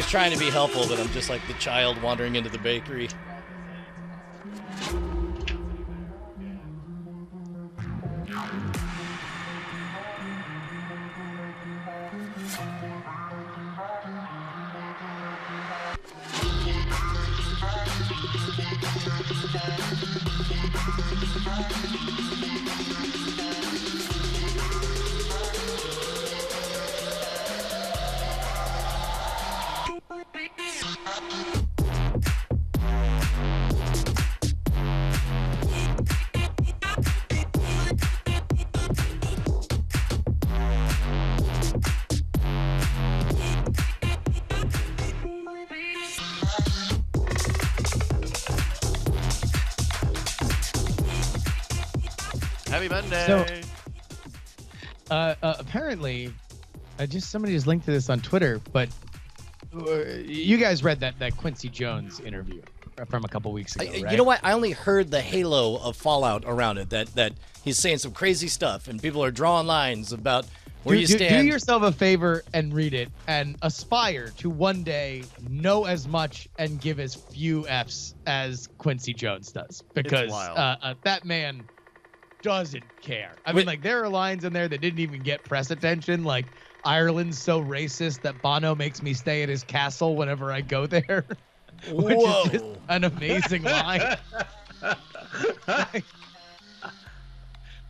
always trying to be helpful, but I'm just like the child wandering into the bakery. Happy Monday. So, apparently, somebody just linked to this on Twitter, but you guys read that Quincy Jones interview from a couple weeks ago, right? You know what? I only heard the halo of fallout around it, that he's saying some crazy stuff, and people are drawing lines about where you stand. Do yourself a favor and read it, and aspire to one day know as much and give as few Fs as Quincy Jones does, because that man doesn't care. I mean, like, there are lines in there that didn't even get press attention, like Ireland's so racist that Bono makes me stay at his castle whenever I go there, which is just an amazing line.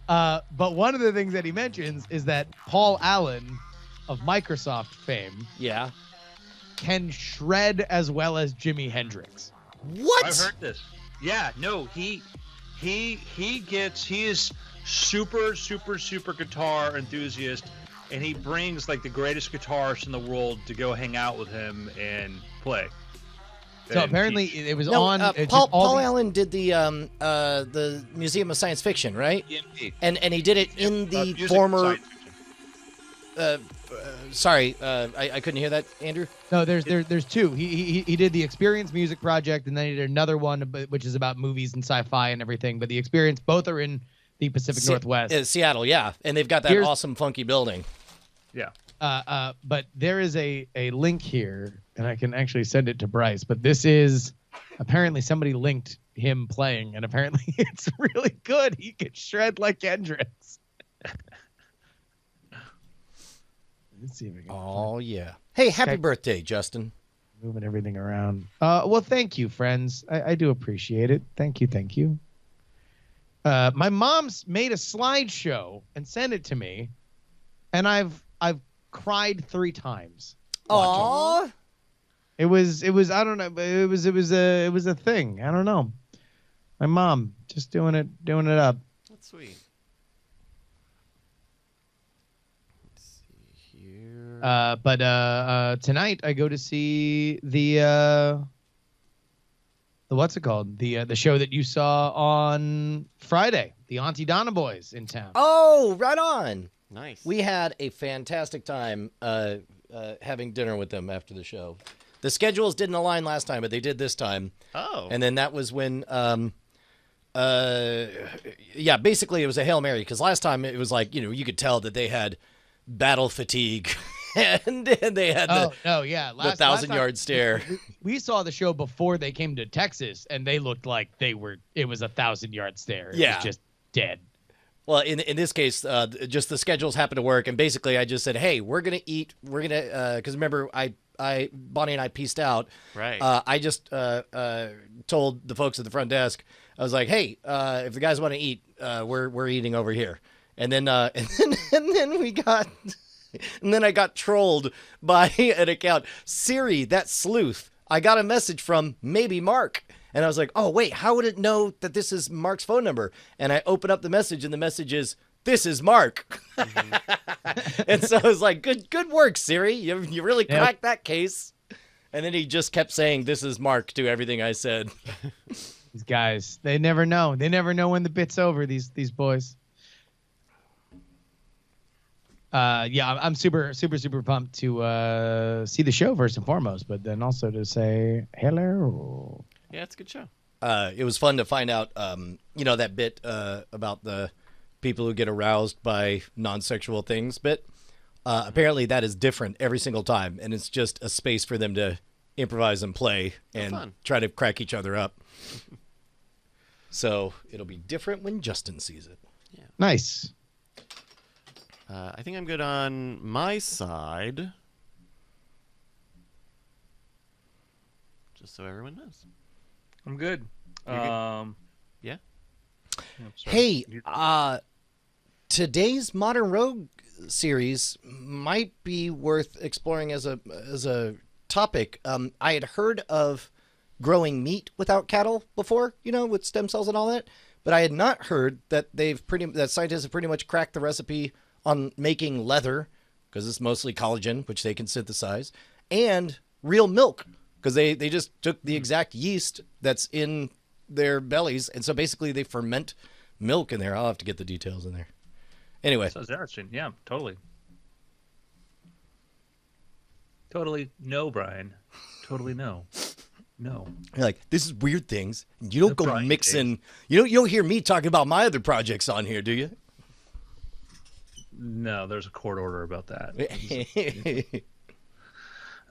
But one of the things that he mentions is that Paul Allen of Microsoft fame can shred as well as Jimi Hendrix. What? I've heard this. Yeah, no, he is super guitar enthusiast, and he brings like the greatest guitarists in the world to go hang out with him and play. So apparently it was on. Paul Allen did the Museum of Science Fiction, right? Indeed. And he did it in the former. Sorry, I couldn't hear that, Andrew. No, there's two. He did the Experience Music Project, and then he did another one which is about movies and sci-fi and everything. But the Experience, both are in the Pacific Northwest, Seattle, yeah, and they've got that awesome funky building. Yeah. But there is a link here, and I can actually send it to Bryce. But this is apparently somebody linked him playing, and apparently it's really good. He can shred like Hendrix. Let's see if we can. Oh yeah! Hey, happy birthday, Justin! Moving everything around. Well, thank you, friends. I do appreciate it. Thank you. My mom's made a slideshow and sent it to me, and I've cried 3 times. Aww. It was I don't know, but it was a thing. I don't know. My mom just doing it up. That's sweet. Let's see here. But tonight I go to see the what's it called? The show that you saw on Friday, the Auntie Donna Boys in town. Oh, right on. Nice. We had a fantastic time having dinner with them after the show. The schedules didn't align last time, but they did this time. Oh. And then that was when, basically it was a Hail Mary, because last time it was like, you could tell that they had battle fatigue. and they had the 1,000-yard stare. We saw the show before they came to Texas, and they looked like it was 1,000-yard stare. It was just dead. Well, in this case, just the schedules happened to work, and basically I just said, hey, we're going to eat. We're going to, because remember, Bonnie and I pieced out. Right. I just told the folks at the front desk, I was like, hey, if the guys want to eat, we're eating over here. And then we got... And then I got trolled by an account. Siri, that sleuth. I got a message from maybe Mark. And I was like, oh, wait, how would it know that this is Mark's phone number? And I open up the message, and the message is, this is Mark. Mm-hmm. And so I was like, good work, Siri. You really cracked that case. And then he just kept saying, this is Mark to everything I said. These guys, they never know. They never know when the bit's over, these boys. I'm super pumped to see the show first and foremost, but then also to say hello. Yeah, it's a good show. It was fun to find out, that bit about the people who get aroused by non-sexual things bit. Apparently that is different every single time, and it's just a space for them to improvise and play and fun. try to crack each other up. So it'll be different when Justin sees it. Nice. I think I'm good on my side. Just so everyone knows. I'm good. You're good? Yeah. I'm sorry. Hey, today's Modern Rogue series might be worth exploring as a topic. I had heard of growing meat without cattle before, with stem cells and all that, but I had not heard that that scientists have pretty much cracked the recipe on making leather, because it's mostly collagen, which they can synthesize, and real milk, because they just took the exact yeast that's in their bellies, and so basically they ferment milk in there. I'll have to get the details in there. Anyway. Sounds interesting. Yeah, totally. Totally no, Brian. Totally no. No. You're like, this is weird things. You don't go Brian mixing. You don't hear me talking about my other projects on here, do you? No, there's a court order about that.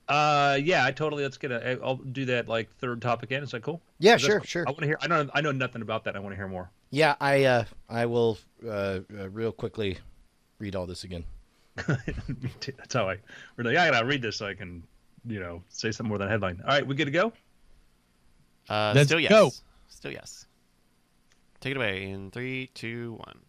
Yeah, Yeah, I totally. I'll do that like third topic in. Is that cool? sure. I want to hear. I know nothing about that. I want to hear more. Yeah, I will real quickly read all this again. Me too. That's how we're like, I gotta read this so I can, say something more than a headline. All right, we good to go? Let's Still yes. go. Still yes. Take it away in 3, 2, 1.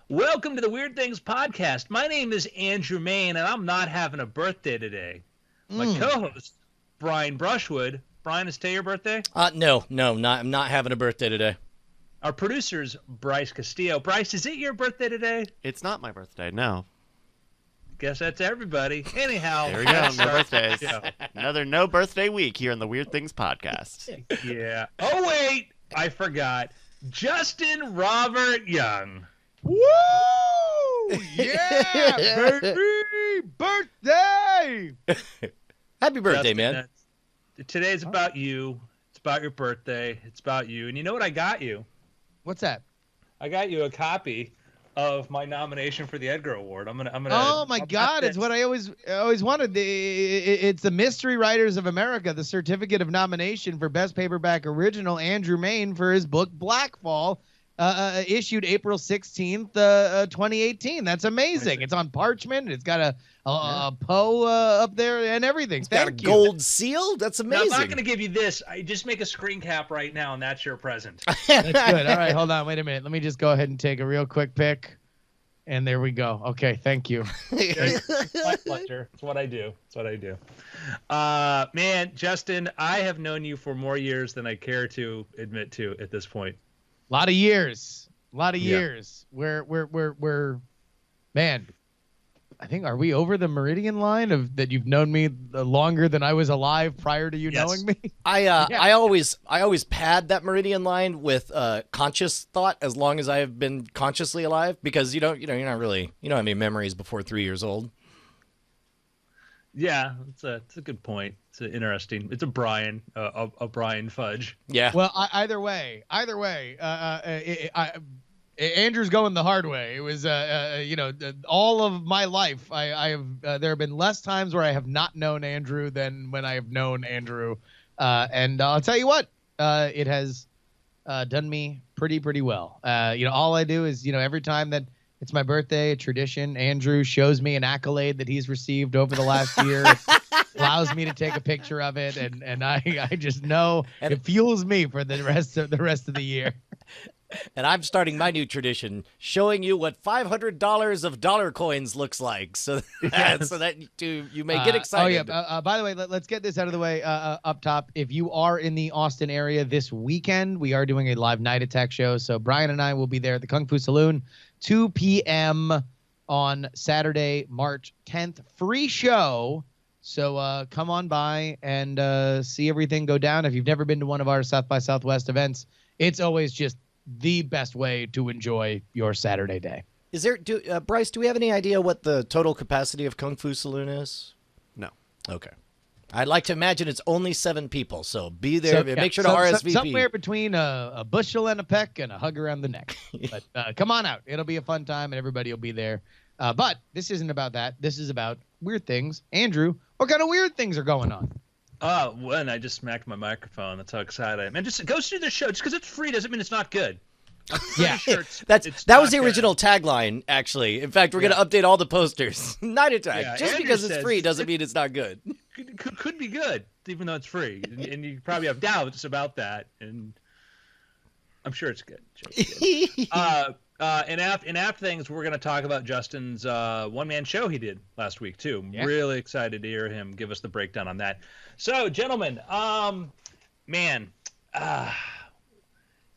Welcome to the Weird Things podcast. My name is Andrew Main, and I'm not having a birthday today. My co-host, Brian Brushwood. Brian, is today your birthday? No, I'm not having a birthday today. Our producer's Bryce Castillo. Bryce, is it your birthday today? It's not my birthday, no. Guess that's everybody. Anyhow. There we go. No birthdays. Yeah. Another no birthday week here on the Weird Things podcast. Yeah. Oh, wait. I forgot. Justin Robert Young. Woo! Yeah, baby! Birthday! Happy birthday, Justin, man. Today's about you. It's about your birthday. It's about you. And you know what I got you? What's that? I got you a copy of my nomination for the Edgar Award. I'm gonna. Oh my God! It's what I always wanted. It's the Mystery Writers of America, the certificate of nomination for Best Paperback Original. Andrew Main for his book Blackfall, issued April 16th, 2018. That's amazing. It's on parchment. It's got a Poe up there and everything. It's got a gold seal. That's Now, amazing. I'm not gonna give you this. I just make a screen cap right now, and that's your present. That's good. All right, hold on. Wait a minute. Let me just go ahead and take a real quick pic. And there we go. Okay, thank you. My pleasure. It's what I do. Man, Justin, I have known you for more years than I care to admit to at this point. A lot of years. Yeah. We're man, I think, are we over the meridian line of that you've known me longer than I was alive prior to you knowing me? I always pad that meridian line with conscious thought as long as I have been consciously alive, because you don't have any memories before 3 years old. Yeah, it's a good point. It's a Brian fudge. Yeah. Well, either way, Andrew's going the hard way. It was, all of my life, I have there have been less times where I have not known Andrew than when I have known Andrew, and I'll tell you what, it has done me pretty well. All I do is, every time that it's my birthday, a tradition, Andrew shows me an accolade that he's received over the last year. Allows me to take a picture of it, and I just know it fuels me for the rest of the year. And I'm starting my new tradition, showing you what $500 of dollar coins looks like, so that you may get excited. Oh yeah. By the way, let's get this out of the way up top. If you are in the Austin area this weekend, we are doing a live Night Attack show. So Brian and I will be there at the Kung Fu Saloon, 2 p.m. on Saturday, March 10th. Free show. So come on by and see everything go down. If you've never been to one of our South by Southwest events, it's always just the best way to enjoy your Saturday day. Is there, Bryce, do we have any idea what the total capacity of Kung Fu Saloon is? No. Okay. I'd like to imagine it's only 7 people, so be there. Make sure to RSVP. Somewhere between a bushel and a peck and a hug around the neck. But come on out. It'll be a fun time, and everybody will be there. But this isn't about that. This is about weird things. Andrew, what kind of weird things are going on? When I just smacked my microphone. That's how excited I am. And just go see the show. Just because it's free doesn't mean it's not good. Yeah, sure that was the original tagline, actually. In fact, we're going to update all the posters. Night Attack. Yeah, just Andrew because it's says free doesn't mean it's not good. Could be good, even though it's free. And you probably have doubts about that. And I'm sure it's good. And after things, we're going to talk about Justin's one-man show he did last week, too. Yeah. Really excited to hear him give us the breakdown on that. So, gentlemen,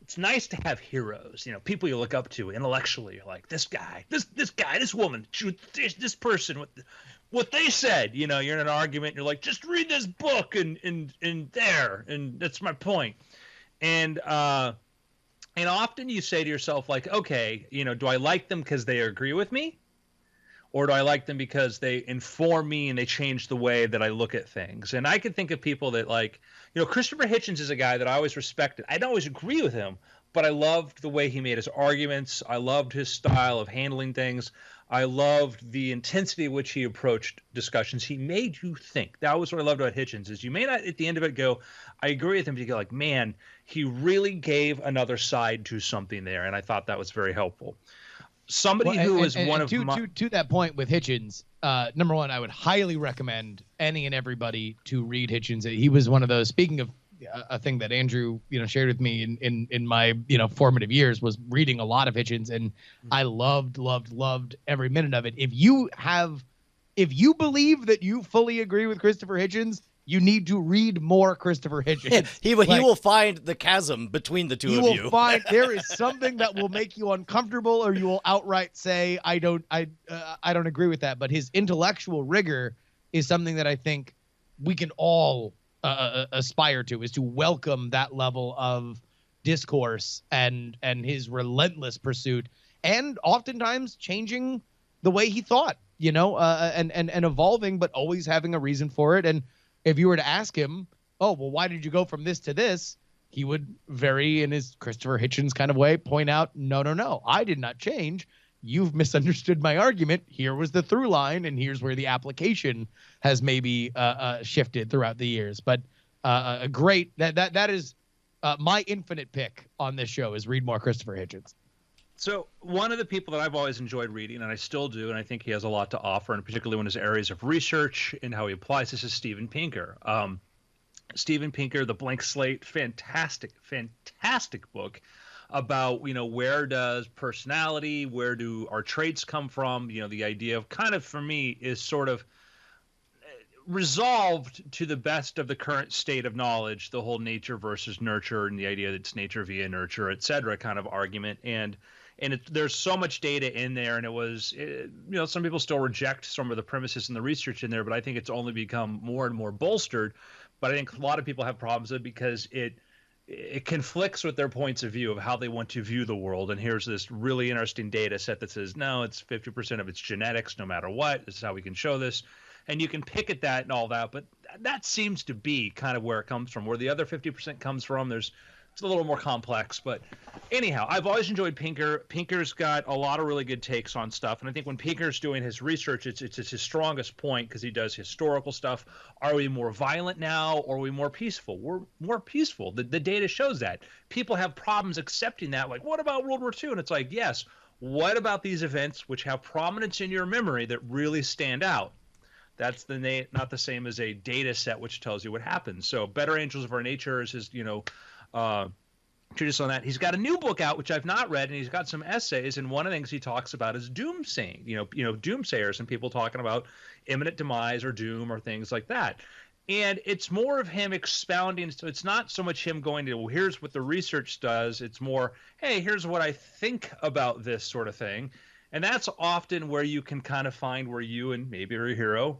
it's nice to have heroes, people you look up to intellectually. You're like, this guy, this woman, this person, what they said. You're in an argument, and you're like, just read this book and that's my point. And often you say to yourself, like, okay, do I like them because they agree with me? Or do I like them because they inform me and they change the way that I look at things? And I can think of people that, like, Christopher Hitchens is a guy that I always respected. I don't always agree with him, but I loved the way he made his arguments. I loved his style of handling things. I loved the intensity at which he approached discussions. He made you think. That was what I loved about Hitchens, is you may not at the end of it go, I agree with him, but you go like, man, he really gave another side to something there. And I thought that was very helpful. Somebody who is one of to that point with Hitchens, number one, I would highly recommend any and everybody to read Hitchens. He was one of those. Speaking of a thing that Andrew shared with me in my formative years, was reading a lot of Hitchens, and I loved every minute of it. If you believe that you fully agree with Christopher Hitchens, you need to read more Christopher Hitchens. He will find the chasm between the two of you. You will find there is something that will make you uncomfortable, or you will outright say, I don't agree with that. But his intellectual rigor is something that I think we can all aspire to, is to welcome that level of discourse and his relentless pursuit, and oftentimes changing the way he thought, and evolving, but always having a reason for it. And if you were to ask him, oh, well, why did you go from this to this? He would very, in his Christopher Hitchens kind of way, point out, no, I did not change. You've misunderstood my argument. Here was the through line, and here's where the application has maybe shifted throughout the years. But great. That is my infinite pick on this show, is read more Christopher Hitchens. So one of the people that I've always enjoyed reading, and I still do, and I think he has a lot to offer, and particularly in his areas of research and how he applies this, is Steven Pinker. Steven Pinker, The Blank Slate, fantastic book about, where does personality, where do our traits come from? The idea of, kind of, for me, is sort of resolved to the best of the current state of knowledge, the whole nature versus nurture, and the idea that it's nature via nurture, et cetera, kind of argument. And there's so much data in there, and it was, some people still reject some of the premises and the research in there, but I think it's only become more and more bolstered. But I think a lot of people have problems with it because it conflicts with their points of view of how they want to view the world. And here's this really interesting data set that says, no, it's 50% of it's genetics, no matter what. This is how we can show this. And you can pick at that and all that, but that seems to be kind of where it comes from. Where the other 50% comes from, it's a little more complex. But anyhow, I've always enjoyed Pinker. Pinker's got a lot of really good takes on stuff. And I think when Pinker's doing his research, it's his strongest point, because he does historical stuff. Are we more violent now, or are we more peaceful? We're more peaceful. The data shows that. People have problems accepting that. Like, what about World War II? And it's like, yes. What about these events which have prominence in your memory that really stand out? That's not the same as a data set which tells you what happens. So Better Angels of Our Nature is his, treatise on that. He's got a new book out, which I've not read, and he's got some essays. And one of the things he talks about is doomsaying, doomsayers and people talking about imminent demise or doom or things like that. And it's more of him expounding. So it's not so much him going to, well, here's what the research does. It's more, hey, here's what I think about this sort of thing. And that's often where you can kind of find where you and maybe your hero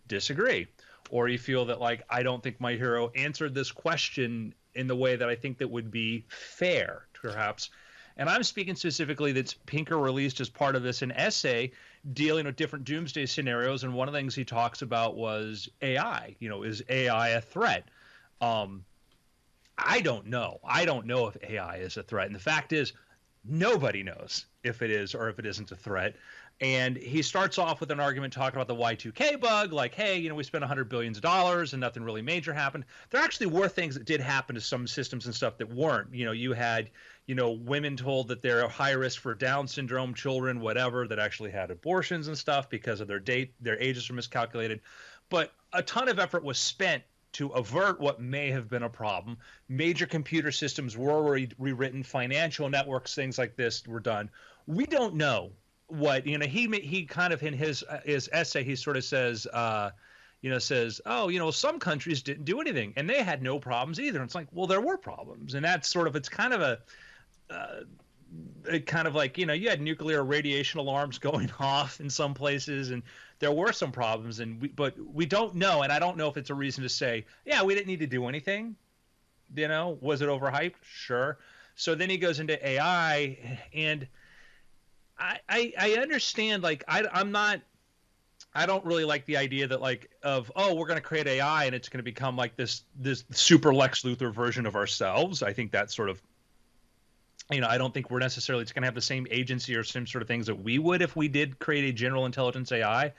disagree, or you feel that, like, I don't think my hero answered this question in the way that I think that would be fair, perhaps. And I'm speaking specifically that Pinker released as part of this an essay dealing with different doomsday scenarios. And one of the things he talks about was AI. Is AI a threat? I don't know. I don't know if AI is a threat. And the fact is, nobody knows. if it is or if it isn't a threat. And he starts off with an argument talking about the Y2K bug, like, hey, we spent $100 billion and nothing really major happened. There actually were things that did happen to some systems and stuff that weren't. You had, women told that they're high risk for Down syndrome children, whatever, that actually had abortions and stuff because of their ages were miscalculated. But a ton of effort was spent to avert what may have been a problem. Major computer systems were rewritten, financial networks, things like this were done. We don't know what he kind of in his essay he sort of says some countries didn't do anything and they had no problems either. And it's like, well, there were problems, and that's sort of, it's kind of you had nuclear radiation alarms going off in some places, and there were some problems, but we don't know, and I don't know if it's a reason to say, yeah, we didn't need to do anything. Was it overhyped? Sure. So then he goes into AI, and I understand, like, I don't really like the idea that, like, we're going to create AI and it's going to become like this super Lex Luthor version of ourselves. I think that's sort of, I don't think we're necessarily it's going to have the same agency or same sort of things that we would if we did create a general intelligence AI.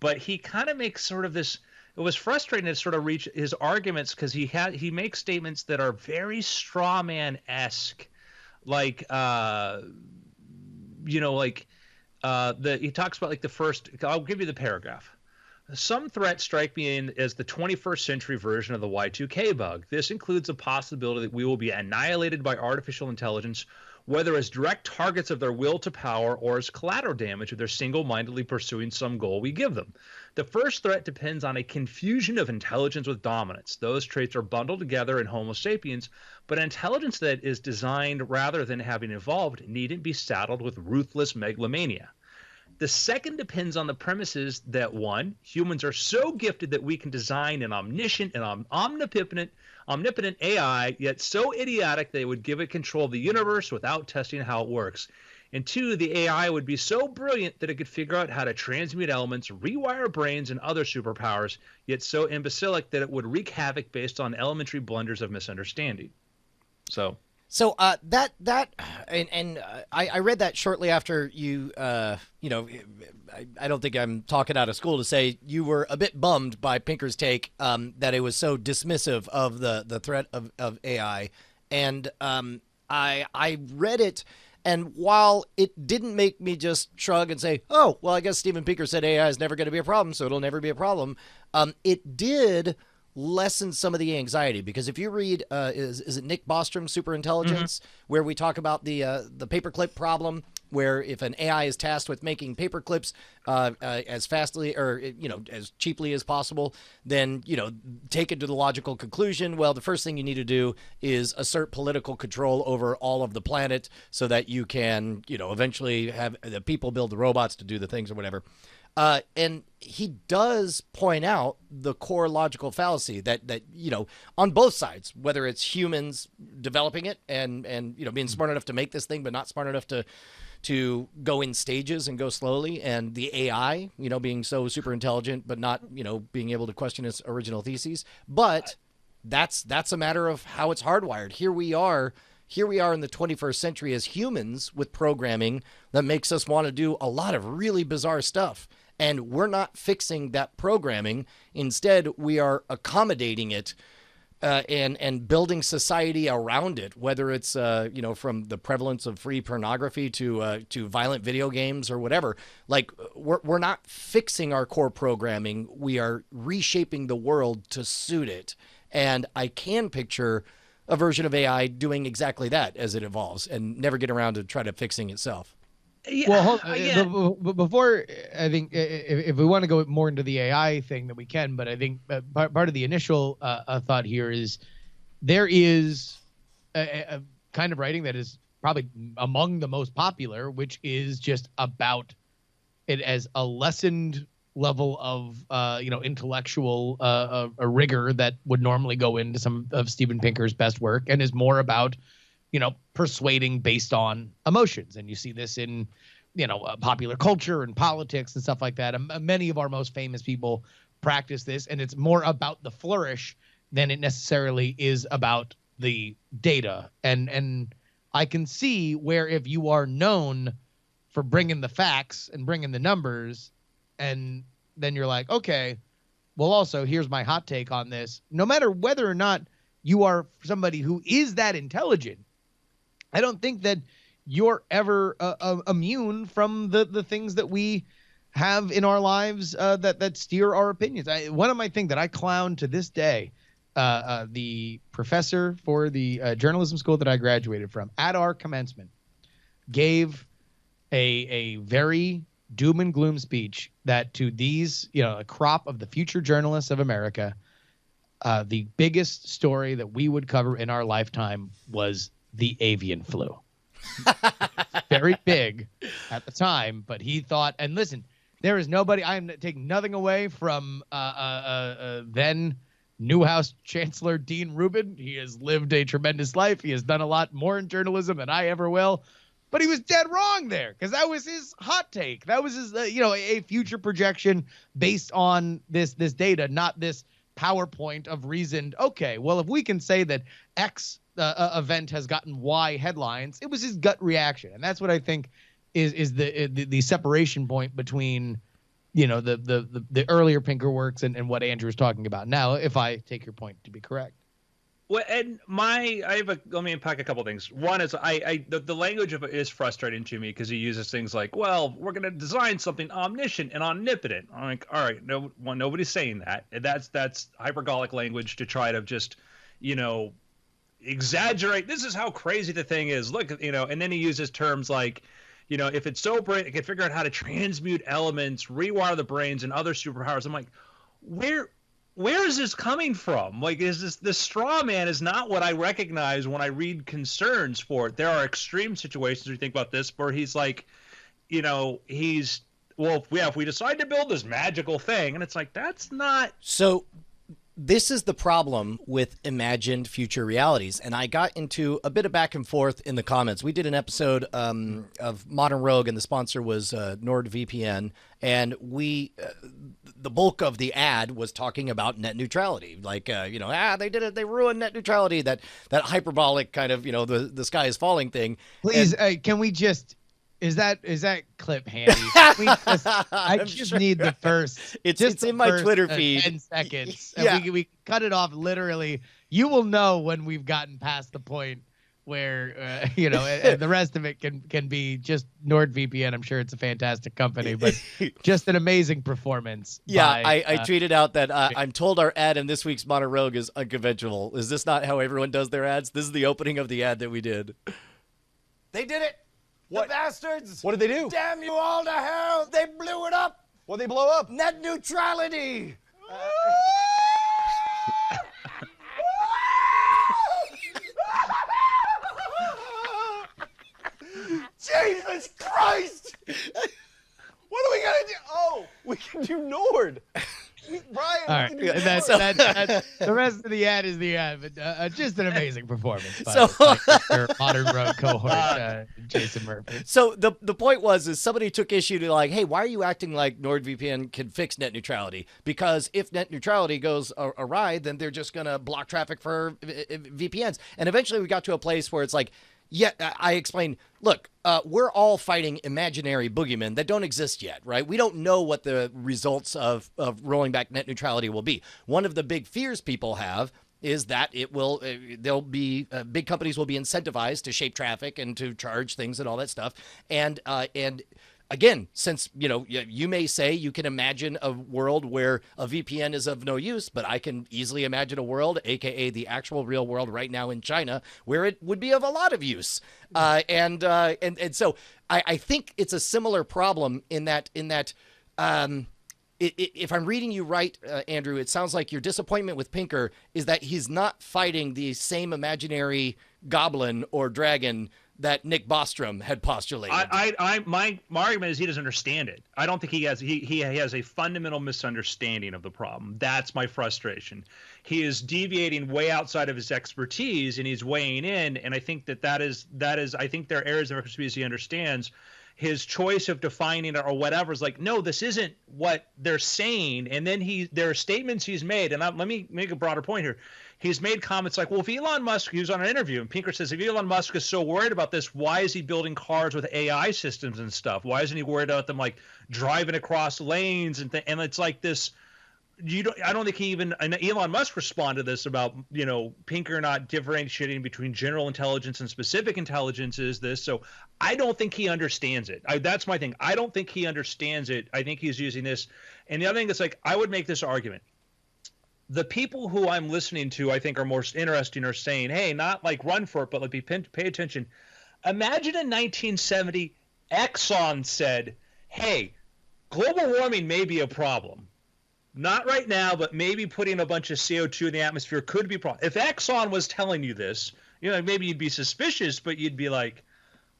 But he kind of makes sort of this, it was frustrating to sort of reach his arguments because he makes statements that are very straw man-esque, like, he talks about, like, the first, I'll give you the paragraph. Some threats strike me as the 21st century version of the Y2K bug. This includes the possibility that we will be annihilated by artificial intelligence, whether as direct targets of their will to power or as collateral damage if they're single-mindedly pursuing some goal we give them. The first threat depends on a confusion of intelligence with dominance. Those traits are bundled together in Homo sapiens, but intelligence that is designed rather than having evolved needn't be saddled with ruthless megalomania. The second depends on the premises that, one, humans are so gifted that we can design an omniscient and omnipotent AI, yet so idiotic they would give it control of the universe without testing how it works. And two, the AI would be so brilliant that it could figure out how to transmute elements, rewire brains, and other superpowers, yet so imbecilic that it would wreak havoc based on elementary blunders of misunderstanding. So I read that shortly after you, I don't think I'm talking out of school to say you were a bit bummed by Pinker's take that it was so dismissive of the threat of AI. And I read it, and while it didn't make me just shrug and say, oh, well, I guess Steven Pinker said AI is never going to be a problem, so it'll never be a problem, it did lessen some of the anxiety, because if you read is it Nick Bostrom's Superintelligence, where we talk about the paperclip problem, where if an AI is tasked with making paperclips as fastly or as cheaply as possible, then take it to the logical conclusion, well, the first thing you need to do is assert political control over all of the planet so that you can eventually have the people build the robots to do the things or whatever. And he does point out the core logical fallacy that on both sides, whether it's humans developing it and being smart enough to make this thing, but not smart enough to go in stages and go slowly, and the AI, being so super intelligent, but not, being able to question its original theses. But that's a matter of how it's hardwired. Here we are in the 21st century as humans with programming that makes us want to do a lot of really bizarre stuff. And we're not fixing that programming. Instead, we are accommodating it and building society around it, whether it's, from the prevalence of free pornography to violent video games or whatever. Like, we're not fixing our core programming. We are reshaping the world to suit it. And I can picture a version of AI doing exactly that as it evolves and never get around to try to fixing itself. Yeah, well, before, I think if we want to go more into the AI thing, that we can. But I think part of the initial thought here is there is a kind of writing that is probably among the most popular, which is just about it as a lessened level of intellectual rigor that would normally go into some of Steven Pinker's best work, and is more about persuading based on emotions. And you see this in, popular culture and politics and stuff like that. Many of our most famous people practice this, and it's more about the flourish than it necessarily is about the data. And I can see where, if you are known for bringing the facts and bringing the numbers, and then you're like, okay, well, also here's my hot take on this. No matter whether or not you are somebody who is that intelligent, I don't think that you're ever immune from the things that we have in our lives that steer our opinions. One of my things that I clown to this day, the professor for the journalism school that I graduated from at our commencement gave a very doom and gloom speech that to these, a crop of the future journalists of America, the biggest story that we would cover in our lifetime was the avian flu. Very big at the time, but he thought, and listen, there is nobody, I am taking nothing away from then Newhouse Chancellor Dean Rubin. He has lived a tremendous life. He has done a lot more in journalism than I ever will. But he was dead wrong there, because that was his hot take. That was his, a future projection based on this data, not this PowerPoint of reasoned, okay, well, if we can say that X event has gotten Y headlines, it was his gut reaction. And that's what I think is the separation point between, the earlier Pinker works and what Andrew was talking about. Now, if I take your point to be correct. Well, and let me unpack a couple things. One is the language of it is frustrating to me because he uses things like, well, we're going to design something omniscient and omnipotent. I'm like, all right, nobody's saying that. That's hyperbolic language to try to just, exaggerate. This is how crazy the thing is. Look, and then he uses terms like, if it's so brilliant, it can figure out how to transmute elements, rewire the brains, and other superpowers. I'm like, where is this coming from? Like, is this straw man is not what I recognize when I read concerns for it. There are extreme situations where you think about this where he's like, if we decide to build this magical thing, and it's like, that's not. So this is the problem with imagined future realities. And I got into a bit of back and forth in the comments. We did an episode of Modern Rogue, and the sponsor was NordVPN. And the bulk of the ad was talking about net neutrality. Like, they did it. They ruined net neutrality, that hyperbolic kind of, the sky is falling thing. Please, can we just... Is that clip handy? I just need the first. It's in my Twitter feed. 10 seconds. And Yeah. we cut it off literally. You will know when we've gotten past the point where and the rest of it can be just NordVPN. I'm sure it's a fantastic company, but just an amazing performance. Yeah, I tweeted out that I'm told our ad in this week's Modern Rogue is unconventional. Is this not how everyone does their ads? This is the opening of the ad that we did. They did it. What? The bastards! What did they do? Damn you all to hell! They blew it up! What'd they blow up? Net neutrality! Jesus Christ! What are we gonna do? Oh, we can do Nord. Brian, All right, we can do and Nord. that's the rest of the ad is the ad, but just an amazing performance by So- your Modern Rogue cohort, Jason Murphy. So the point is somebody took issue to like, hey, why are you acting like NordVPN can fix net neutrality? Because if net neutrality goes awry, then they're just going to block traffic for VPNs. And eventually we got to a place where it's like, yeah, I explained, look, we're all fighting imaginary boogeymen that don't exist yet, right? We don't know what the results of rolling back net neutrality will be. One of the big fears people have is that it will, there'll be, big companies will be incentivized to shape traffic and to charge things and all that stuff. And again, since, you may say you can imagine a world where a VPN is of no use, but I can easily imagine a world, aka the actual real world right now in China, where it would be of a lot of use. And so I think it's a similar problem in that if I'm reading you right, Andrew, it sounds like your disappointment with Pinker is that he's not fighting the same imaginary goblin or dragon that Nick Bostrom had postulated. My argument is he doesn't understand it. I don't think he has a fundamental misunderstanding of the problem. That's my frustration. He is deviating way outside of his expertise, and he's weighing in. And I think that is I think there are areas of expertise he understands. his choice of defining it or whatever is like, no, this isn't what they're saying. And then there are statements he's made, and let me make a broader point here. He's made comments like, well, if Elon Musk, he was on an interview, and Pinker says, if Elon Musk is so worried about this, why is he building cars with AI systems and stuff? Why isn't he worried about them like driving across lanes and and it's like this. I don't think he even, and Elon Musk responded to this about, Pinker not differentiating between general intelligence and specific intelligence is this. So I don't think he understands it. That's my thing. I don't think he understands it. I think he's using this. And the other thing is like, I would make this argument. The people who I'm listening to, I think are most interesting are saying, hey, not like run for it, but like pay attention. Imagine in 1970, Exxon said, hey, global warming may be a problem. Not right now, but maybe putting a bunch of CO2 in the atmosphere could be a problem. If Exxon was telling you this, maybe you'd be suspicious, but you'd be like,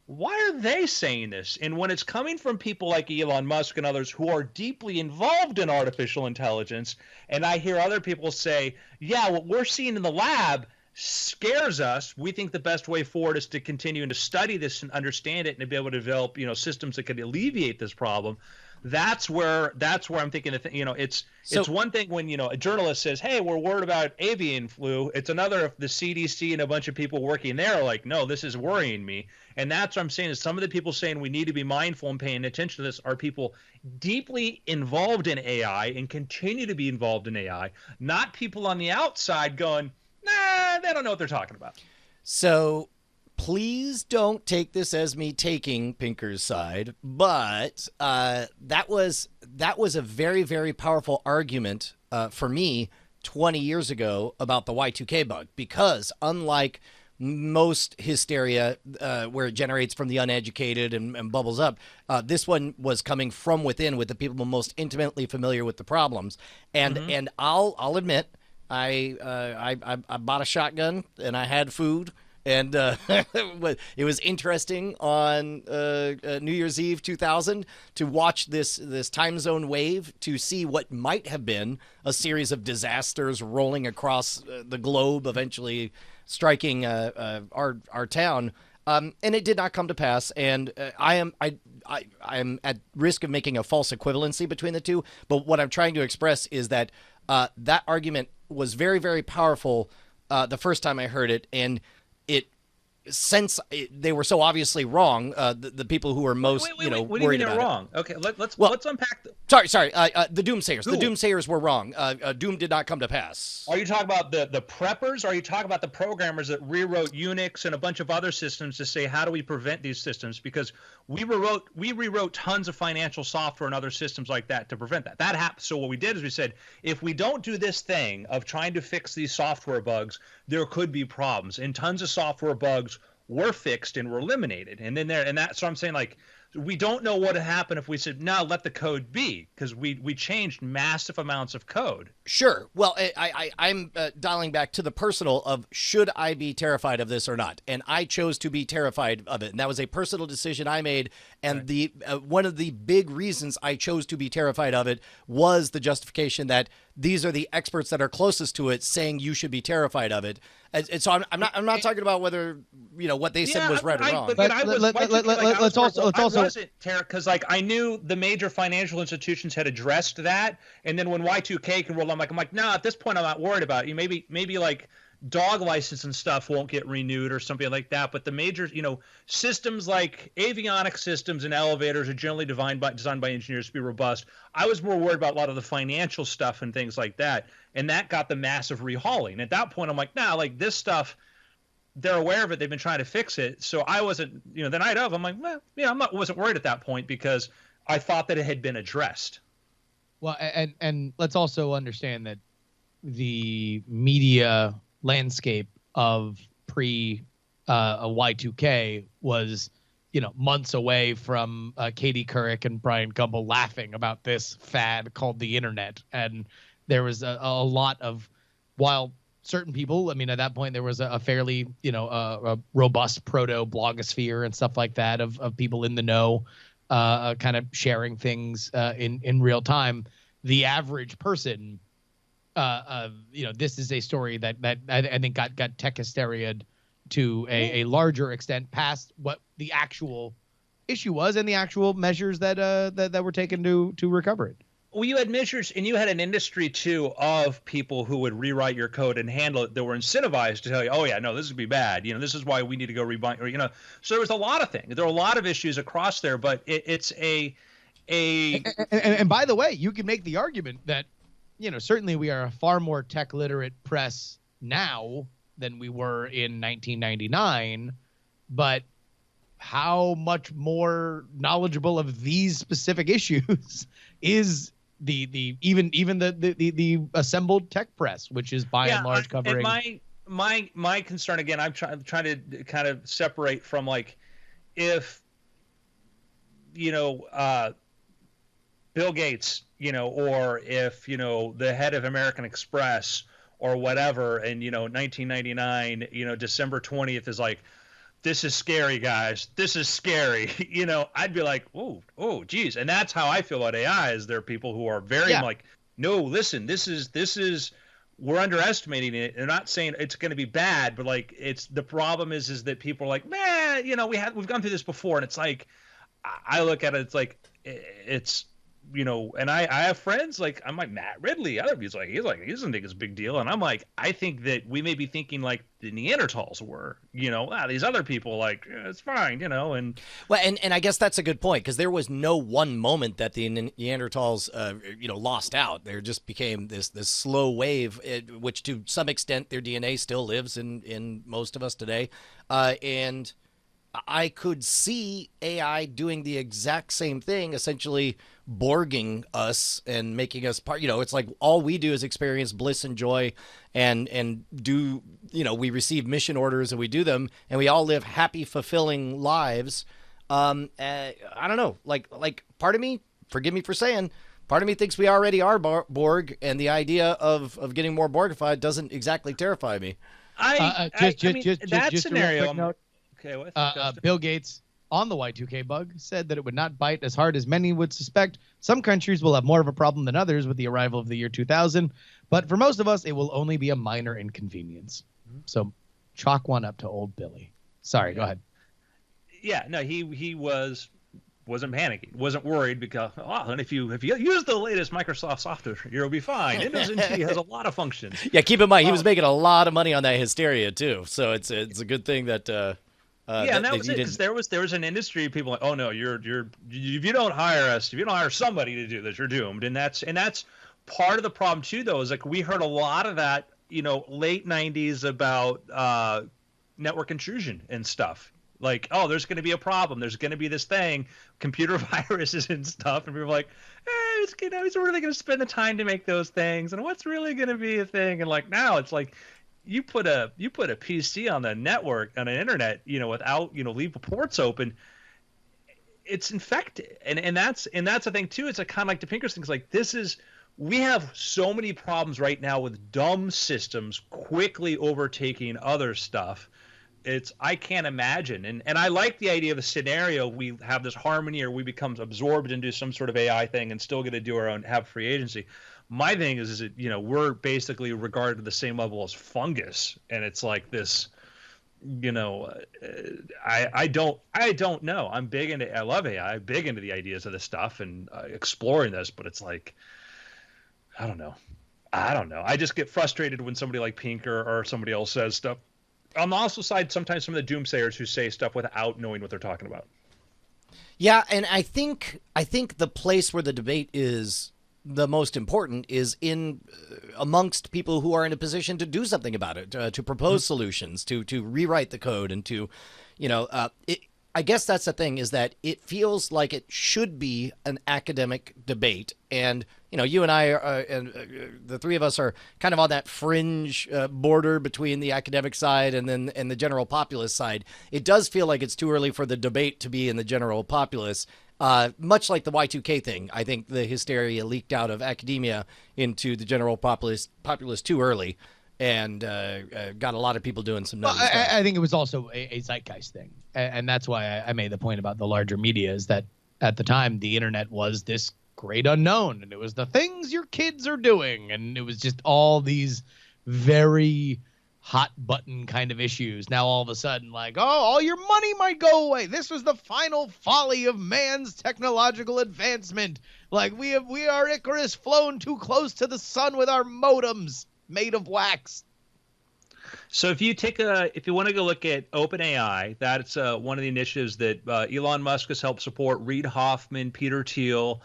why are they saying this? And when it's coming from people like Elon Musk and others who are deeply involved in artificial intelligence, and I hear other people say, yeah, what we're seeing in the lab scares us. We think the best way forward is to continue to study this and understand it and to be able to develop, systems that could alleviate this problem. That's where I'm thinking it's one thing when a journalist says, hey, we're worried about avian flu. It's another if the CDC and a bunch of people working there are like, no, this is worrying me. And that's what I'm saying is some of the people saying we need to be mindful and paying attention to this are people deeply involved in AI and continue to be involved in AI, not people on the outside going, nah, they don't know what they're talking about. So please don't take this as me taking Pinker's side, but that was a very, very powerful argument for me 20 years ago about the Y2K bug, because unlike most hysteria where it generates from the uneducated and bubbles up, this one was coming from within with the people most intimately familiar with the problems. And I'll admit, I bought a shotgun and I had food. And it was interesting on New Year's Eve 2000 to watch this time zone wave to see what might have been a series of disasters rolling across the globe, eventually striking our town. And it did not come to pass. And I am at risk of making a false equivalency between the two. But what I'm trying to express is that that argument was very, very powerful the first time I heard it, and since they were so obviously wrong, the people who were most what do worried you mean about wrong? Okay, let's unpack. Sorry. The doomsayers. The doomsayers were wrong. Doom did not come to pass. Are you talking about the preppers? Or are you talking about the programmers that rewrote Unix and a bunch of other systems to say how do we prevent these systems? Because we rewrote tons of financial software and other systems like that to prevent that. That happened. So what we did is we said, if we don't do this thing of trying to fix these software bugs, there could be problems. And tons of software bugs were fixed and were eliminated. And then so I'm saying, like, we don't know what would happen if we said, no, let the code be, because we changed massive amounts of code. Sure. Well, I'm dialing back to the personal of should I be terrified of this or not? And I chose to be terrified of it. And that was a personal decision I made. And the one of the big reasons I chose to be terrified of it was the justification that these are the experts that are closest to it saying you should be terrified of it. And so I'm not talking about whether what they said was right or wrong. Let's also because like I knew the major financial institutions had addressed that, and then when Y2K can roll, I'm like, no, at this point I'm not worried about it. Maybe like dog license and stuff won't get renewed or something like that. But the major, systems like avionics systems and elevators are generally designed by engineers to be robust. I was more worried about a lot of the financial stuff and things like that. And that got the massive rehauling. At that point, I'm like, nah, like this stuff, they're aware of it. They've been trying to fix it. So I wasn't, the night of, I'm like, well, yeah, wasn't worried at that point because I thought that it had been addressed. Well, and let's also understand that the media landscape of pre Y2K was, months away from Katie Couric and Brian Gumbel laughing about this fad called the internet. And there was a lot of, while certain people, at that point there was a fairly, a robust proto blogosphere and stuff like that of people in the know, kind of sharing things in real time. The average person, this is a story that I think got tech hysteria to a larger extent past what the actual issue was and the actual measures that that were taken to recover it. Well, you had measures, and you had an industry too of people who would rewrite your code and handle it that were incentivized to tell you, oh yeah, no, this would be bad. This is why we need to go rebind. Or so there was a lot of things. There were a lot of issues across there, but it's a. And by the way, you can make the argument that, certainly we are a far more tech literate press now than we were in 1999, but how much more knowledgeable of these specific issues is even the assembled tech press, which is by and large covering. And my concern, again, I'm trying to kind of separate from, like, if Bill Gates, or if the head of American Express or whatever, and 1999, December 20th is like, this is scary, guys. This is scary. I'd be like, oh, geez. And that's how I feel about AI. Is there people who are very like, no, listen, this is we're underestimating it. They're not saying it's going to be bad, but like, it's the problem is that people are like, man, we've gone through this before, and it's like, I look at it, it's like, it's. And I have friends like, I'm like Matt Ridley. Other people he doesn't think it's a big deal, and I'm like, I think that we may be thinking like the Neanderthals were. These other people like, it's fine, and well, and I guess that's a good point, because there was no one moment that the Neanderthals lost out. There just became this slow wave, which to some extent their DNA still lives in most of us today, and I could see AI doing the exact same thing, essentially Borging us and making us part. It's like all we do is experience bliss and joy, and do, we receive mission orders and we do them, and we all live happy, fulfilling lives. I don't know, like part of me, forgive me for saying, part of me thinks we already are Borg, and the idea of getting more Borgified doesn't exactly terrify me. That scenario. Okay, Bill Gates on the Y2K bug said that it would not bite as hard as many would suspect. Some countries will have more of a problem than others with the arrival of the year 2000, but for most of us, it will only be a minor inconvenience. So chalk one up to old Billy. Sorry, go ahead. Yeah, no, he wasn't panicking, wasn't worried, because and if you use the latest Microsoft software, you'll be fine. Windows NT has a lot of functions. Yeah, keep in mind he was making a lot of money on that hysteria too, so it's a good thing that. And that was it, because there was an industry of people like, oh no, you're if you don't hire us, if you don't hire somebody to do this, you're doomed. And that's part of the problem too, though, is like we heard a lot of that, late 90s about network intrusion and stuff. Like, oh, there's going to be a problem. There's going to be this thing, computer viruses and stuff, and people are like, he's really going to spend the time to make those things, and what's really going to be a thing? And like now, it's like. You put a PC on the network, on an internet, without, leave the ports open, it's infected. And that's the thing too. It's a kind of like the Pinkers things. Like, we have so many problems right now with dumb systems quickly overtaking other stuff. I can't imagine. And I like the idea of a scenario. We have this harmony, or we become absorbed into some sort of AI thing and still get to do our own, have free agency. My thing is that, we're basically regarded to the same level as fungus, and it's like this, I don't know. I love AI. I'm big into the ideas of this stuff and exploring this, but it's like, I don't know. I just get frustrated when somebody like Pink or somebody else says stuff. On the also side, sometimes some of the doomsayers who say stuff without knowing what they're talking about. Yeah, and I think the place where the debate is the most important is in amongst people who are in a position to do something about it, to propose solutions, to rewrite the code, and to, I guess that's the thing, is that it feels like it should be an academic debate. And, you and I are, the three of us are kind of on that fringe border between the academic side and the general populace side. It does feel like it's too early for the debate to be in the general populace. Much like the Y2K thing, I think the hysteria leaked out of academia into the general populace too early, and got a lot of people doing some nuts. I think it was also a zeitgeist thing, and that's why I made the point about the larger media, is that at the time the internet was this great unknown, and it was the things your kids are doing, and it was just all these very hot button kind of issues. Now all of a sudden, like, oh, all your money might go away. This was the final folly of man's technological advancement. Like we are Icarus flown too close to the sun with our modems made of wax. So if you want to go look at OpenAI, that's one of the initiatives that Elon Musk has helped support. Reid Hoffman, Peter Thiel.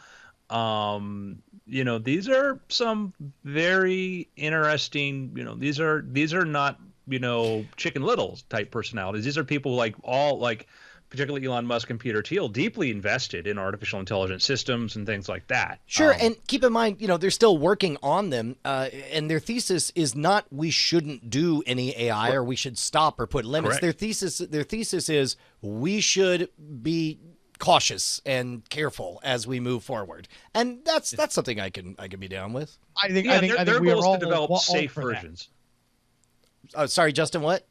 These are some very interesting. These are not Chicken Little type personalities. These are people particularly Elon Musk and Peter Thiel, deeply invested in artificial intelligence systems and things like that. Sure, and keep in mind, they're still working on them, and their thesis is not we shouldn't do any AI or we should stop or put limits. Correct. Their thesis is we should be cautious and careful as we move forward, and that's something I can be down with. I think their we goal are is all to develop all safe for that. versions. Sorry, Justin, what?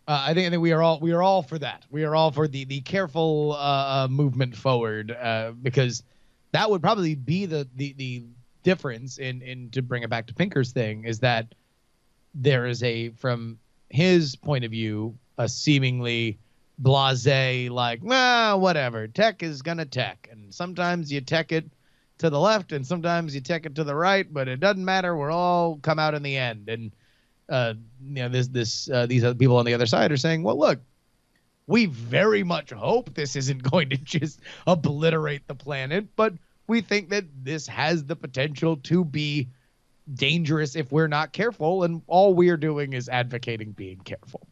I think we are all for that. We are all for the careful movement forward, because that would probably be the difference in to bring it back to Pinker's thing, is that there is from his point of view, a seemingly blasé, like, well, whatever, tech is gonna tech, and sometimes you tech it to the left and sometimes you tech it to the right, but it doesn't matter, we'll all come out in the end. And these other people on the other side are saying, well, look, we very much hope this isn't going to just obliterate the planet, but we think that this has the potential to be dangerous if we're not careful, and all we're doing is advocating being careful.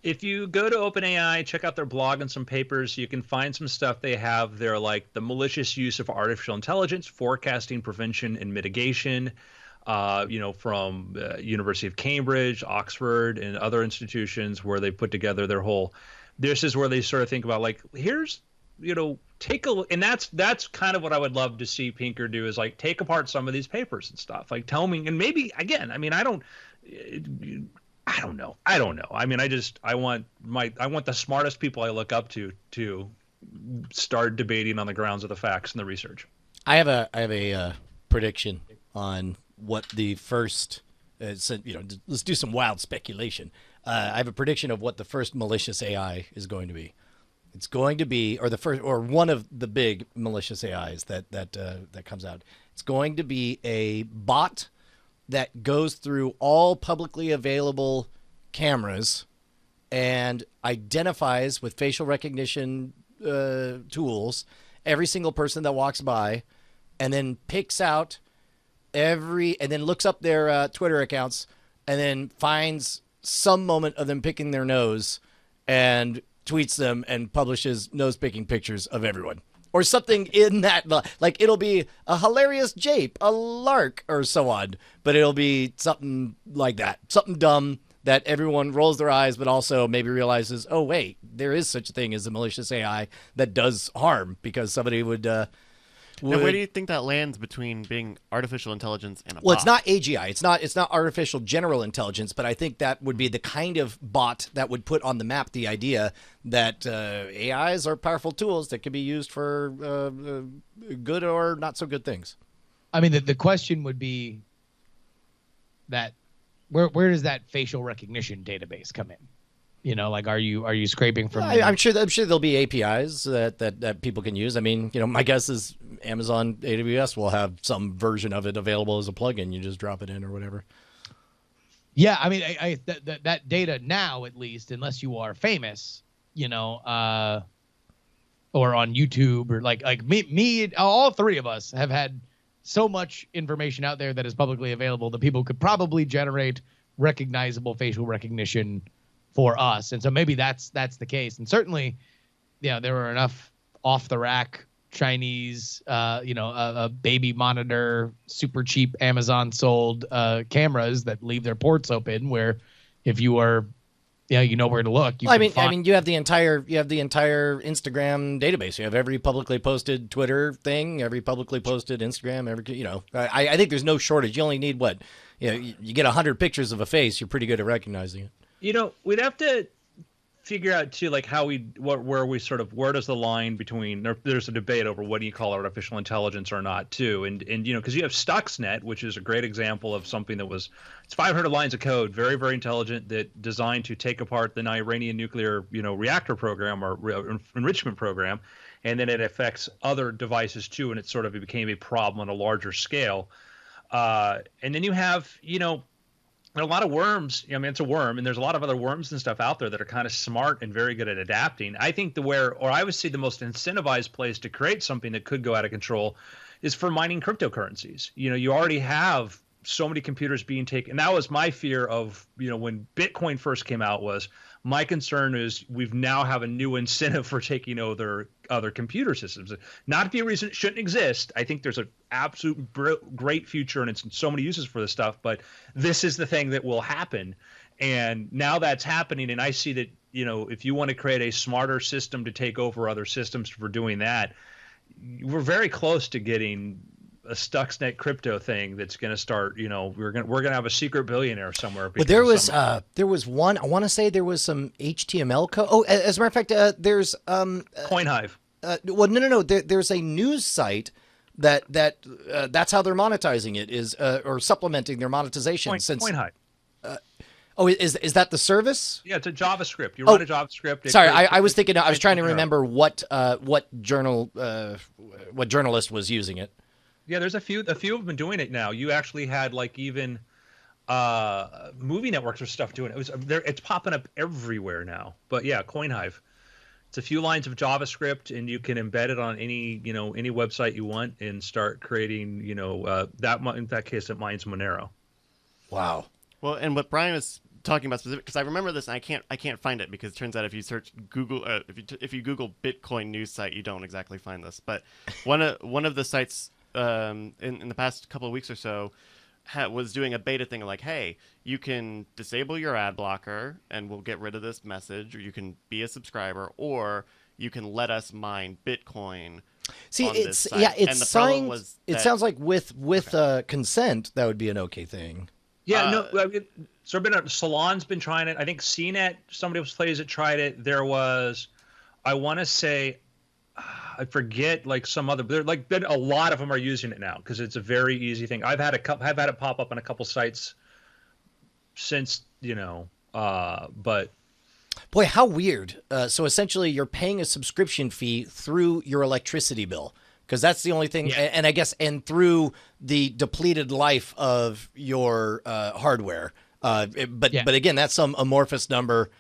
If you go to OpenAI, check out their blog and some papers, you can find some stuff they have there, like the malicious use of artificial intelligence, forecasting, prevention, and mitigation. From University of Cambridge, Oxford, and other institutions where they put together their whole. This is where they sort of think about, like, here's, take a look, and that's kind of what I would love to see Pinker do, is like take apart some of these papers and stuff, like tell me, and maybe again, I mean, I don't know. I mean, I want the smartest people I look up to start debating on the grounds of the facts and the research. I have a prediction on what the first, let's do some wild speculation. I have a prediction of what the first malicious AI is going to be. It's going to be, or one of the big malicious AIs that comes out. It's going to be a bot that goes through all publicly available cameras and identifies with facial recognition tools every single person that walks by, and then picks out and then looks up their Twitter accounts, and then finds some moment of them picking their nose and tweets them and publishes nose-picking pictures of everyone. Or something in that, like, it'll be a hilarious jape, a lark, or so on, but it'll be something like that. Something dumb that everyone rolls their eyes, but also maybe realizes, oh, wait, there is such a thing as a malicious AI that does harm, because somebody would... Now, where do you think that lands between being artificial intelligence and a Well, bot? it's not AGI. It's not artificial general intelligence, but I think that would be the kind of bot that would put on the map the idea that AIs are powerful tools that can be used for good or not so good things. I mean, the question would be that where does that facial recognition database come in? Like, are you scraping from? I'm sure there'll be APIs that people can use. I mean, my guess is Amazon AWS will have some version of it available as a plugin. You just drop it in or whatever. Yeah, I mean, that data now, at least, unless you are famous, or on YouTube, or like me, all three of us have had so much information out there that is publicly available that people could probably generate recognizable facial recognition for us. And so maybe that's the case. And certainly, there are enough off the rack Chinese, a baby monitor, super cheap Amazon sold cameras that leave their ports open, where if you are, you know where to look. I mean, you have the entire Instagram database. You have every publicly posted Twitter thing, every publicly posted Instagram, I think there's no shortage. You only need you get 100 pictures of a face. You're pretty good at recognizing it. We'd have to figure out too, like where does the line between there's a debate over what do you call artificial intelligence or not too, and because you have Stuxnet, which is a great example of something that it's 500 lines of code, very very intelligent, that designed to take apart the Iranian nuclear reactor program or enrichment program, and then it affects other devices too, and it became a problem on a larger scale, and then you have there are a lot of worms. I mean, it's a worm, and there's a lot of other worms and stuff out there that are kind of smart and very good at adapting. I think I would say the most incentivized place to create something that could go out of control is for mining cryptocurrencies. You already have so many computers being taken. And that was my fear of, when Bitcoin first came out, was my concern is we've now have a new incentive for taking over other computer systems. Not to be a reason it shouldn't exist. I think there's an absolute great future and it's so many uses for this stuff, but this is the thing that will happen. And now that's happening. And I see that, if you want to create a smarter system to take over other systems for doing that, we're very close to getting a Stuxnet crypto thing that's going to start. We're gonna have a secret billionaire somewhere. But there was one. I want to say there was some HTML code. Oh, as a matter of fact, there's CoinHive. Well, no. There's a news site that's how they're monetizing it, is or supplementing their monetization. CoinHive. Is that the service? Yeah, it's a JavaScript. You run a JavaScript. Sorry, I was thinking. I was trying to remember what journalist was using it. Yeah, there's a few have been doing it now. You actually had even movie networks or stuff doing it. It's popping up everywhere now. But yeah, CoinHive. It's a few lines of JavaScript, and you can embed it on any website you want and start creating in that case it mines Monero. Wow. Well, and what Brian was talking about specific, because I remember this and I can't find it, because it turns out if you search Google if you Google Bitcoin news site, you don't exactly find this. But one of the sites in the past couple of weeks or so was doing a beta thing like, hey, you can disable your ad blocker and we'll get rid of this message, or you can be a subscriber, or you can let us mine Bitcoin. See, it sounds like with consent that would be an okay thing. Yeah, Salon's been trying it. I think CNET, somebody else plays it, tried it. There was, I want to say, I forget, some other. Been a lot of them are using it now because it's a very easy thing. I've had it pop up on a couple sites since but. Boy, how weird. So essentially, you're paying a subscription fee through your electricity bill. Because that's the only thing, Yeah. and I guess, and through the depleted life of your hardware. But again, that's some amorphous number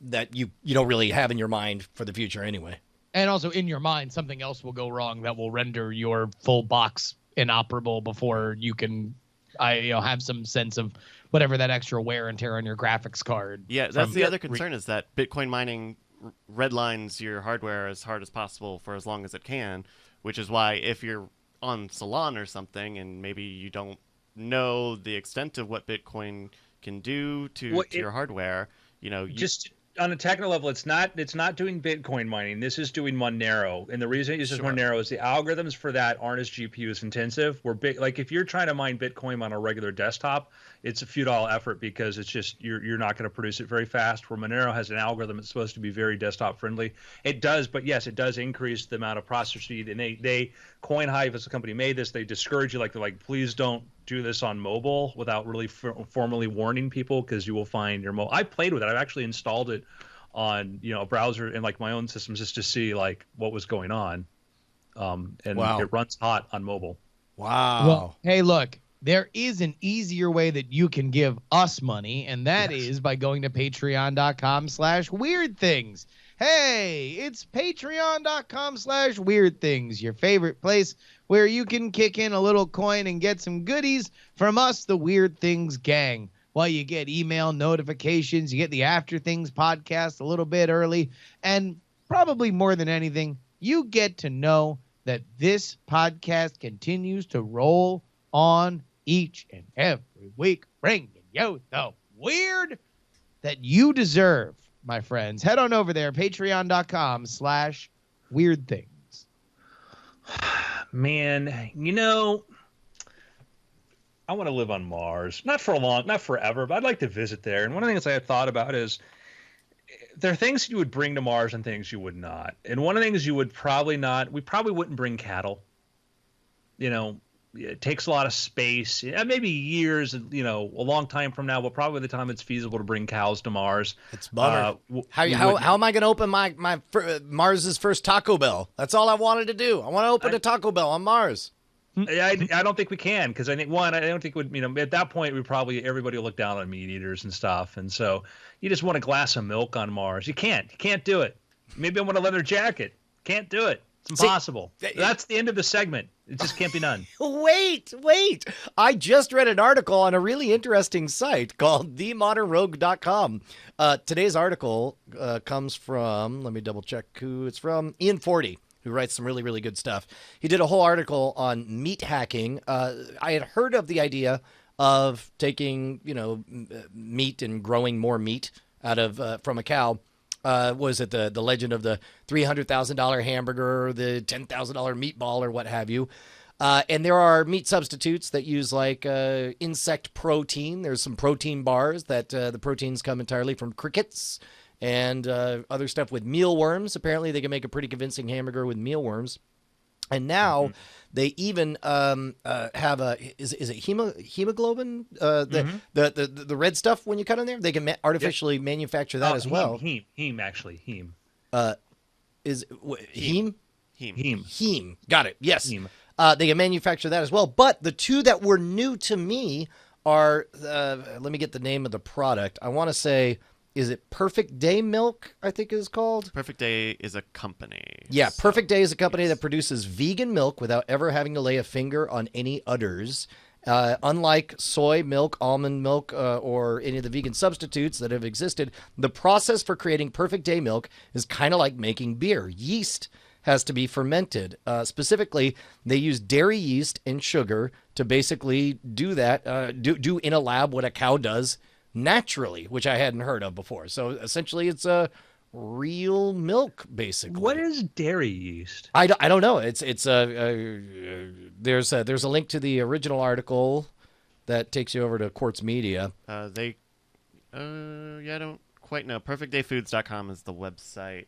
that you don't really have in your mind for the future anyway. And also in your mind, something else will go wrong that will render your full box inoperable before you can, have some sense of whatever that extra wear and tear on your graphics card. Yeah, that's the other concern, is that Bitcoin mining redlines your hardware as hard as possible for as long as it can. Which is why if you're on Salon or something and maybe you don't know the extent of what Bitcoin can do to your hardware, just on a technical level, it's not doing Bitcoin mining. This is doing Monero, and the reason it uses Monero is the algorithms for that aren't as GPU intensive. If you're trying to mine Bitcoin on a regular desktop, it's a futile effort because it's just you're not going to produce it very fast. Where Monero has an algorithm that's supposed to be very desktop friendly. It does, but yes, it does increase the amount of processor speed. And they CoinHive, as the company made this, they discourage you, they're like, please don't do this on mobile without really formally warning people, because you will find your I played with it. I've actually installed it on a browser and my own systems just to see what was going on. It runs hot on mobile. Wow. Well, hey, look, there is an easier way that you can give us money, and that is by going to patreon.com/weirdthings. Hey, it's patreon.com/weirdthings, your favorite place where you can kick in a little coin and get some goodies from us, the Weird Things gang. Well, you get email notifications, you get the After Things podcast a little bit early, and probably more than anything, you get to know that this podcast continues to roll on each and every week, bringing you the weird that you deserve, my friends. Head on over there, patreon.com/weirdthings. Man, I want to live on Mars. Not forever, but I'd like to visit there. And one of the things I had thought about is there are things you would bring to Mars and things you would not. And one of the things you would probably not, we probably wouldn't bring cattle. You know, it takes a lot of space, maybe years, you know, a long time from now, but probably the time it's feasible to bring cows to Mars. It's bummer. How am I going to open my Mars's first Taco Bell? That's all I wanted to do. I want to open a Taco Bell on Mars. I don't think we can, because I think, one, I don't think would, you know, at that point we probably, everybody will look down on meat eaters and stuff, and so you just want a glass of milk on Mars. You can't do it. Maybe I want a leather jacket. Can't do it. It's impossible. That's the end of the segment. It just can't be done. Wait. I just read an article on a really interesting site called themodernrogue.com. Today's article comes from, let me double check who it's from, Ian Forty, who writes some really, really good stuff. He did a whole article on meat hacking. I had heard of the idea of taking, you know, meat and growing more meat out of from a cow. Was it the legend of the $300,000 hamburger, or the $10,000 meatball, or what have you? And there are meat substitutes that use like insect protein. There's some protein bars that the proteins come entirely from crickets and other stuff with mealworms. Apparently, they can make a pretty convincing hamburger with mealworms. And now they even have a is it hemoglobin? The red stuff when you cut in there, they can artificially manufacture that as well. Heme. Is heme? Heme. Got it. Yes. Heme. They can manufacture that as well. But the two that were new to me are let me get the name of the product. I want to say, is it Perfect Day Milk, I think it is called? Perfect Day is a company. Yeah, Perfect Day is a company that produces vegan milk without ever having to lay a finger on any udders. Unlike soy milk, almond milk, or any of the vegan substitutes that have existed, the process for creating Perfect Day milk is kind of like making beer. Yeast has to be fermented. Specifically, they use dairy yeast and sugar to basically do that, do in a lab what a cow does naturally, which I hadn't heard of before. So essentially, it's a real milk, basically. What is dairy yeast? I don't know. It's there's a link to the original article that takes you over to Quartz Media. I don't quite know. PerfectDayFoods.com is the website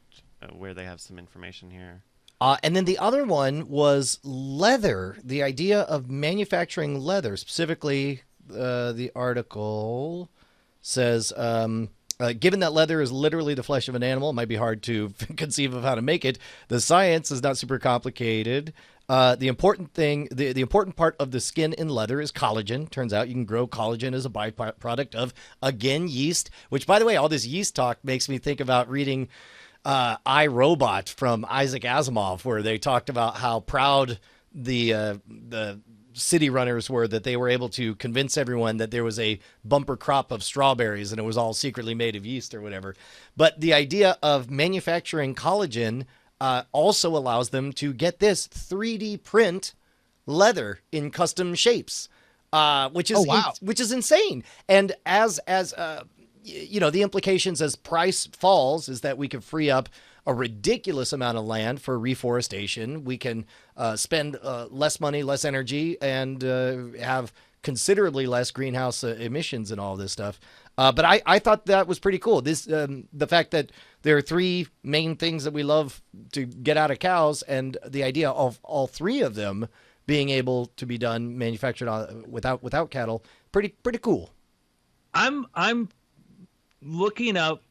where they have some information here. And then the other one was leather. The idea of manufacturing leather, specifically, the article says, given that leather is literally the flesh of an animal, it might be hard to conceive of how to make it. The science is not super complicated. The important thing, the important part of the skin in leather is collagen. Turns out you can grow collagen as a byproduct of, again, yeast, which, by the way, all this yeast talk makes me think about reading I, Robot from Isaac Asimov, where they talked about how proud the city runners were that they were able to convince everyone that there was a bumper crop of strawberries and it was all secretly made of yeast or whatever. But the idea of manufacturing collagen also allows them to get this 3D print leather in custom shapes, which is insane. And as you know, the implications as price falls is that we can free up a ridiculous amount of land for reforestation. We can spend less money, less energy, and have considerably less greenhouse emissions and all this stuff. But I thought that was pretty cool. This the fact that there are three main things that we love to get out of cows, and the idea of all three of them being able to be done manufactured without cattle, pretty cool. I'm looking up,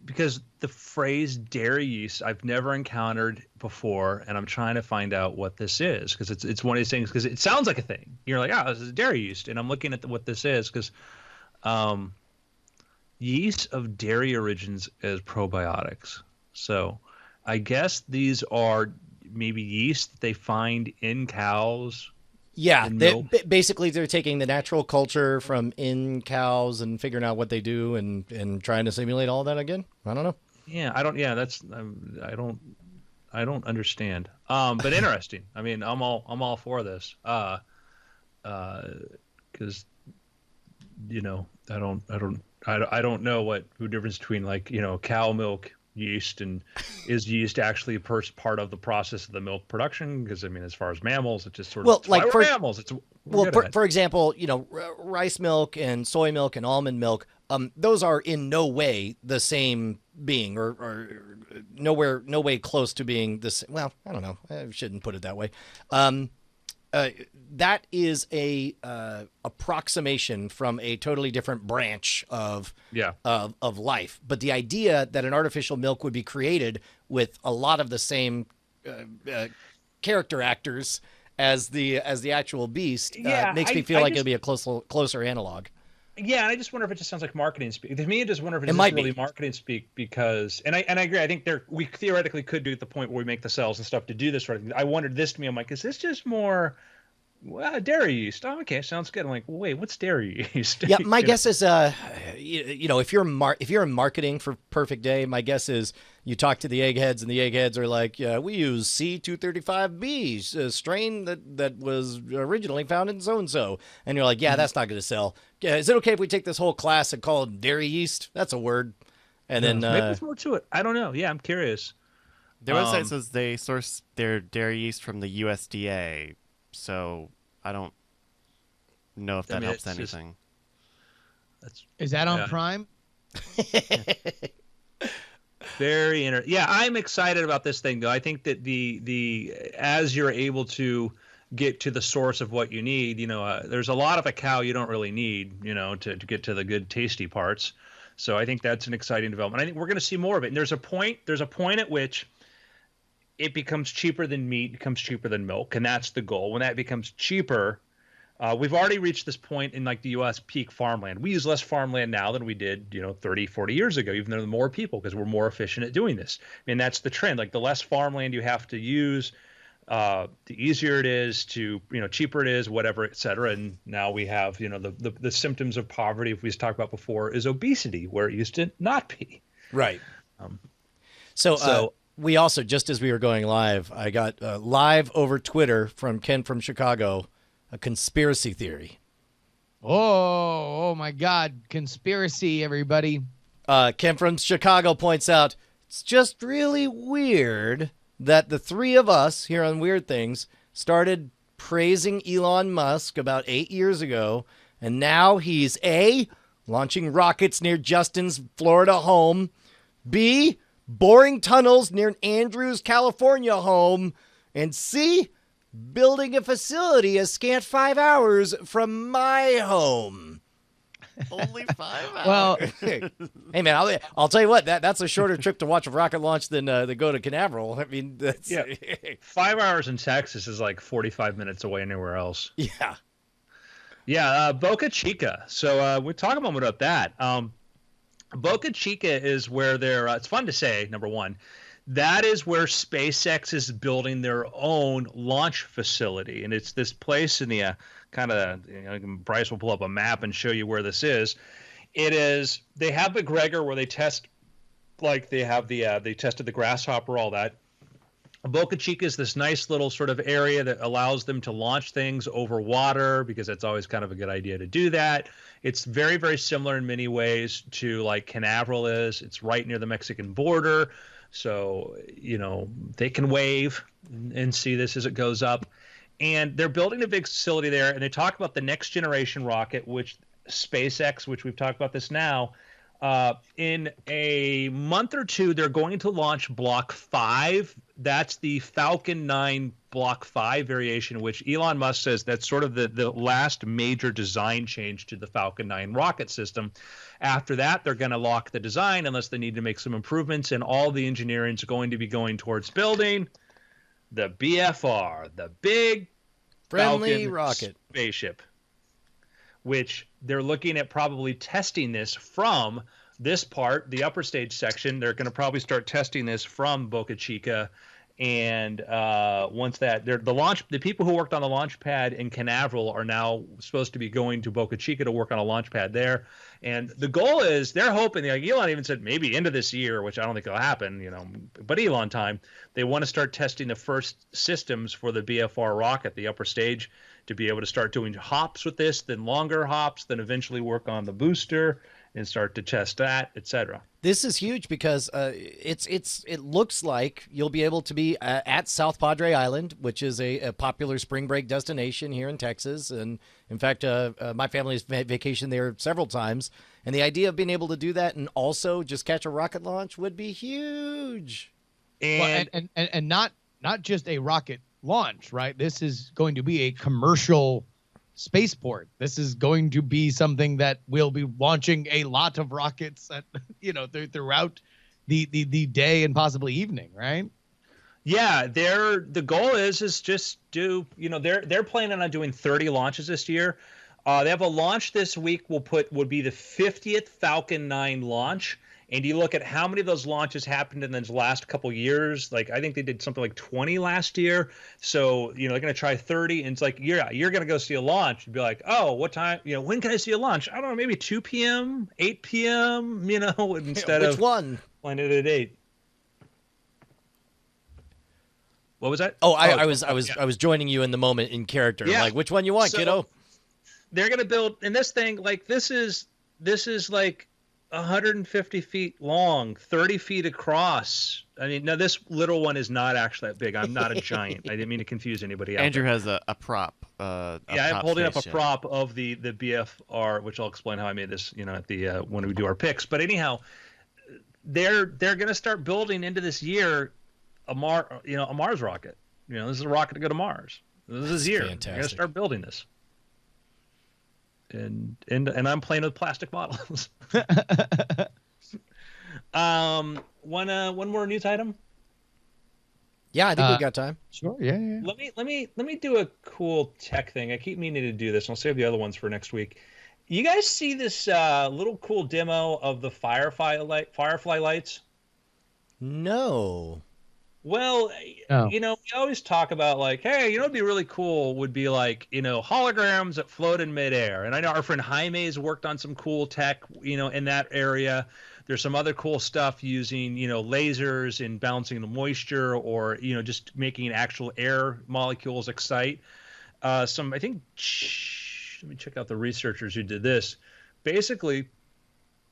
because the phrase dairy yeast I've never encountered before, and I'm trying to find out what this is, because it's one of these things, because it sounds like a thing. You're like, oh, this is dairy yeast, and I'm looking at what this is, because yeast of dairy origins as probiotics. So I guess these are maybe yeast that they find in cows. Yeah, basically they're taking the natural culture from in cows and figuring out what they do and trying to simulate all that again. I don't know. Yeah, I don't. Yeah, that's I don't understand. But interesting. I mean, I'm all for this. Because you know, I don't know what the difference between, like, you know, cow milk yeast and is yeast actually a part of the process of the milk production? Because I mean, as far as mammals, it's just sort of mammals. For example, you know, rice milk and soy milk and almond milk those are in no way the same being, or no way close to being the same. Well, I don't know. I shouldn't put it that way. That is a approximation from a totally different branch of life. But the idea that an artificial milk would be created with a lot of the same character actors as the actual beast makes me feel like it'll be a closer analog. Yeah, and I just wonder if it just sounds like marketing speak. To me, I just wonder if it's just really marketing speak because, and I agree. I think we theoretically could do at the point where we make the cells and stuff to do this sort of thing. I wondered this to me. I'm like, is this just more dairy yeast? Oh, okay, sounds good. I'm like, well, wait, what's dairy yeast? Yeah, my guess is, if you're in marketing for Perfect Day, my guess is you talk to the eggheads, and the eggheads are like, yeah, we use C235B, a strain that was originally found in so-and-so. And you're like, yeah, that's not going to sell. Yeah, is it okay if we take this whole class and call it dairy yeast? That's a word. And then maybe there's more to it. I don't know. Yeah, I'm curious. Their website says they source their dairy yeast from the USDA, so I don't know if that helps anything. Is that on Prime? Yeah, I'm excited about this thing though. I think that the as you're able to get to the source of what you need, there's a lot of a cow you don't really need, to get to the good tasty parts. So I think that's an exciting development. I think we're going to see more of it. And there's a point at which it becomes cheaper than meat, becomes cheaper than milk, and that's the goal. When that becomes cheaper, we've already reached this point in like the U.S. peak farmland. We use less farmland now than we did, 30, 40 years ago, even though there are more people because we're more efficient at doing this. I mean, that's the trend. Like the less farmland you have to use, the easier it is to, cheaper it is, whatever, et cetera. And now we have, the symptoms of poverty, if we just talked about before, is obesity, where it used to not be. Right. So we also, just as we were going live, I got live over Twitter from Ken from Chicago, a conspiracy theory. Oh my God. Conspiracy, everybody. Ken from Chicago points out, it's just really weird that the three of us here on Weird Things started praising Elon Musk about 8 years ago, and now he's A, launching rockets near Justin's Florida home, B, boring tunnels near Andrew's California home, and C, building a facility a scant 5 hours from my home. Only 5 hours. Well, hey man, I'll tell you what, that's a shorter trip to watch a rocket launch than to go to Canaveral. I mean, that's 5 hours in Texas is like 45 minutes away anywhere else. Yeah, Boca Chica. So we'll talk a moment about that. Boca Chica is where they're. It's fun to say. Number one, that is where SpaceX is building their own launch facility, and it's this place in the kind of. Bryce will pull up a map and show you where this is. It is. They have McGregor where they test, like they have they tested the Grasshopper, all that. Boca Chica is this nice little sort of area that allows them to launch things over water because that's always kind of a good idea to do that. It's very, very similar in many ways to like Canaveral is. It's right near the Mexican border. So, they can wave and see this as it goes up. And they're building a big facility there. And they talk about the next generation rocket, which SpaceX, which we've talked about this now, in a month or two, they're going to launch Block 5. That's the Falcon 9 Block 5 variation, which Elon Musk says that's sort of the last major design change to the Falcon 9 rocket system. After that, they're going to lock the design unless they need to make some improvements, and all the engineering is going to be going towards building the BFR, the big friendly Falcon rocket spaceship, which they're looking at probably testing this from this part, the upper stage section. They're going to probably start testing this from Boca Chica. And once that, the people who worked on the launch pad in Canaveral are now supposed to be going to Boca Chica to work on a launch pad there. And the goal is they're hoping, like Elon even said, maybe into this year, which I don't think will happen, but Elon time, they want to start testing the first systems for the BFR rocket, the upper stage, to be able to start doing hops with this, then longer hops, then eventually work on the booster and start to test that, etc. This is huge because it looks like you'll be able to be at South Padre Island, which is a popular spring break destination here in Texas. And in fact, my family's vacationed there several times. And the idea of being able to do that and also just catch a rocket launch would be huge. And not just a rocket launch, right? This is going to be a commercial spaceport. This is going to be something that will be launching a lot of rockets at, throughout the day and possibly evening, right? Yeah, the goal is just do, they're planning on doing 30 launches this year. They have a launch this week would be the 50th Falcon 9 launch. And you look at how many of those launches happened in the last couple years. Like, I think they did something like 20 last year. So, they're going to try 30. And it's like, you're going to go see a launch. You'd be like, oh, what time? When can I see a launch? I don't know, maybe 2 p.m., 8 p.m., instead Which one? Find it at 8. What was that? Oh, I was joining you in the moment in character. Yeah. Like, which one you want, kiddo? They're going to build, and this thing, like, this is like 150 feet long, 30 feet across. I mean, now this little one is not actually that big. I'm not a giant. I didn't mean to confuse anybody out Andrew there. has a prop. I'm holding up a prop of the BFR, which I'll explain how I made this, at the when we do our picks. But anyhow, they're going to start building into this year a Mars rocket. This is a rocket to go to Mars. This is year. Fantastic. They're going to start building this. And I'm playing with plastic models. One more news item. Yeah, I think we got time. Sure. Yeah. Let me do a cool tech thing. I keep meaning to do this. I'll save the other ones for next week. You guys see this little cool demo of the Firefly lights? No. Well, we always talk about like, hey, it'd be really cool would be like, holograms that float in midair. And I know our friend Jaime's worked on some cool tech, in that area. There's some other cool stuff using, lasers and balancing the moisture or, just making actual air molecules excite. I think, let me check out the researchers who did this. Basically,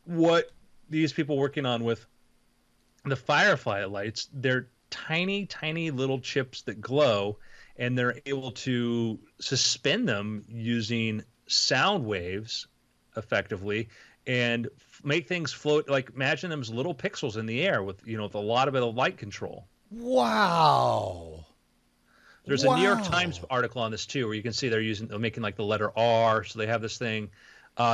what these people working on with the Firefly lights, they're tiny little chips that glow, and they're able to suspend them using sound waves effectively and make things float. Like, imagine them as little pixels in the air with with a lot of light control. Wow. There's a New York Times article on this too, where you can see they're making like the letter R, so they have this thing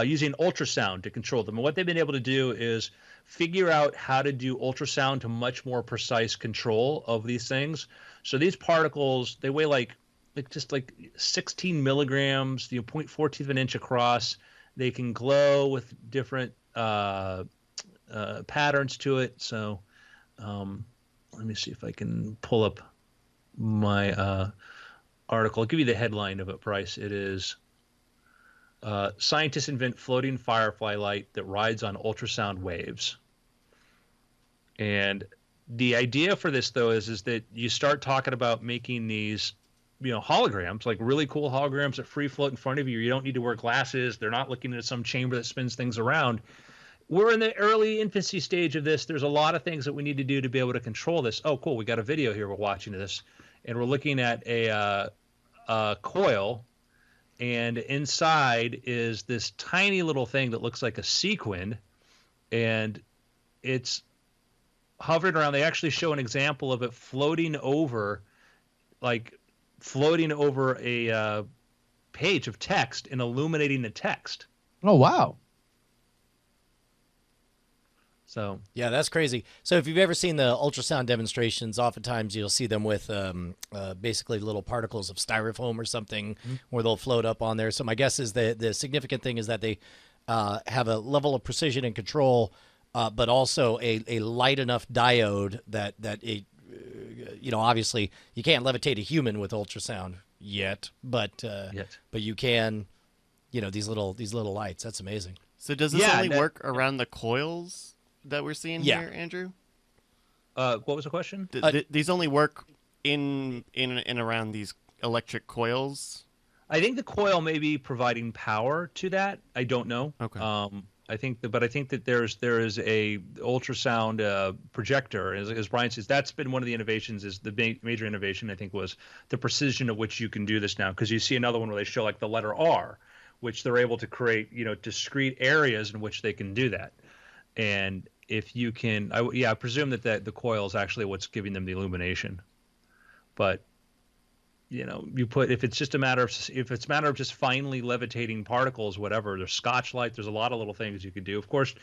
using ultrasound to control them. And what they've been able to do is figure out how to do ultrasound to much more precise control of these things. So these particles, they weigh like 16 milligrams, 0.14 of an inch across. They can glow with different patterns to it. So let me see if I can pull up my article. I'll give you the headline of it, Bryce. It is scientists invent floating firefly light that rides on ultrasound waves. And the idea for this, though, is that you start talking about making these, holograms, like really cool holograms that free float in front of you. You don't need to wear glasses. They're not looking at some chamber that spins things around. We're in the early infancy stage of this. There's a lot of things that we need to do to be able to control this. Oh, cool. We got a video here. We're watching this. And we're looking at a coil. And inside is this tiny little thing that looks like a sequin, and it's hovering around. They actually show an example of it floating over a page of text and illuminating the text. Oh, wow. So yeah, that's crazy. So if you've ever seen the ultrasound demonstrations, oftentimes you'll see them with basically little particles of styrofoam or something where they'll float up on there. So my guess is the significant thing is that they have a level of precision and control, but also a light enough diode that obviously you can't levitate a human with ultrasound yet, but you can, these little lights. That's amazing. So does this only work around the coils that we're seeing here, Andrew? What was the question? These only work in and around these electric coils? I think the coil may be providing power to that. I don't know. Okay. I think that there is a ultrasound projector, as Brian says. That's been one of the innovations. Is the major innovation, I think, was the precision at which you can do this now. Because you see another one where they show like the letter R, which they're able to create, discrete areas in which they can do that. And if you can, I presume that the coil is actually what's giving them the illumination. But if it's a matter of just finely levitating particles, whatever, there's Scotch light, there's a lot of little things you could do. Of course,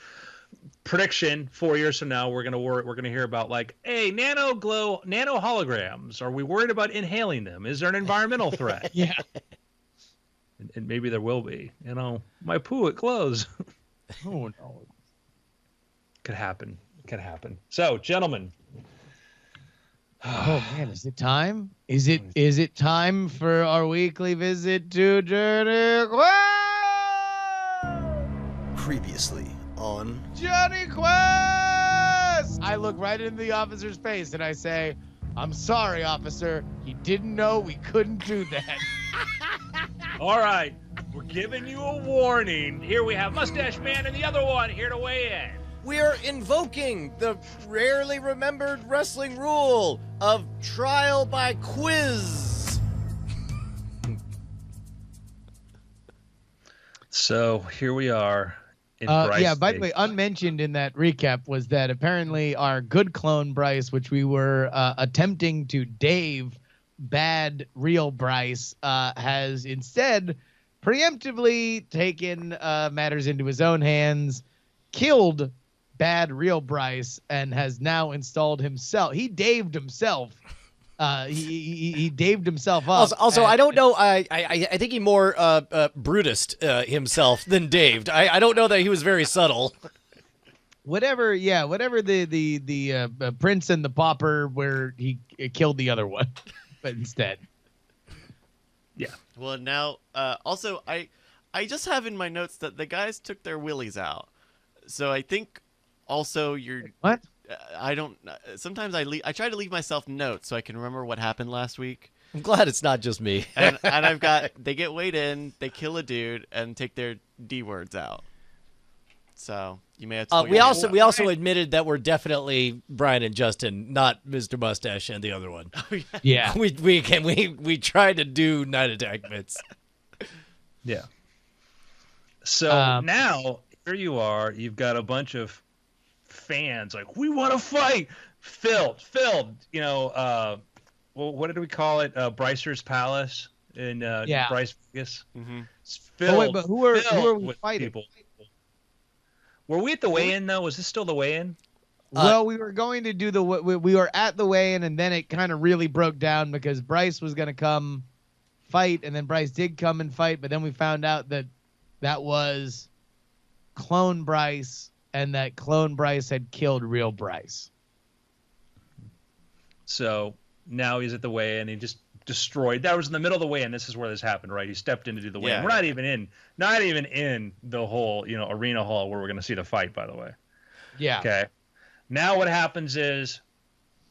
prediction 4 years from now, we're gonna hear about like, hey, nano holograms. Are we worried about inhaling them? Is there an environmental threat? Yeah. And maybe there will be. My poo, it glows. Oh no. Could happen. So, gentlemen. Oh man, is it time? Is it time for our weekly visit to Johnny Quest? Previously on Johnny Quest! I look right into the officer's face and I say, I'm sorry, officer. He didn't know we couldn't do that. All right, we're giving you a warning. Here we have Mustache Man and the other one here to weigh in. we are invoking the rarely remembered wrestling rule of trial by quiz. So here we are. Bryce by the way, unmentioned in that recap was that apparently our good clone Bryce, which we were attempting to Dave bad real Bryce, has instead preemptively taken matters into his own hands, killed bad real Bryce, and has now installed himself. He Daved himself. He Daved himself up. Also, I don't know. I think he more Brutused himself than Daved. I don't know that he was very subtle. Whatever the Prince and the Pauper, where he killed the other one, but instead. Yeah. Well, now, also, I just have in my notes that the guys took their willies out. So I think also you're... What? I don't... Sometimes I try to leave myself notes so I can remember what happened last week. I'm glad it's not just me. and I've got... They get weighed in, they kill a dude, and take their D words out. So you may have to... We also admitted that we're definitely Brian and Justin, not Mr. Mustache and the other one. Yeah. We tried to do Night Attack bits. Yeah. So now here you are. You've got a bunch of fans like, we want to fight. Filled. What did we call it? Brycer's Palace in Bryce Vegas. Mm-hmm. But who are we fighting? People. Were we at the weigh-in though? Was this still the weigh-in? Well, we were going to do we were at the weigh-in, and then it kind of really broke down because Bryce was going to come fight, and then Bryce did come and fight, but then we found out that was clone Bryce, and that clone Bryce had killed real Bryce. So now he's at the weigh-in. He just destroyed. That was in the middle of the weigh-in. This is where this happened, right? He stepped in to do the weigh-in. Yeah. We're not even in the whole, arena hall where we're going to see the fight, by the way. Yeah. Okay. Now what happens is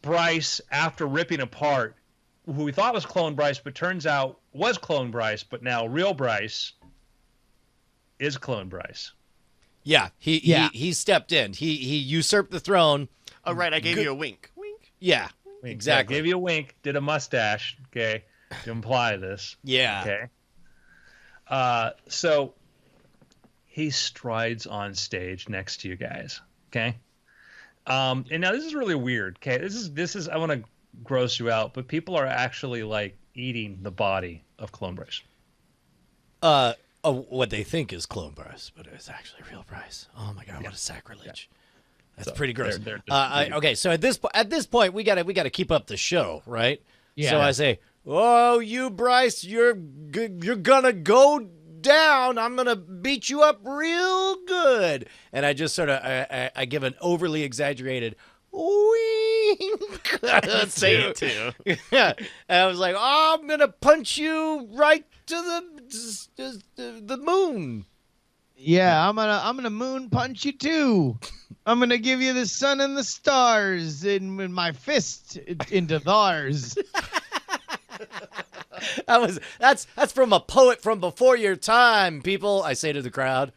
Bryce, after ripping apart who we thought was clone Bryce, but turns out was clone Bryce, but now real Bryce is clone Bryce. Yeah, he stepped in. He usurped the throne. Oh, right. I gave you a wink. Wink. Yeah, Wink. exactly. Yeah, gave you a wink, did a mustache, okay, to imply this. Yeah. Okay. So he strides on stage next to you guys. Okay. And now this is really weird. Okay. This is I want to gross you out, but people are actually like eating the body of clone Bryce. What they think is clone Bryce, but it's actually real Bryce. Oh my God, what a sacrilege! That's pretty gross. Okay, so at this point, we gotta keep up the show, right? Yeah. So I say, "Oh, you Bryce, you're gonna go down. I'm gonna beat you up real good." And I just sort of I give an overly exaggerated wink. Say it too. Yeah, and I was like, "Oh, I'm gonna punch you right to the moon." Yeah, I'm gonna moon punch you too. I'm gonna give you the sun and the stars in my fist into thars. That's from a poet from before your time, people. I say to the crowd.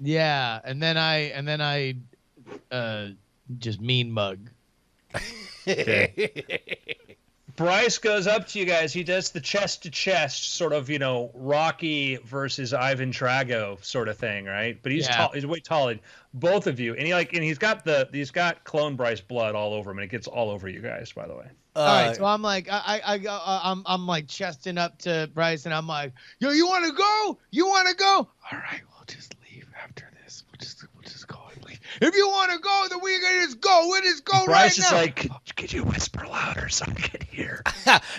Yeah, and then I just mean mug. Bryce goes up to you guys. He does the chest to chest sort of, Rocky versus Ivan Drago sort of thing, right? But he's tall. He's way taller, both of you. And he's got clone Bryce blood all over him, and it gets all over you guys, by the way. All right, so I'm like, I'm like chesting up to Bryce, and I'm like, yo, you want to go? You want to go? All right, we'll just leave after this. We'll just go and leave. If you want to go, then we can just go. We'll just go Bryce right now. is like, could you whisper louder so I can hear?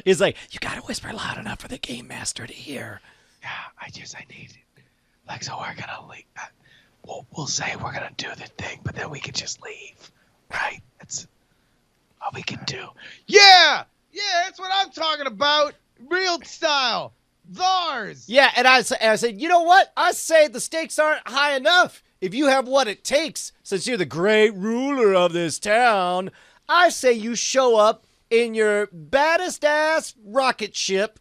He's like, you gotta whisper loud enough for the game master to hear. Yeah, I need it. Like, so we're gonna leave. We'll say we're gonna do the thing, but then we can just leave, right? That's all we can do. Yeah, that's what I'm talking about. Real style. Thars. Yeah, and I said, you know what? I say the stakes aren't high enough. If you have what it takes, since you're the great ruler of this town, I say you show up in your baddest ass rocket ship,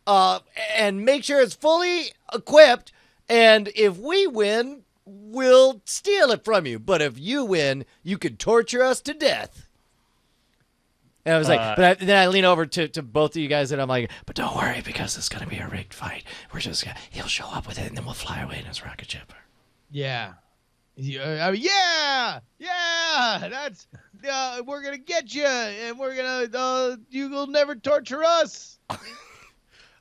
and make sure it's fully equipped. And if we win, we'll steal it from you. But if you win, you can torture us to death. And I was like, then I lean over to both of you guys, and I'm like, but don't worry, because it's gonna be a rigged fight. He'll show up with it, and then we'll fly away in his rocket ship. Yeah. That's we're gonna get you, and we're gonna you'll never torture us.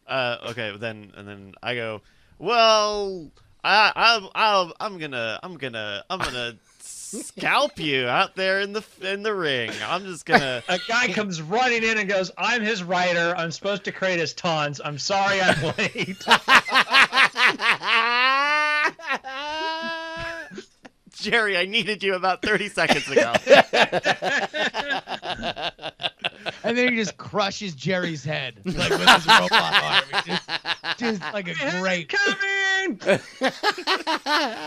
Okay, then I go, well, I'm gonna scalp you out there in the ring. I'm just gonna. A guy comes running in and goes, "I'm his rider. I'm supposed to create his taunts. I'm sorry I'm late." Jerry, I needed you about 30 seconds ago. And then he just crushes Jerry's head like with his robot arm. Just like a great. Coming.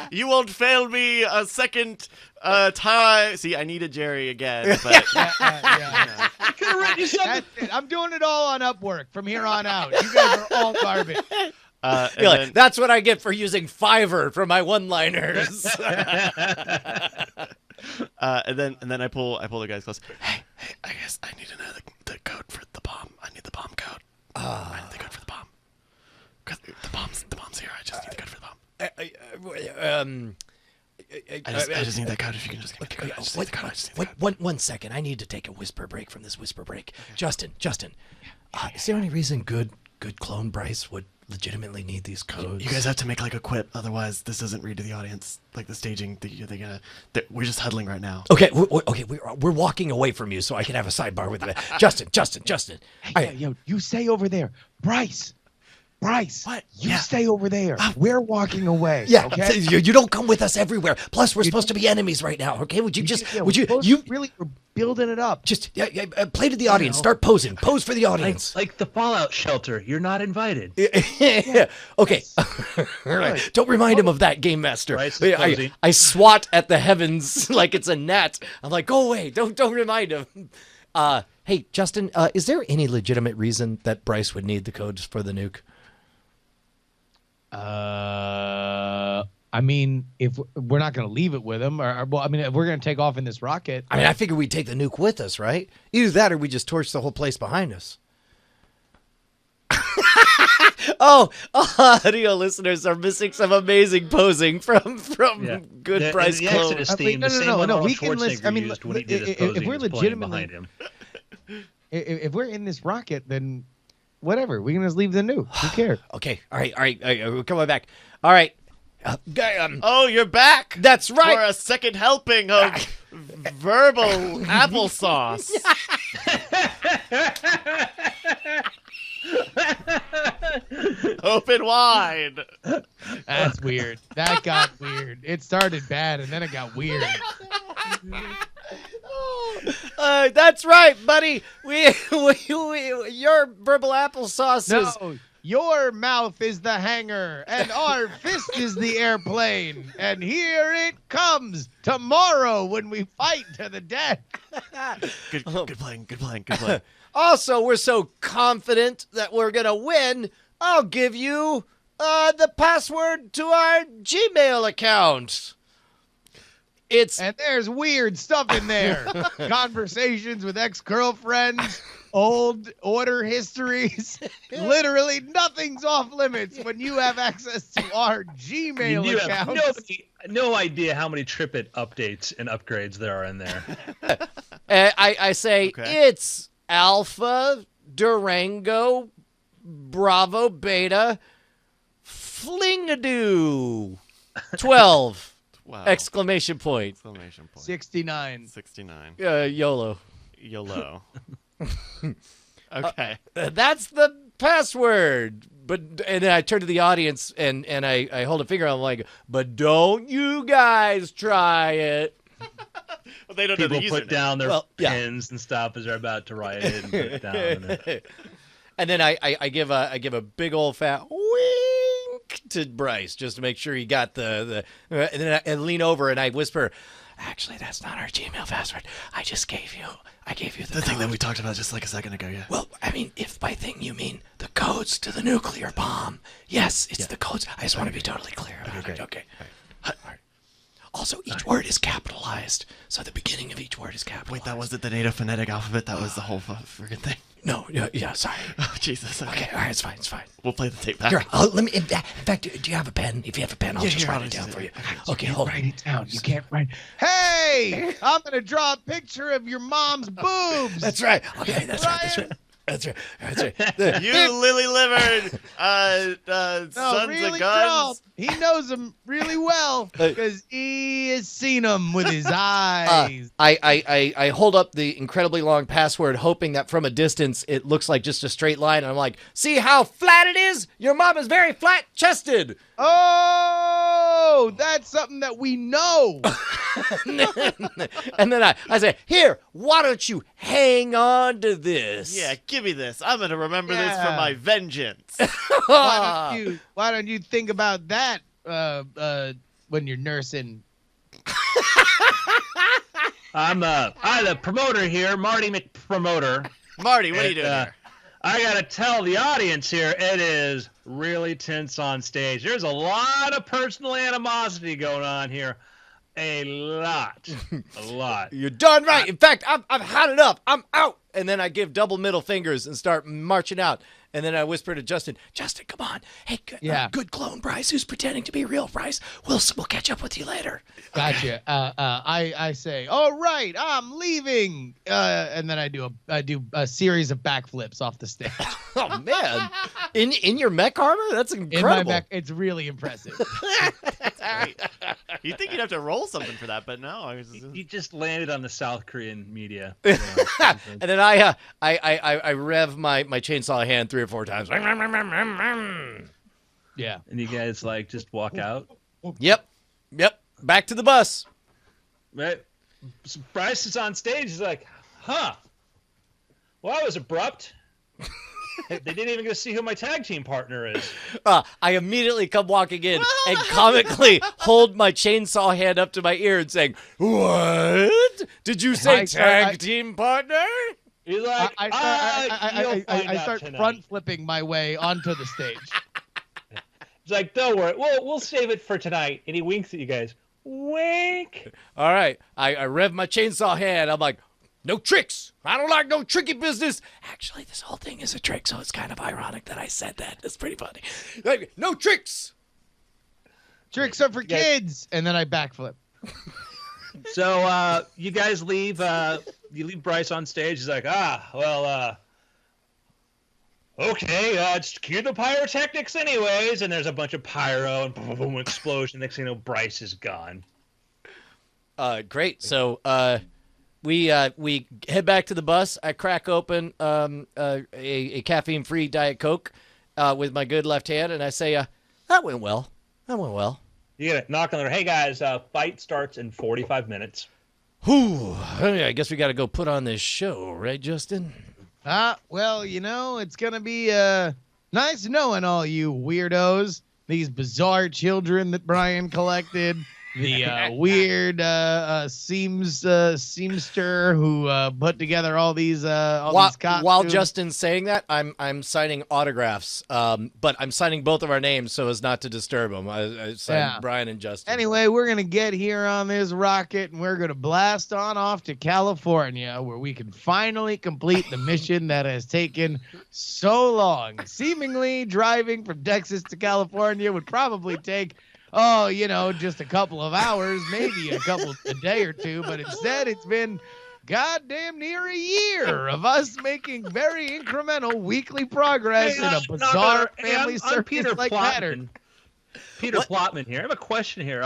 You won't fail me a second time. See, I needed Jerry again, but Yeah. Could have written you something. That's it. I'm doing it all on Upwork from here on out. You guys are all garbage. That's what I get for using Fiverr for my one-liners. and then I pull the guys close. Hey, I guess I need to know the code for the bomb. I need the bomb code. I need the code for the bomb. Cause the bomb's here. I just need the code for the bomb. I just need that code. If you can just give me the code. I just need the code. One second. I need to take a whisper break from this whisper break. Okay. Justin, is there any reason good clone Bryce would legitimately need these codes? You guys have to make like a quip, otherwise this doesn't read to the audience. Like the staging, we're just huddling right now. Okay, we're walking away from you, so I can have a sidebar with it. Justin. Hey, yo, you stay over there, Bryce. What? You stay over there. We're walking away. Yeah, okay? you don't come with us everywhere. Plus, we're supposed to be enemies right now. Okay, would you really? We're building it up. Just play to the audience. Start posing. Pose for the audience. Like the Fallout shelter. You're not invited. Yeah. Okay. All right. Don't remind him of that, Game Master. I swat at the heavens like it's a gnat. I'm like, go away. Don't remind him. Hey, Justin, is there any legitimate reason that Bryce would need the codes for the nuke? I mean, if we're not going to leave it with him, if we're going to take off in this rocket. I mean, I figured we'd take the nuke with us, right? Either that or we just torch the whole place behind us. Audio listeners are missing some amazing posing from good Bryce the Clone. Exodus theme, No. We can listen. I mean, used when he did his posing, if we're was playing legitimately behind him. If we're in this rocket, then whatever. We can just leave the nuke. Who cares? Okay. All right. We're coming back. All right. Oh, you're back. That's right. For a second helping of verbal applesauce. Open wide. That's weird. That got weird. It started bad and then it got weird. That's right, buddy. We your verbal applesauce is. No, your mouth is the hangar, and our fist is the airplane. And here it comes tomorrow when we fight to the death. Good playing. Also, we're so confident that we're gonna win. I'll give you the password to our Gmail account. And there's weird stuff in there. Conversations with ex-girlfriends, old order histories. Literally nothing's off limits when you have access to our Gmail You account. have no idea how many TripIt updates and upgrades there are in there. I say it's Alpha Durango Bravo Beta Flingadoo 12 Wow. exclamation point. 69. 69. YOLO. YOLO. Okay. That's the password. And then I turn to the audience and I hold a finger. I'm like, but don't you guys try it. Well, they don't People know the put username. down their yeah. pens and stuff as they're about to write it and put it down. And then I give a big old fat wink to Bryce just to make sure he got the and then I lean over and I whisper, actually that's not our Gmail password. I gave you the thing that code. we talked about just like a second ago, yeah. Well, I mean, if by thing you mean the codes to the nuclear bomb, yes, it's the codes. I just want to be totally clear about it. Okay. All right. Also, each word is capitalized, so the beginning of each word is capitalized. Wait, that wasn't the native phonetic alphabet. That was the whole friggin' thing. No, yeah, sorry. Oh, Jesus. Okay, all right, it's fine. We'll play the tape back. Here, let me. In fact, do you have a pen? If you have a pen, I'll just write it down for you. Okay, hold on. Write it down. You can't write. Hey, I'm gonna draw a picture of your mom's boobs. That's right. Okay, that's right. You lily-livered sons really, of guns. He knows them really well because he has seen them with his eyes. I hold up the incredibly long password, hoping that from a distance it looks like just a straight line. And I'm like, see how flat it is? Your mom is very flat-chested. Oh, that's something that we know. And then I say, here, why don't you hang on to this? Yeah, give me this. I'm going to remember this for my vengeance. Why don't you think about that when you're nursing? I'm the promoter here, Marty McPromoter. Marty, what are you doing here? I gotta tell the audience here, it is really tense on stage. There's a lot of personal animosity going on here. A lot. You're darn right. In fact, I've had enough. I'm out. And then I give double middle fingers and start marching out. And then I whisper to Justin, come on. Hey, good clone Bryce, who's pretending to be real Bryce. We'll catch up with you later. Gotcha. I say, all right, I'm leaving. And then I do a series of backflips off the stage. Oh man, in your mech armor? That's incredible. In my mech, it's really impressive. You'd think you'd have to roll something for that, but no. He just landed on the South Korean media. And then I rev my chainsaw hand 3 or 4 times. Yeah. And you guys just walk out. Yep. Back to the bus. Right. So Bryce is on stage. He's like, huh. Well, that was abrupt. They didn't even get to see who my tag team partner is. I immediately come walking in and comically hold my chainsaw hand up to my ear and saying, "What? Did you say tag team partner?" He's like, I start front flipping my way onto the stage. He's like, don't worry, we'll save it for tonight. And he winks at you guys. Wink. All right. I rev my chainsaw hand. I'm like, no tricks. I don't like no tricky business. Actually, this whole thing is a trick, so it's kind of ironic that I said that. It's pretty funny. Like, no tricks. Tricks are for kids. And then I backflip. So you guys leave. You leave Bryce on stage. He's like, okay, just cue the pyrotechnics anyways. And there's a bunch of pyro and boom, boom, boom, explosion. Next thing you know, Bryce is gone. Great. So we head back to the bus. I crack open a caffeine-free Diet Coke with my good left hand, and I say, that went well. You get a knock on the door. Hey, guys, fight starts in 45 minutes. Whew. I guess we got to go put on this show, right, Justin? Well, it's going to be nice knowing all you weirdos, these bizarre children that Brian collected, the weird seamster who put together all these costumes. While Justin's saying that, I'm signing autographs, but I'm signing both of our names so as not to disturb them. I signed Brian and Justin. Anyway, we're gonna get here on this rocket, and we're gonna blast on off to California, where we can finally complete the mission that has taken so long. Seemingly, driving from Texas to California would probably take just a couple of hours, maybe a day or two, but instead it's been goddamn near a year of us making very incremental weekly progress in a bizarre family circus-like pattern. Peter Plotman here. I have a question here.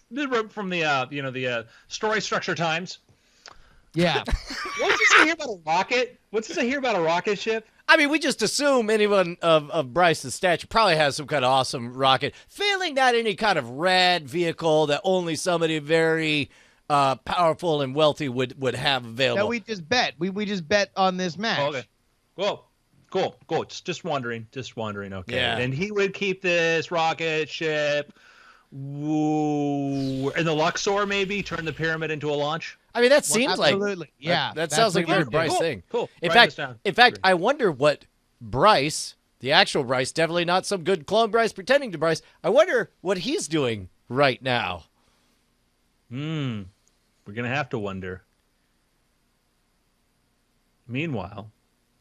This is from the Story Structure Times. Yeah. What's this I hear about a rocket? What's this I hear about a rocket ship? I mean, we just assume anyone of Bryce's stature probably has some kind of awesome rocket. Failing that, any kind of rad vehicle that only somebody very powerful and wealthy would have available. No, we just bet. We just bet on this match. Okay. Cool. Just wondering. Okay. Yeah. And he would keep this rocket ship. Woo. And the Luxor maybe turn the pyramid into a launch. I mean, that seems absolutely. like that sounds like a Bryce thing. Cool. In fact, I wonder what Bryce, the actual Bryce, definitely not some good clone Bryce pretending to Bryce. I wonder what he's doing right now. We're gonna have to wonder. Meanwhile,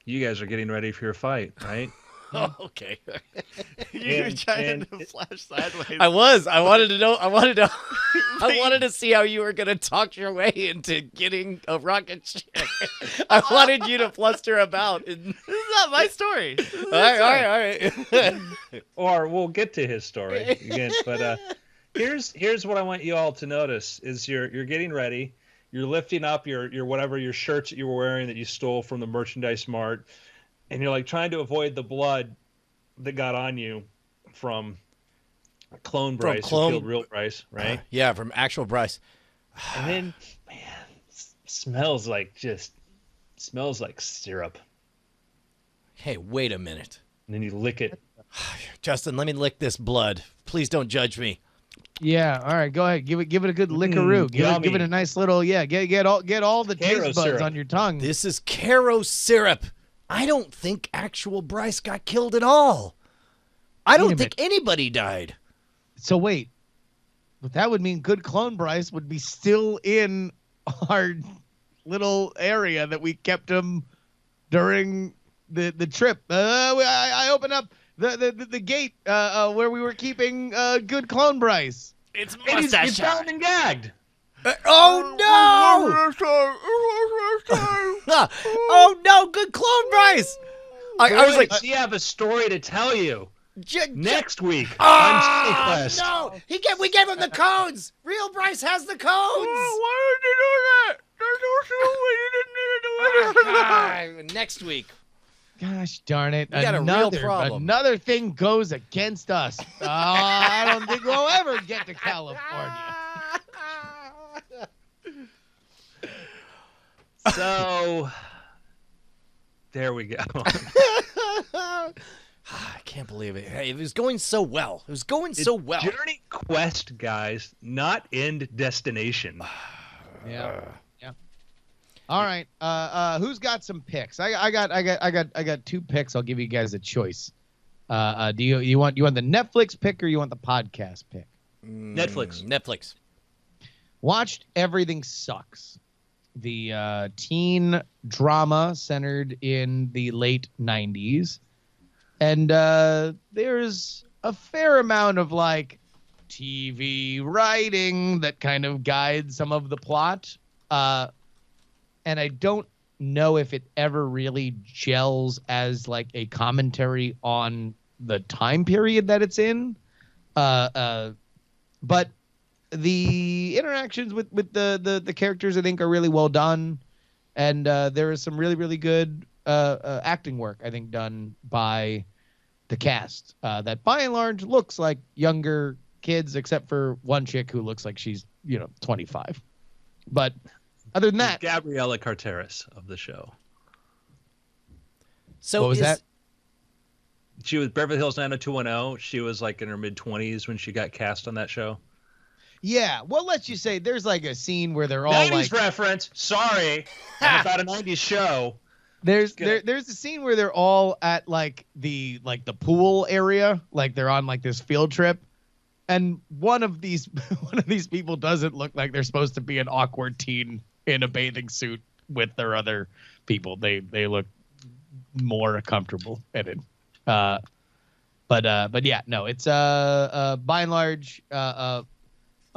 you guys are getting ready for your fight, right? Oh, okay. You're trying to flash sideways. I wanted to know. I wanted to see how you were going to talk your way into getting a rocket ship. I wanted you to fluster about. This is not my story. All right. Or we'll get to his story again. But here's what I want you all to notice: is you're getting ready. You're lifting up your whatever your shirts that you were wearing that you stole from the merchandise mart. And you're like trying to avoid the blood that got on you from clone Bryce, who killed real Bryce, right? Yeah, from actual Bryce. And then, man, smells like syrup. Hey, wait a minute. And then you lick it. Justin, let me lick this blood. Please don't judge me. Yeah, all right, go ahead. Give it a good lickaroo. Give it a nice little get all the taste buds on your tongue. This is Caro syrup. I don't think actual Bryce got killed at all. I don't think anybody died. So wait, but that would mean good clone Bryce would be still in our little area that we kept him during the trip. I opened up the gate where we were keeping good clone Bryce. It's He's bound and gagged. Oh no, good clone Bryce. I was like, we have a story to tell you next week Oh on Quest. no, we gave him the codes. Real Bryce has the codes. Why did you do that? There's no way you didn't need to do that. Next week. Gosh darn it! We got a real problem. Another thing goes against us. I don't think we'll ever get to California. So there we go. I can't believe it. Hey, it was going so well. Journey Quest, guys, not end destination. Yeah. All right. Who's got some picks? I got 2 picks. I'll give you guys a choice. Do you want the Netflix pick or you want the podcast pick? Netflix. Watched Everything Sucks. The teen drama centered in the late 90s. And there's a fair amount of like TV writing that kind of guides some of the plot. And I don't know if it ever really gels as like a commentary on the time period that it's in. But the interactions with the characters, I think, are really well done. And there is some really, really good acting work, I think, done by the cast that by and large looks like younger kids, except for one chick who looks like she's, 25. But other than that, Gabriella Carteris of the show. So what was that? She was Beverly Hills 90210. She was like in her mid-20s when she got cast on that show. Yeah, well, let's just say there's like a scene where they're all 90s like reference. Sorry, I'm about a 90s show. there's a scene where they're all at like the pool area, like they're on like this field trip, and one of these people doesn't look like they're supposed to be an awkward teen in a bathing suit with their other people. They look more comfortable in it. But yeah, no, it's by and large a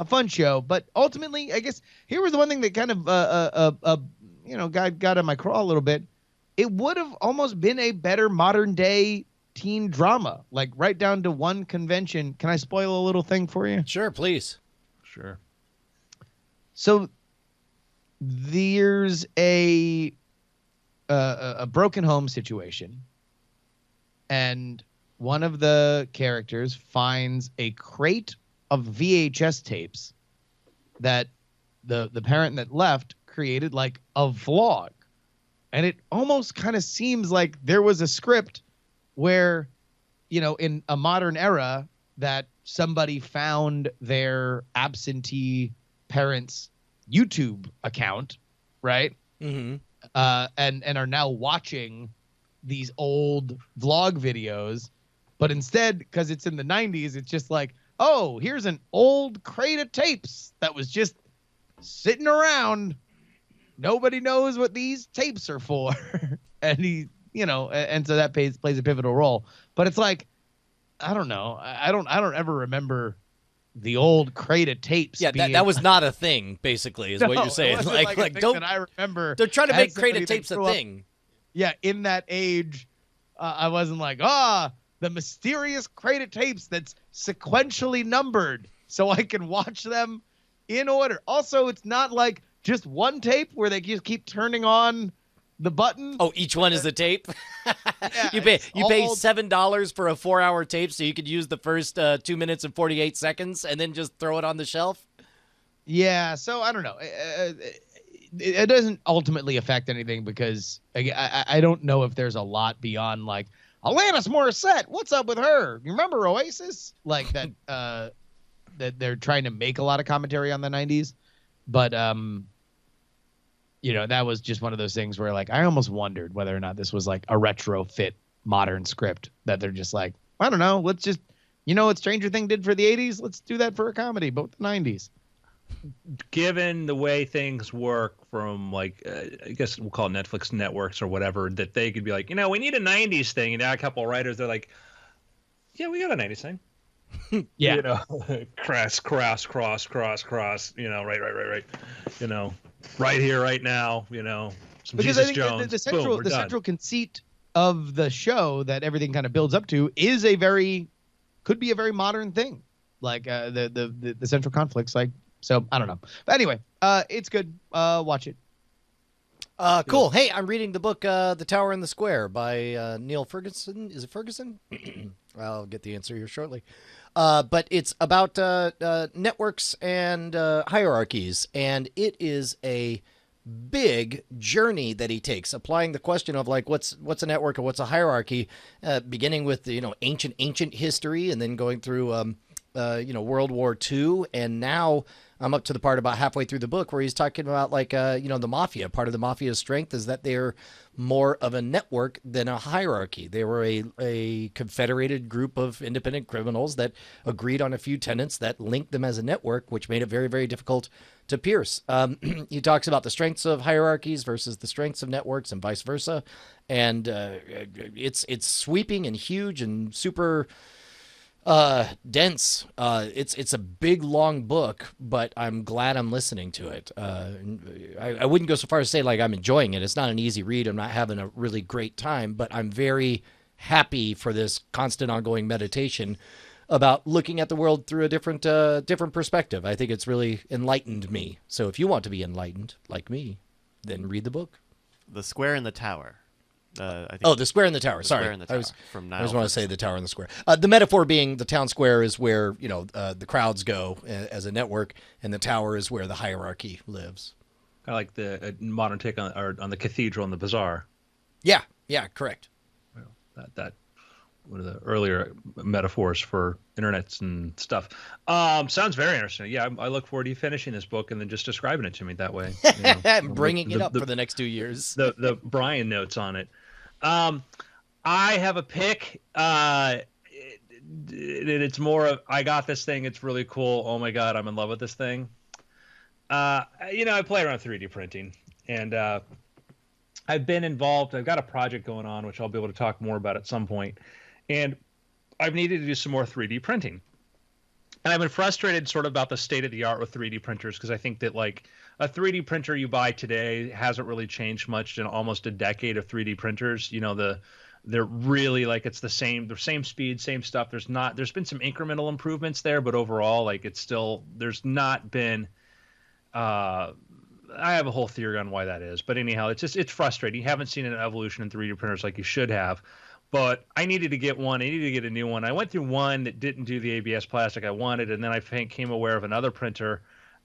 fun show. But ultimately, I guess here was the one thing that kind of got on my craw a little bit. It would have almost been a better modern day teen drama, like right down to one convention. Can I spoil a little thing for you? Sure, please. Sure. So there's a broken home situation, and one of the characters finds a crate of VHS tapes that the parent that left created like a vlog. And it almost kind of seems like there was a script where, in a modern era, that somebody found their absentee parents' YouTube account, right? Mm-hmm. And are now watching these old vlog videos. But instead, because it's in the 90s, it's just like, oh, here's an old crate of tapes that was just sitting around. Nobody knows what these tapes are for. And and so that plays a pivotal role. But it's like, I don't know. I don't ever remember the old crate of tapes. Yeah, that was not a thing, basically, is what you're saying. Like don't. I remember. They're trying to make crate of tapes a thing. Yeah, in that age, I wasn't like, the mysterious crate of tapes that's sequentially numbered so I can watch them in order. Also, it's not like just one tape where they just keep turning on the button. Oh, each one is a tape? Yeah, you pay $7 for a 4-hour tape so you could use the first 2 minutes and 48 seconds and then just throw it on the shelf? Yeah, so I don't know. It doesn't ultimately affect anything because I don't know if there's a lot beyond like, Alanis Morissette, what's up with her? You remember Oasis? Like that that they're trying to make a lot of commentary on the 90s. But that was just one of those things where like I almost wondered whether or not this was like a retrofit modern script that they're just like, I don't know, let's just what Stranger Things did for the 80s, let's do that for a comedy, but with the 90s. Given the way things work from like I guess we'll call it Netflix networks or whatever, that they could be like, we need a 90s thing, and now a couple of writers, they're like, yeah, we got a 90s thing. Yeah. Cross, right. Right here, right now, some because Jesus I think Jones. the Boom, central conceit of the show that everything kind of builds up to is could be a very modern thing. Like the central conflicts, like, so I don't know. But anyway, it's good. Watch it. Cool. Hey, I'm reading the book The Tower and the Square by Neil Ferguson. Is it Ferguson? I'll get the answer here shortly. But it's about networks and hierarchies, and it is a big journey that he takes, applying the question of like what's a network and what's a hierarchy, beginning with ancient history, and then going through World War II, and now I'm up to the part about halfway through the book where he's talking about like the mafia. Part of the mafia's strength is that they're more of a network than a hierarchy. They were a confederated group of independent criminals that agreed on a few tenets that linked them as a network, which made it very, very difficult to pierce. He talks about the strengths of hierarchies versus the strengths of networks and vice versa. And it's sweeping and huge and super dense. It's a big, long book, but I'm glad I'm listening to it. I wouldn't go so far as to say like I'm enjoying it. It's not an easy read. I'm not having a really great time, but I'm very happy for this constant ongoing meditation about looking at the world through a different perspective. I think it's really enlightened me. So if you want to be enlightened like me, then read the book. The Square and the Tower. I think The Square and the Tower. Sorry, Square and the Tower, I just want to say the Tower and the Square. The metaphor being the town square is where the crowds go as a network, and the tower is where the hierarchy lives. Kind of like the modern take on the cathedral and the bazaar. Yeah, correct. That one of the earlier metaphors for internets and stuff. Sounds very interesting. Yeah, I look forward to you finishing this book and then just describing it to me that way. Bringing it up for the next 2 years. The Brian notes on it. I have a pick. It's more of, I got this thing. It's really cool. Oh my God, I'm in love with this thing. I play around 3D printing, and I've been involved. I've got a project going on, which I'll be able to talk more about at some point. And I've needed to do some more 3D printing. And I've been frustrated sort of about the state of the art with 3D printers, because I think that like a 3D printer you buy today hasn't really changed much in almost a decade of 3D printers. They're really like, it's the same speed, same stuff. There's been some incremental improvements there, but overall, like, it's still, there's not been, I have a whole theory on why that is, but anyhow, it's frustrating. You haven't seen an evolution in 3D printers like you should have, but I needed to get one. I needed to get a new one. I went through one that didn't do the ABS plastic I wanted, and then I came aware of another printer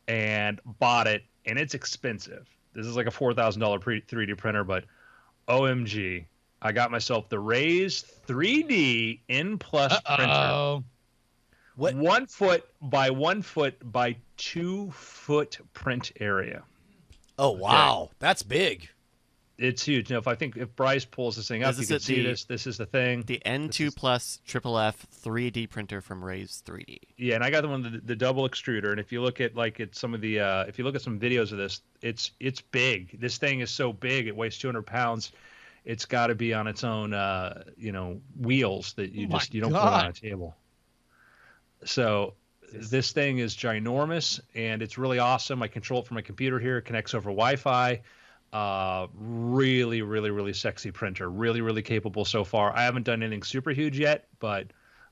and bought it, and it's expensive. This is like a $4,000 3D printer, but OMG. I got myself the Raise 3D N Plus printer. What? 1 foot by 1 foot by 2 foot print area. Oh, wow. That's big. It's huge. Now, if Bryce pulls this thing up, you can see this. This is the thing. The N2 Plus Triple F 3D printer from Raise 3D. Yeah, and I got the one, the double extruder. And if you look at some of the, if you look at some videos of this, it's big. This thing is so big, it weighs 200 pounds. It's got to be on its own, wheels that you don't put on a table. So this thing is ginormous, and it's really awesome. I control it from my computer here. It connects over Wi-Fi. Really, really, really sexy printer. Really, really capable so far. I haven't done anything super huge yet, but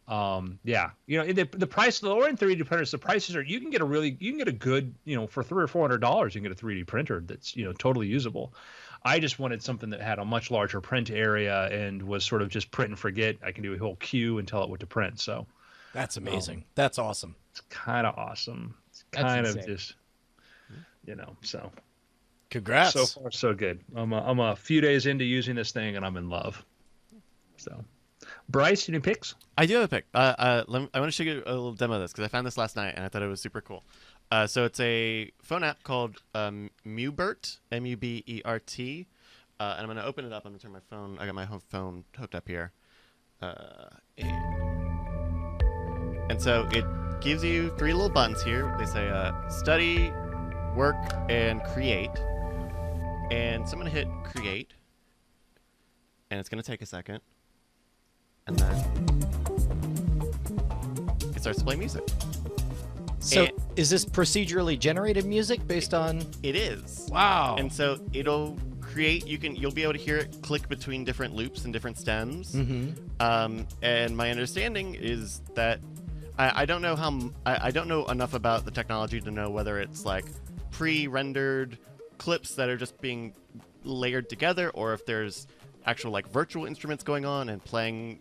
yeah, the price of the lower end 3D printers, the prices are, you can get a good, for $300 or $400, you can get a 3D printer that's, totally usable. I just wanted something that had a much larger print area and was sort of just print and forget. I can do a whole queue and tell it what to print. So that's amazing. That's awesome. It's kind of awesome. It's kind of just, so. Congrats. So far, so good. I'm a few days into using this thing, and I'm in love. So, Bryce, any picks? I do have a pick. I want to show you a little demo of this because I found this last night and I thought it was super cool. So it's a phone app called Mubert, Mubert, and I'm going to open it up. I'm going to turn my phone. I got my home phone hooked up here, and so it gives you 3 little buttons here. They say study, work, and create. And so I'm going to hit create, and it's going to take a second, and then it starts to play music. So is this procedurally generated music based on? It is. Wow. And so it'll create, you'll be able to hear it click between different loops and different stems. Mm-hmm. And my understanding is that I don't know I don't know enough about the technology to know whether it's like pre-rendered clips that are just being layered together, or if there's actual like virtual instruments going on and playing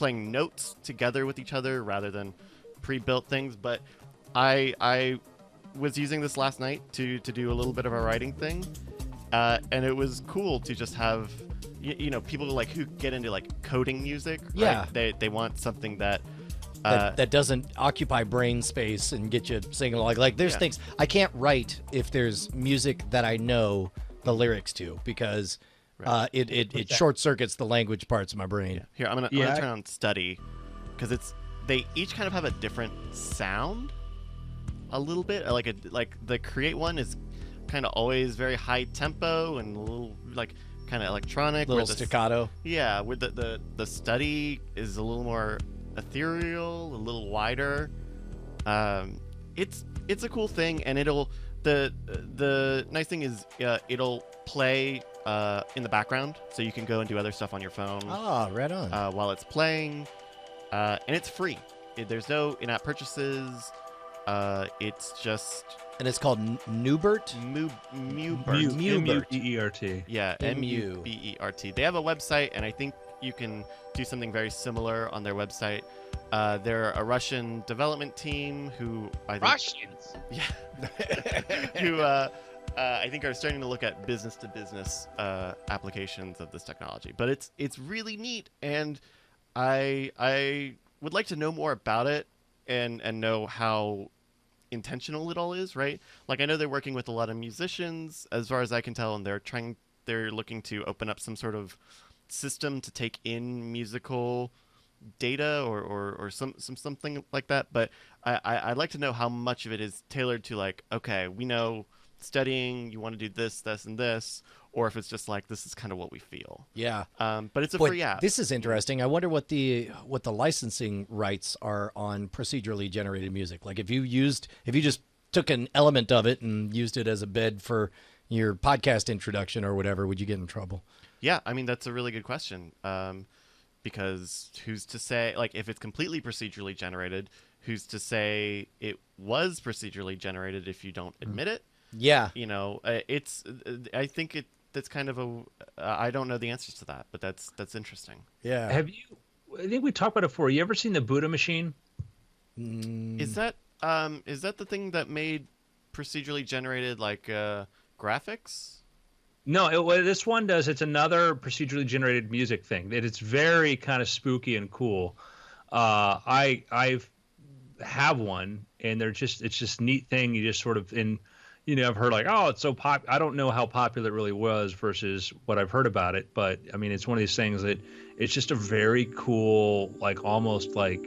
notes together with each other rather than pre-built things. But I was using this last night to do a little bit of a writing thing, and it was cool to just have people like who get into like coding music. Yeah, right? They want something that doesn't occupy brain space and get you singing along. Like there's things I can't write if there's music that I know the lyrics to, because it short circuits the language parts of my brain. Yeah. Here, I'm gonna turn on study, because they each kind of have a different sound, a little bit. Like the create one is kind of always very high tempo and a little like kind of electronic, little staccato. Yeah, where the study is a little more ethereal, a little wider. It's a cool thing, and the nice thing is it'll play in the background, so you can go and do other stuff on your phone. Ah, right on. While it's playing, and it's free. There's no in-app purchases. It's just, and it's called Mubert. Mubert. Mubert. Yeah, Mubert. They have a website, and I think you can do something very similar on their website. They're a Russian development team who Russians. Yeah. Who I think are starting to look at business-to-business applications of this technology. But it's really neat, and I would like to know more about it and know how intentional it all is, right? Like I know they're working with a lot of musicians, as far as I can tell, and they're looking to open up some sort of system to take in musical data or something like that. But I'd like to know how much of it is tailored to like, okay, we know studying, you want to do this, this, and this, or if it's just like this is kind of what we feel. Yeah. But it's a Boy, free app. This is interesting. I wonder what the licensing rights are on procedurally generated music. Like if you just took an element of it and used it as a bed for your podcast introduction or whatever, would you get in trouble? Yeah, I mean that's a really good question. Because who's to say, like, if it's completely procedurally generated, who's to say it was procedurally generated if you don't admit it? Yeah. You know, I think that's kind of I don't know the answers to that, but that's interesting. Yeah. Have you? I think we talked about it before. You ever seen the Buddha machine? Is that the thing that made procedurally generated like graphics? No, what this one does, it's another procedurally generated music thing. It's very kind of spooky and cool. I have one, and it's just neat thing. You just sort of I've heard like, oh, it's so pop. I don't know how popular it really was versus what I've heard about it, but I mean, it's one of these things that it's just a very cool, like almost like,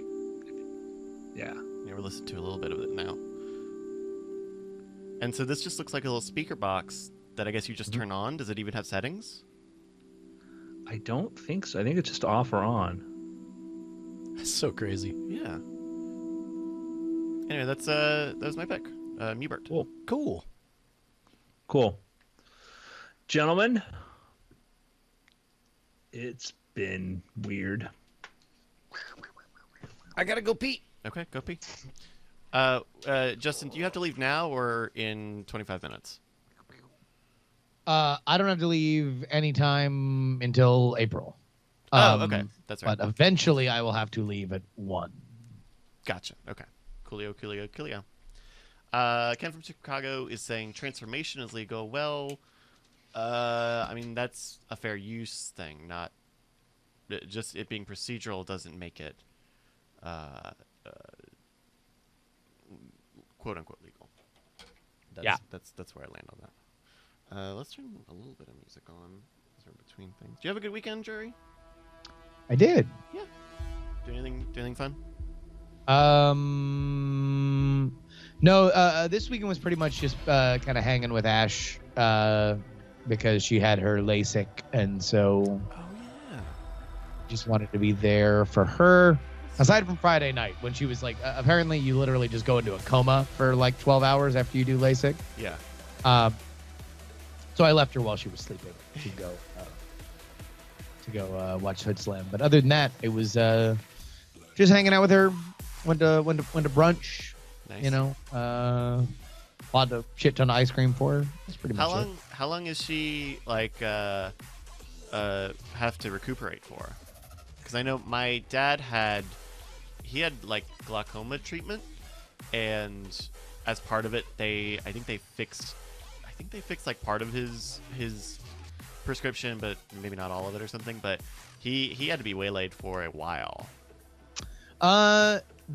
yeah. Yeah, we're listening to a little bit of it now. And so this just looks like a little speaker box that I guess you just turn on. Does it even have settings? I don't think so. I think it's just off or on. That's so crazy. Yeah. Anyway, that was my pick. Mubert. Cool. Gentlemen, it's been weird. I gotta go pee. Okay, go pee. Justin, do you have to leave now or in 25 minutes? I don't have to leave anytime until April. Okay. That's right. But eventually I will have to leave at 1. Gotcha. Okay. Coolio. Ken from Chicago is saying transformation is legal. Well, I mean, that's a fair use thing, not just it being procedural doesn't make it quote unquote legal. That's where I land on that. Let's turn a little bit of music on as we're between things. Do you have a good weekend, Jerry? I did. Yeah. Do anything fun? No, this weekend was pretty much just kind of hanging with Ash because she had her LASIK, and so just wanted to be there for her. Aside from Friday night when she was like, apparently you literally just go into a coma for like 12 hours after you do LASIK. Yeah. So I left her while she was sleeping to go watch Hood Slam. But other than that, it was just hanging out with her. Went to brunch. Nice. You know, bought a shit ton of ice cream for her. That's pretty much it. How long is she like have to recuperate for? Because I know my dad had like glaucoma treatment, and as part of it, I think they fixed like part of his prescription, but maybe not all of it or something. But he had to be waylaid for a while.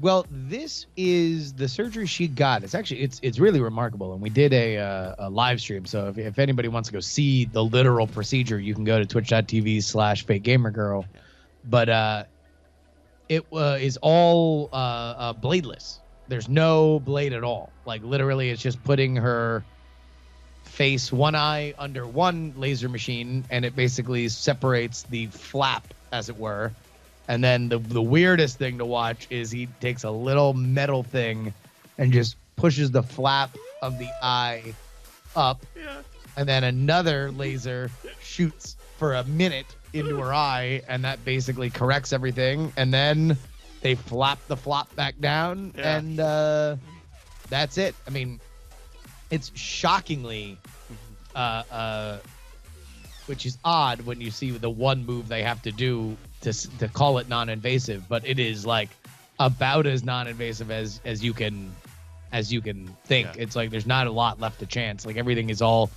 Well, this is the surgery she got. It's really remarkable, and we did a live stream. So if anybody wants to go see the literal procedure, you can go to twitch.tv/fakegamergirl. Yeah. But it is all bladeless. There's no blade at all. Like literally, it's just putting her face, one eye under one laser machine, and it basically separates the flap, as it were. And then the weirdest thing to watch is he takes a little metal thing and just pushes the flap of the eye up. Yeah. And then another laser shoots for a minute into her eye, and that basically corrects everything. And then they flap the flop back down, and that's it. I mean, it's shockingly, which is odd when you see the one move they have to do to call it non-invasive, but it is like about as non-invasive as you can think. Yeah. It's like there's not a lot left to chance. Like everything is all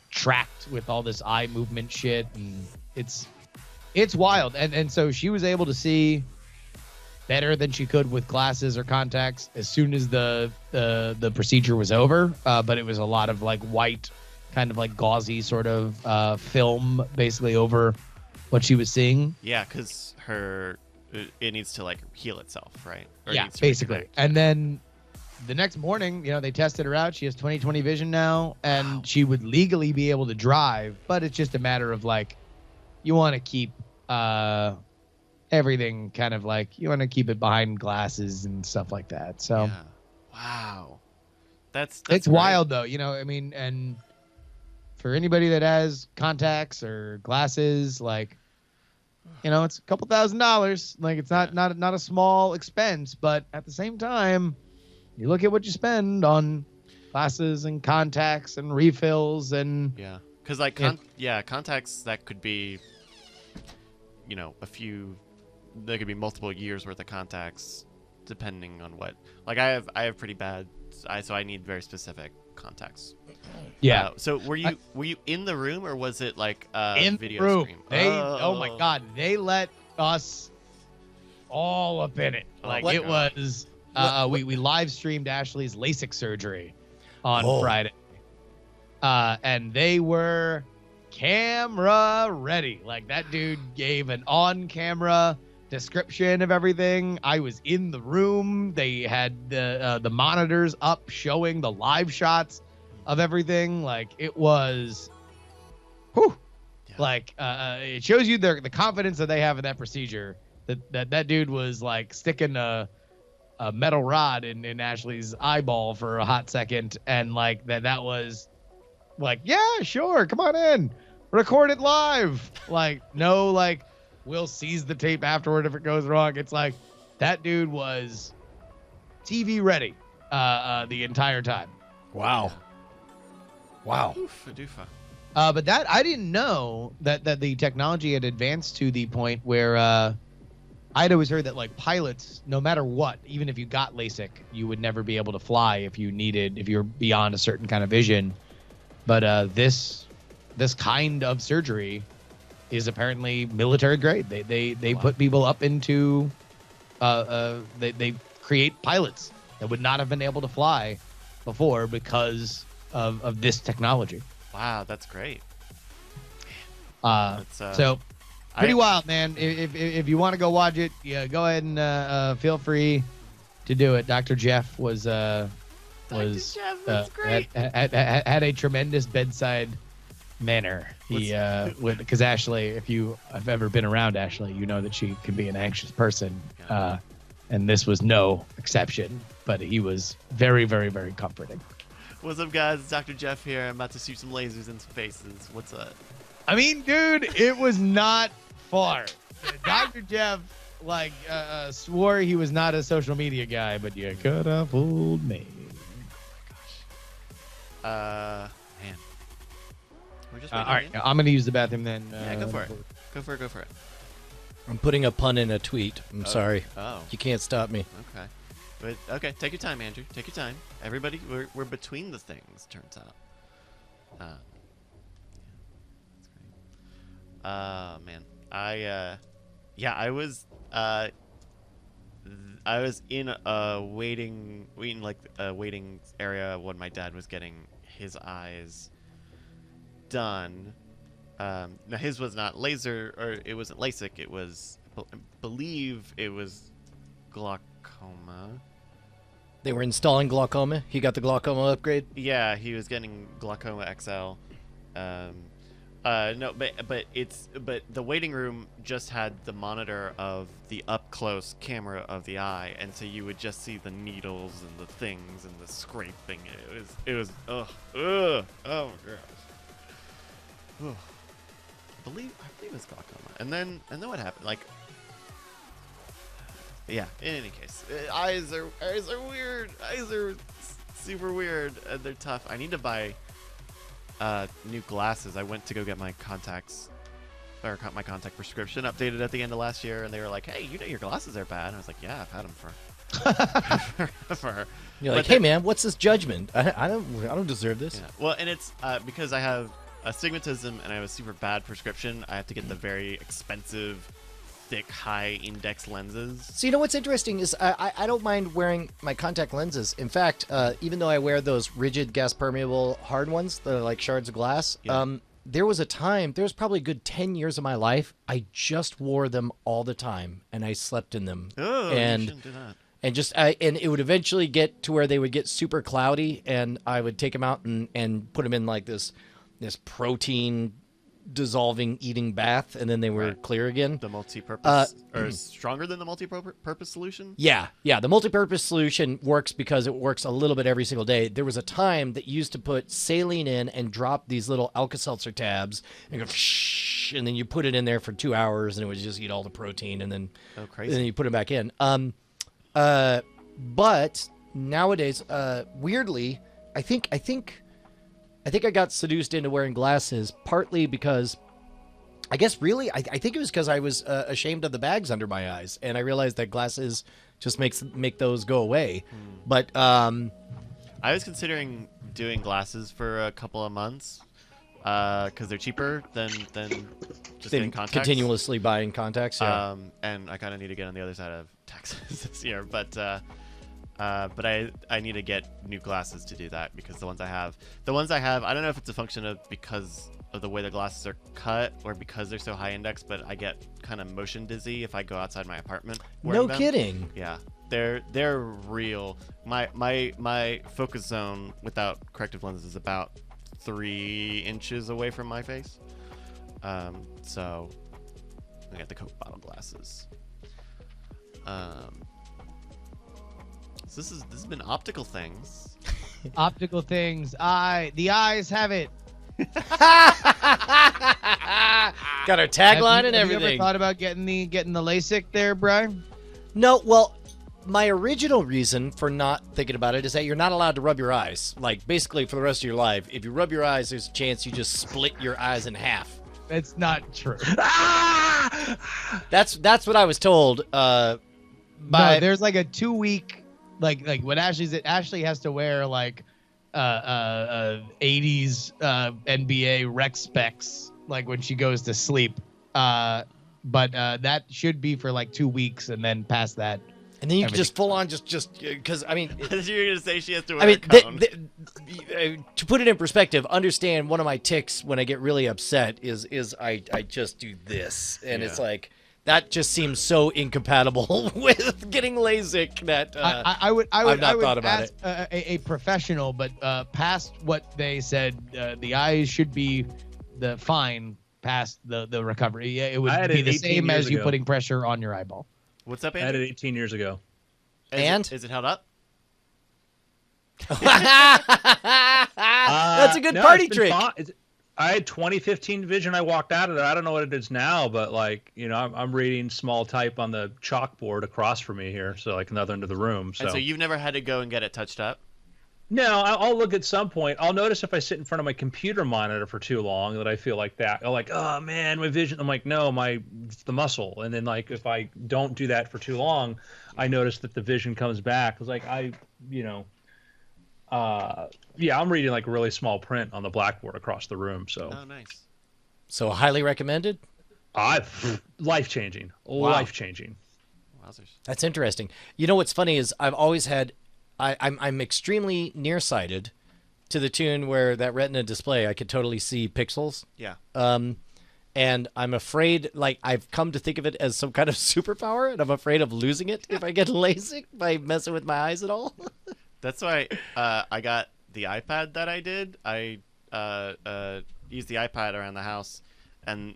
tracked with all this eye movement shit, and it's It's wild. And so she was able to see better than she could with glasses or contacts as soon as the procedure was over. But it was a lot of like white, kind of like gauzy sort of film basically over what she was seeing. Yeah, because it needs to like heal itself, right? Or it Yeah, needs to basically. reconnect. And then the next morning, they tested her out. She has 20/20 vision now, and she would legally be able to drive, but it's just a matter of like, you want to keep everything kind of like, you want to keep it behind glasses and stuff like that. So Yeah. Wow. That's it's great. wild though, I mean, and for anybody that has contacts or glasses, like, it's a couple $1,000s. Like, it's not a small expense, but at the same time, you look at what you spend on glasses and contacts and refills and Yeah, because like contacts that could be, a few. There could be multiple years worth of contacts, depending on what. Like I have pretty bad. So I need very specific contacts. yeah. So were you in the room, or was it like a In video the room. stream? Oh my God, they let us all up in it. Like my it God. was. We live streamed Ashley's LASIK surgery on Oh. Friday, and they were camera ready. Like that dude gave an on-camera description of everything. I was in the room. They had the monitors up showing the live shots of everything. Like it was, whew. Yeah. Like it shows you the confidence that they have in that procedure. That dude was like sticking a metal rod in Ashley's eyeball for a hot second, and like that was like, yeah, sure, come on in, record it live. Like no, like we'll seize the tape afterward if it goes wrong. It's like that dude was TV ready the entire time. Wow. Oofa doofa. But that I didn't know that the technology had advanced to the point where I'd always heard that like pilots, no matter what, even if you got LASIK, you would never be able to fly if you're beyond a certain kind of vision. But this kind of surgery is apparently military grade. They put people up into they create pilots that would not have been able to fly before because of this technology. Wow, that's great. So pretty wild, man. If you want to go watch it, yeah, go ahead and feel free to do it. Dr. Jeff was Jeff, that's great. had a tremendous bedside manner. He because Ashley, if you have ever been around Ashley, you know that she can be an anxious person, Yeah. and this was no exception. But he was very, very, very comforting. What's up, guys? It's Dr. Jeff here. I'm about to shoot some lasers in some faces. What's up? I mean, dude, it was not far. Dr. Jeff swore he was not a social media guy, but you could have fooled me. Man. We're just All waiting right, in. I'm gonna use the bathroom then. Yeah, go for it. Go for it. I'm putting a pun in a tweet. I'm sorry. Oh, You can't stop me. okay. But okay, take your time, Andrew. Take your time. Everybody, we're between the things. Turns out. Yeah, that's great. Man, I was in a waiting area when my dad was getting his eyes done. Now his was not laser, or it wasn't LASIK. It was, I believe, it was glaucoma. They were installing glaucoma. He got the glaucoma upgrade. Yeah, he was getting glaucoma XL. No, but the waiting room just had the monitor of the up close camera of the eye, and so you would just see the needles and the things and the scraping. It was oh my gosh. Ugh. I believe it was glaucoma. And then what happened? Like, yeah. In any case, eyes are weird. Eyes are super weird. They're tough. I need to buy new glasses. I went to go get my contacts, or my contact prescription updated at the end of last year, and they were like, "Hey, your glasses are bad." And I was like, "Yeah, I've had them for." You're like, hey man, what's this judgment? I don't deserve this. Yeah. Well, and it's because I have astigmatism and I have a super bad prescription, I have to get the very expensive, thick, high index lenses. So you know what's interesting is I don't mind wearing my contact lenses. In fact, even though I wear those rigid gas permeable hard ones, the like shards of glass, there was a time, there was probably a good 10 years of my life, I just wore them all the time and I slept in them. Oh, and you shouldn't do that. and it would eventually get to where they would get super cloudy and I would take them out and put them in like this protein dissolving eating bath, and then they were clear again. The multi-purpose or stronger than the multi-purpose solution? Yeah. The multi-purpose solution works because it works a little bit every single day. There was a time that you used to put saline in and drop these little Alka-Seltzer tabs and go shh, and then you put it in there for 2 hours and it would just eat all the protein, and then then you put it back in. But nowadays, weirdly, I think I got seduced into wearing glasses partly because I guess really I think it was because I was ashamed of the bags under my eyes, and I realized that glasses just make those go away. But I was considering doing glasses for a couple of months because they're cheaper than just getting contacts. Continuously buying contacts. Yeah. And I kind of need to get on the other side of taxes this year, but I need to get new glasses to do that because the ones I have, I don't know if it's a function of because of the way the glasses are cut or because they're so high index, but I get kind of motion dizzy if I go outside my apartment. No kidding. Yeah, they're real. My focus zone without corrective lenses is about 3 inches away from my face. So I got the Coke bottle glasses. So this has been optical things. Optical things. The eyes have it. Got our tagline and Have you everything. ever thought about getting the LASIK there, Brian? No, well, my original reason for not thinking about it is that you're not allowed to rub your eyes. Like, basically, for the rest of your life, if you rub your eyes, there's a chance you just split your eyes in half. It's not true. That's what I was told. No, there's like a 2-week, like when Ashley has to wear like 80s NBA rec specs like when she goes to sleep. But that should be for like 2 weeks, and then past that. And then you can just full on just because I mean, I thought you were gonna say she has to wear a cone. To put it in perspective, understand one of my tics when I get really upset is I just do this, and it's like that just seems so incompatible with getting LASIK that I would thought about ask a professional, but past what they said, the eyes should be fine past the recovery. Yeah, it would be the same as you putting pressure on your eyeball. What's up, I Andrew? had it 18 years ago. Is it held up? That's a good party trick. I had 2015 vision. I walked out of there. I don't know what it is now, but like, I'm reading small type on the chalkboard across from me here. So like another end of the room. And so you've never had to go and get it touched up? No, I'll look at some point. I'll notice if I sit in front of my computer monitor for too long that I feel like that. I'm like, oh man, my vision. I'm like, no, it's the muscle. And then like if I don't do that for too long, I notice that the vision comes back. It's like I'm reading like really small print on the blackboard across the room. So nice. So highly recommended. Life changing. Wow. Life changing. Wowzers. That's interesting. You know what's funny is I've always had. I'm extremely nearsighted to the tune where that retina display I could totally see pixels. Yeah. And I'm afraid, like, I've come to think of it as some kind of superpower, and I'm afraid of losing it if I get LASIK by messing with my eyes at all. That's why I got the iPad that I did. I used the iPad around the house, and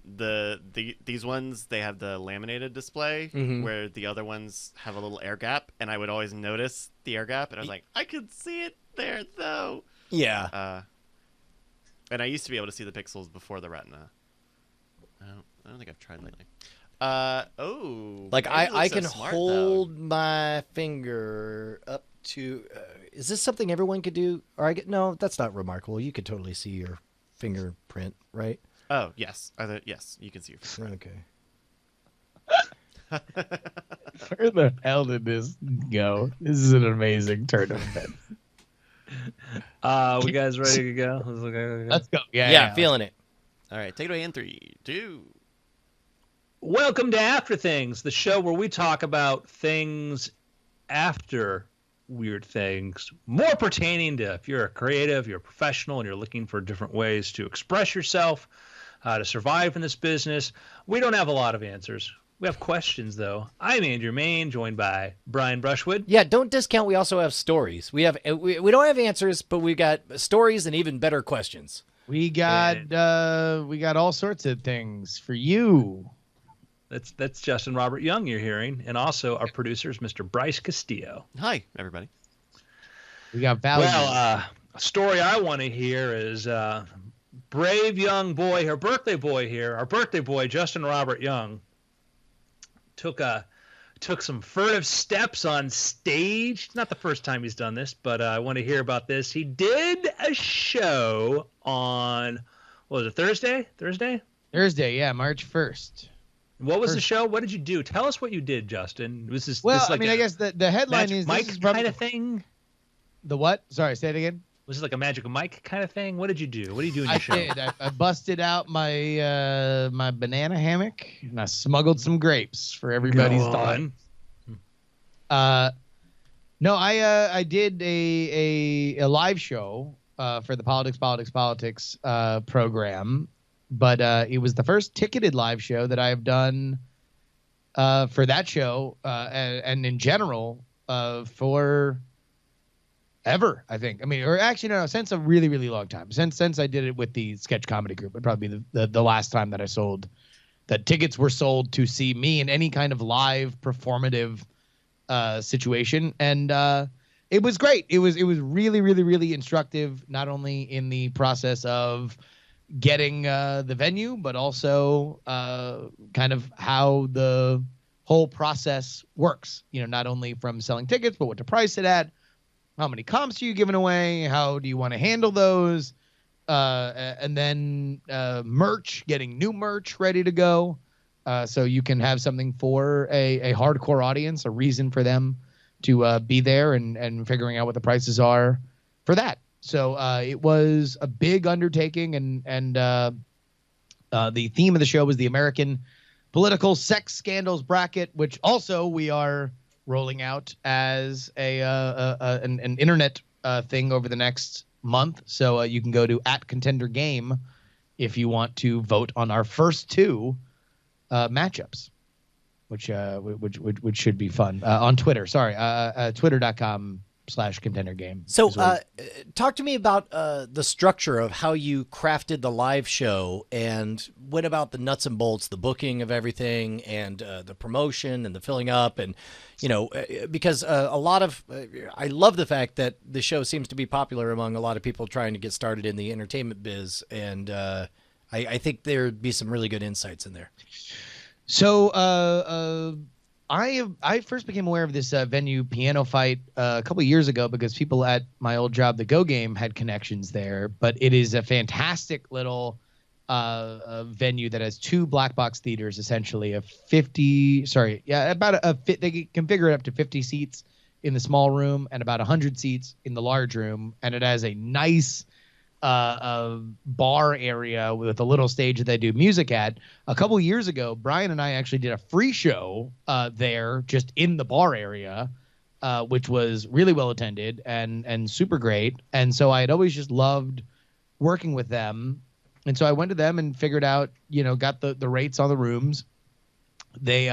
these ones, they have the laminated display where the other ones have a little air gap, and I would always notice the air gap, and I was like, I could see it there though. Yeah. And I used to be able to see the pixels before the retina. I don't think I've tried lately. Like I can smart, hold my finger up to. Is this something everyone could do? Or no, that's not remarkable. You could totally see your fingerprint, right? Oh yes, yes, you can see your fingerprint. Okay. Where the hell did this go? This is an amazing turn of events. We guys ready to go? Let's go. Yeah, Feeling it. All right, take it away in 3, 2. Welcome to After Things, the show where we talk about things after weird things, more pertaining to if you're a creative, you're a professional, and you're looking for different ways to express yourself, to survive in this business. We don't have a lot of answers. We have questions, though. I'm Andrew Main, joined by Brian Brushwood. Yeah, don't discount. We also have stories. We don't have answers, but we got stories and even better questions. We got all sorts of things for you. That's Justin Robert Young you're hearing, and also our producer is Mr. Bryce Castillo. Hi, everybody. We got value. Well, a story I want to hear is brave young boy, our birthday boy, Justin Robert Young, took some furtive steps on stage. Not the first time he's done this, but I want to hear about this. He did a show on, what was it, Thursday? Thursday, yeah, March 1st. What was the show? What did you do? Tell us what you did, Justin. I guess the headline Magic is Mike this is kind of thing. The what? Sorry, say it again. Was it like a Magic Mike kind of thing? What did you do? What do you do in your show? I did. I busted out my my banana hammock and I smuggled some grapes for everybody's time. No, I did a live show for the Politics program. But it was the first ticketed live show that I have done for that show and in general for ever, I think. I mean, or actually, no, since a really, really long time. Since I did it with the sketch comedy group, it'd probably be the last time that tickets were sold to see me in any kind of live performative situation. And it was great. It was really, really, really instructive, not only in the process of getting the venue, but also kind of how the whole process works. You know, not only from selling tickets, but what to price it at, how many comps are you giving away, how do you want to handle those, and then merch, getting new merch ready to go, so you can have something for a hardcore audience, a reason for them to be there, and figuring out what the prices are for that. So it was a big undertaking, and the theme of the show was the American Political Sex Scandals Bracket, which also we are rolling out as an internet thing over the next month. So you can go to @ContenderGame if you want to vote on our first 2 matchups, which should be fun on Twitter. Sorry, twitter.com/ContenderGame. So talk to me about the structure of how you crafted the live show and what about the nuts and bolts, the booking of everything and the promotion and the filling up. And, you know, because a lot of I love the fact that the show seems to be popular among a lot of people trying to get started in the entertainment biz. And I think there'd be some really good insights in there. So I first became aware of this venue Piano Fight a couple of years ago because people at my old job, the Go Game, had connections there. But it is a fantastic little venue that has 2 black box theaters, essentially they can configure it up to 50 seats in the small room and about 100 seats in the large room, and it has a nice bar area with a little stage that they do music at. A couple of years ago, Brian and I actually did a free show there just in the bar area, which was really well attended and super great. And so I had always just loved working with them. And so I went to them and figured out, you know, got the rates on the rooms. They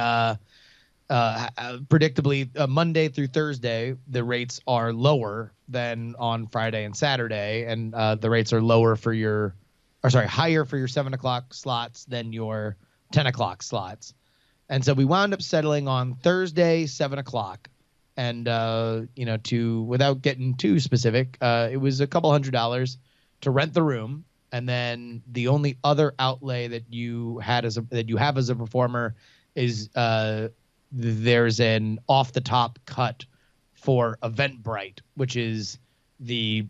predictably Monday through Thursday, the rates are lower than on Friday and Saturday, and the rates are higher for your 7 o'clock slots than your 10 o'clock slots. And so we wound up settling on Thursday, 7 o'clock. And, without getting too specific, it was a couple $100 to rent the room. And then the only other outlay that you have as a performer is there's an off the top cut for Eventbrite, which is the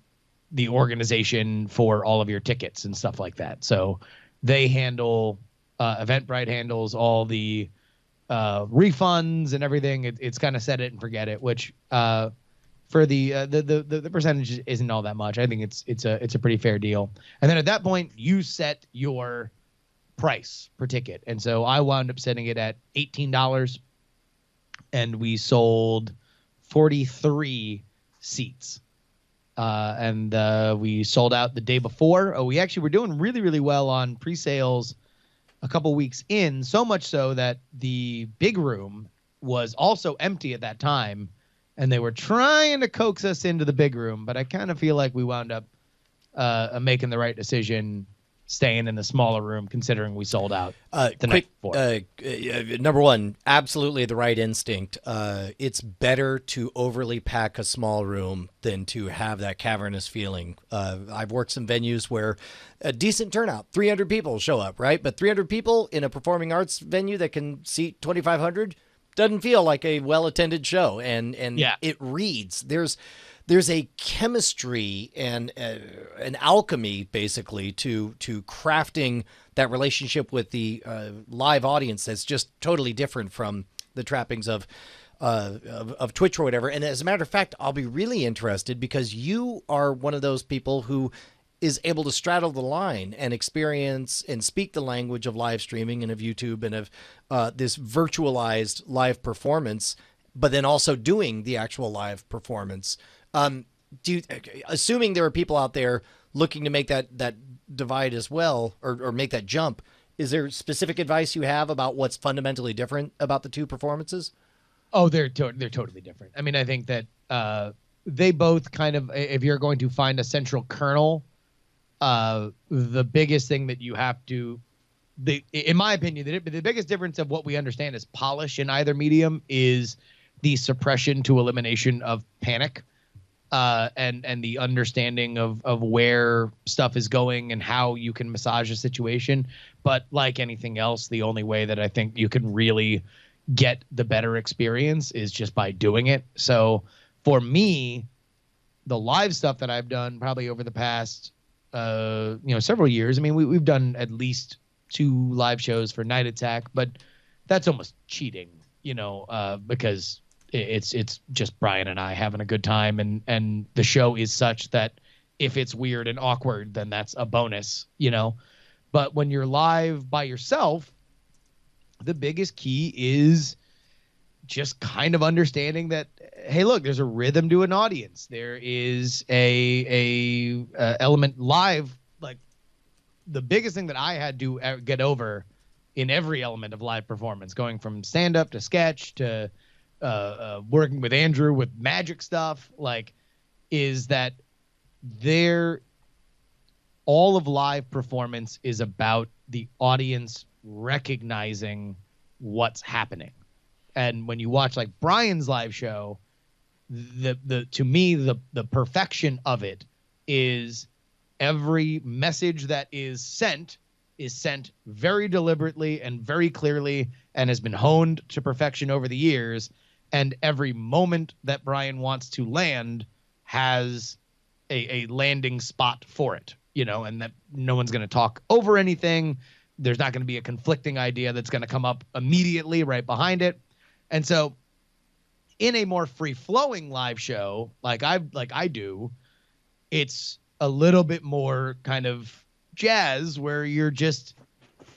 organization for all of your tickets and stuff like that. So they handle Eventbrite handles all the refunds and everything. It's kind of set it and forget it, which for the percentage isn't all that much. I think it's a pretty fair deal. And then at that point, you set your price per ticket. And so I wound up setting it at $18, and we sold 43 seats. And we sold out the day before. Oh, we actually were doing really, really well on pre-sales a couple weeks in, so much so that the big room was also empty at that time, and they were trying to coax us into the big room, but I kind of feel like we wound up making the right decision staying in the smaller room, considering we sold out the night before. Number one, absolutely the right instinct. It's better to overly pack a small room than to have that cavernous feeling. I've worked some venues where a decent turnout, 300 people show up, right? But 300 people in a performing arts venue that can seat 2,500 doesn't feel like a well-attended show, and it reads. There's a chemistry and an alchemy, basically, to crafting that relationship with the live audience that's just totally different from the trappings of Twitch or whatever. And as a matter of fact, I'll be really interested because you are one of those people who is able to straddle the line and experience and speak the language of live streaming and of YouTube and of this virtualized live performance, but then also doing the actual live performance. Assuming there are people out there looking to make that divide as well, or make that jump, is there specific advice you have about what's fundamentally different about the two performances? Oh, they're totally different. I mean, I think that they both kind of, if you're going to find a central kernel, the biggest thing that you have to, in my opinion, the biggest difference of what we understand as polish in either medium is the suppression to elimination of panic. And the understanding of where stuff is going and how you can massage a situation. But like anything else, the only way that I think you can really get the better experience is just by doing it. So for me, the live stuff that I've done probably over the past, several years, I mean, we've done at least 2 live shows for Night Attack, but that's almost cheating, because it's just Brian and I having a good time, and the show is such that if it's weird and awkward, then that's a bonus, But when you're live by yourself, the biggest key is just kind of understanding that, hey, look, there's a rhythm to an audience. There is a element live. Like, the biggest thing that I had to get over in every element of live performance, going from stand-up to sketch to working with Andrew with magic stuff, is that all of live performance is about the audience recognizing what's happening. And when you watch Brian's live show, to me the perfection of it is every message that is sent very deliberately and very clearly and has been honed to perfection over the years. And every moment that Brian wants to land has a landing spot for it, and that no one's going to talk over anything. There's not going to be a conflicting idea that's going to come up immediately right behind it. And so in a more free-flowing live show, like I do, it's a little bit more kind of jazz where you're just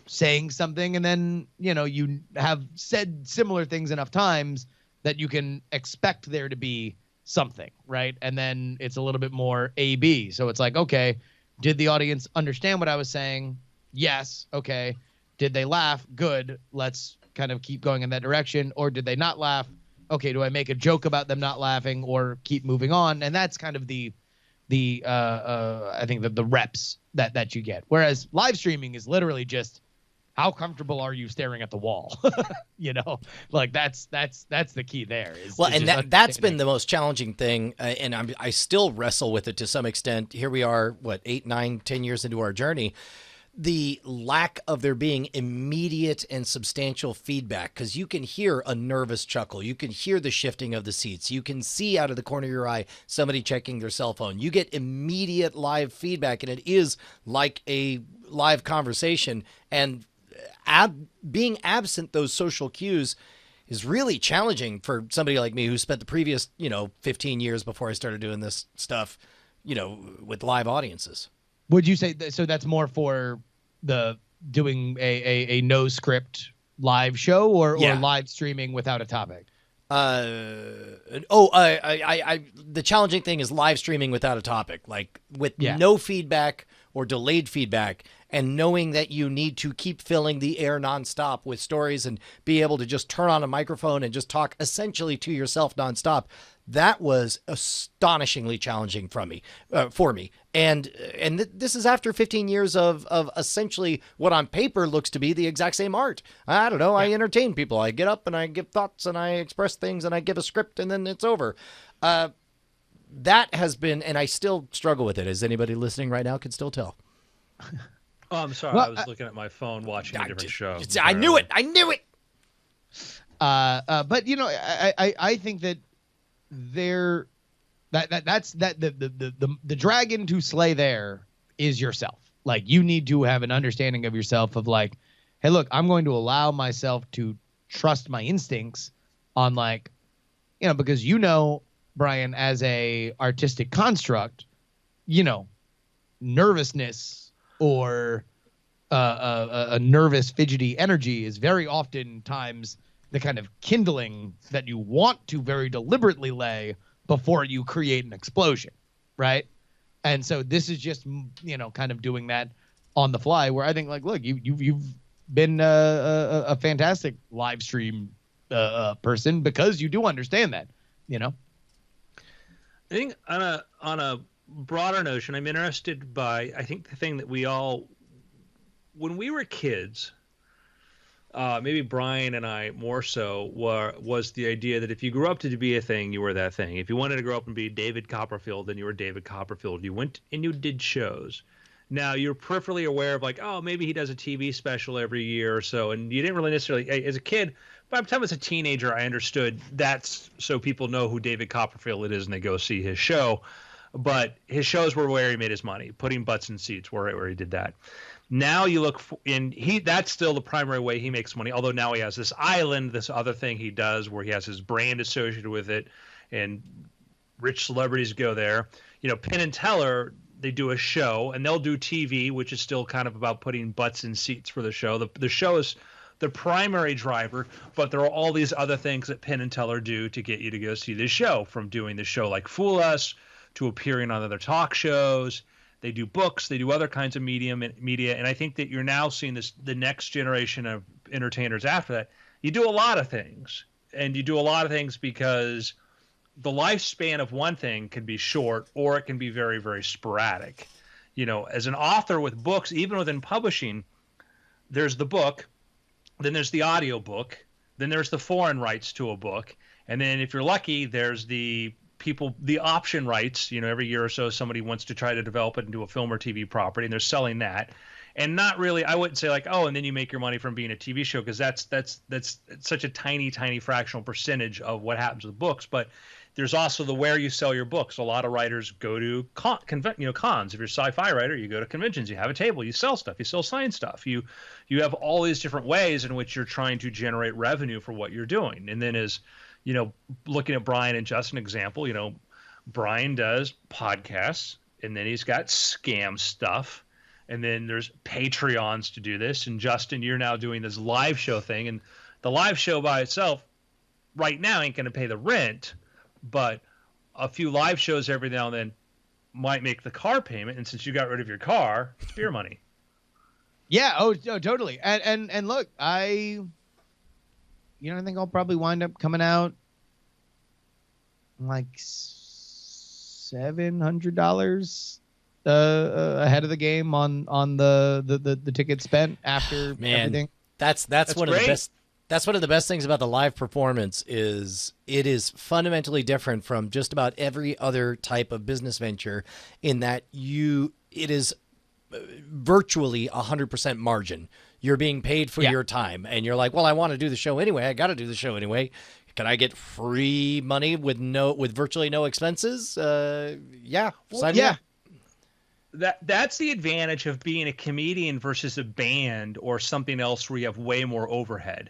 saying something and then, you have said similar things enough times that you can expect there to be something, right? And then it's a little bit more A-B. So it's like, okay, did the audience understand what I was saying? Yes. Okay. Did they laugh? Good. Let's kind of keep going in that direction. Or did they not laugh? Okay, do I make a joke about them not laughing or keep moving on? And that's kind of the I think the reps that you get. Whereas live streaming is literally just, how comfortable are you staring at the wall? That's the key there. That's been the most challenging thing, and I still wrestle with it to some extent. Here we are, 8, 9, 10 years into our journey. The lack of there being immediate and substantial feedback, because you can hear a nervous chuckle. You can hear the shifting of the seats. You can see out of the corner of your eye somebody checking their cell phone. You get immediate live feedback, and it is like a live conversation. And being absent those social cues is really challenging for somebody like me who spent the previous 15 years before I started doing this stuff with live audiences. Would you say so? That's more for the doing a no script live show or Yeah. live streaming without a topic? The challenging thing is live streaming without a topic, like with no feedback or delayed feedback, and knowing that you need to keep filling the air nonstop with stories and be able to just turn on a microphone and just talk essentially to yourself nonstop. That was astonishingly challenging for me. And this is after 15 years of essentially what on paper looks to be the exact same art. I don't know. I entertain people. I get up and I give thoughts and I express things and I give a script and then it's over. That has been, and I still struggle with it, as anybody listening right now can still tell. Oh, I'm sorry. Well, I was looking at my phone watching a different show. I knew it. I knew it. But I think that the dragon to slay there is yourself. Like, you need to have an understanding of yourself of like, hey, look, I'm going to allow myself to trust my instincts on like, because Brian, as a artistic construct, nervousness or a nervous, fidgety energy is very oftentimes the kind of kindling that you want to very deliberately lay before you create an explosion, right? And so this is just, kind of doing that on the fly, where I think, like, look, you've been a fantastic live stream person because you do understand that, I think on a broader notion, I'm interested by, I think the thing that we all, when we were kids, maybe Brian and I more so, was the idea that if you grew up to be a thing, you were that thing. If you wanted to grow up and be David Copperfield, then you were David Copperfield. You went and you did shows. Now you're peripherally aware of like, oh, maybe he does a TV special every year or so, and you didn't really necessarily, as a kid. By the time I was a teenager, I understood that's so people know who David Copperfield is and they go see his show. But his shows were where he made his money, putting butts in seats where he did that. Now you look that's still the primary way he makes money. Although now he has this island, this other thing he does where he has his brand associated with it, and rich celebrities go there. Penn and Teller, they do a show and they'll do TV, which is still kind of about putting butts in seats for the show. The show is the primary driver, but there are all these other things that Penn and Teller do to get you to go see this show, from doing the show like Fool Us to appearing on other talk shows. They do books, they do other kinds of media, and I think that you're now seeing the next generation of entertainers after that. You do a lot of things, and you do a lot of things because the lifespan of one thing can be short or it can be very, very sporadic. As an author with books, even within publishing, there's the book, then there's the audio book, then there's the foreign rights to a book, and then if you're lucky, there's the option rights. Every year or so somebody wants to try to develop it into a film or TV property, and they're selling that. And not really, I wouldn't say like, oh, and then you make your money from being a TV show, because that's such a tiny fractional percentage of what happens with books. But there's also the where you sell your books. A lot of writers go to cons. If you're a sci-fi writer, you go to conventions, you have a table, you sell stuff, you sell science stuff. You have all these different ways in which you're trying to generate revenue for what you're doing. And then as looking at Brian and Justin example, Brian does podcasts, and then he's got scam stuff, and then there's Patreons to do this. And Justin, you're now doing this live show thing, and the live show by itself right now ain't going to pay the rent, but a few live shows every now and then might make the car payment. And since you got rid of your car, it's beer money. Yeah. Oh, totally. And look, I think I'll probably wind up coming out like $700 ahead of the game on the ticket spent after everything. That's one of the best. That's one of the best things about the live performance is it is fundamentally different from just about every other type of business venture in that it is virtually 100% margin. You're being paid for your time, and you're like, well, I want to do the show anyway. I got to do the show anyway. Can I get free money with virtually no expenses? Yeah. That's the advantage of being a comedian versus a band or something else where you have way more overhead.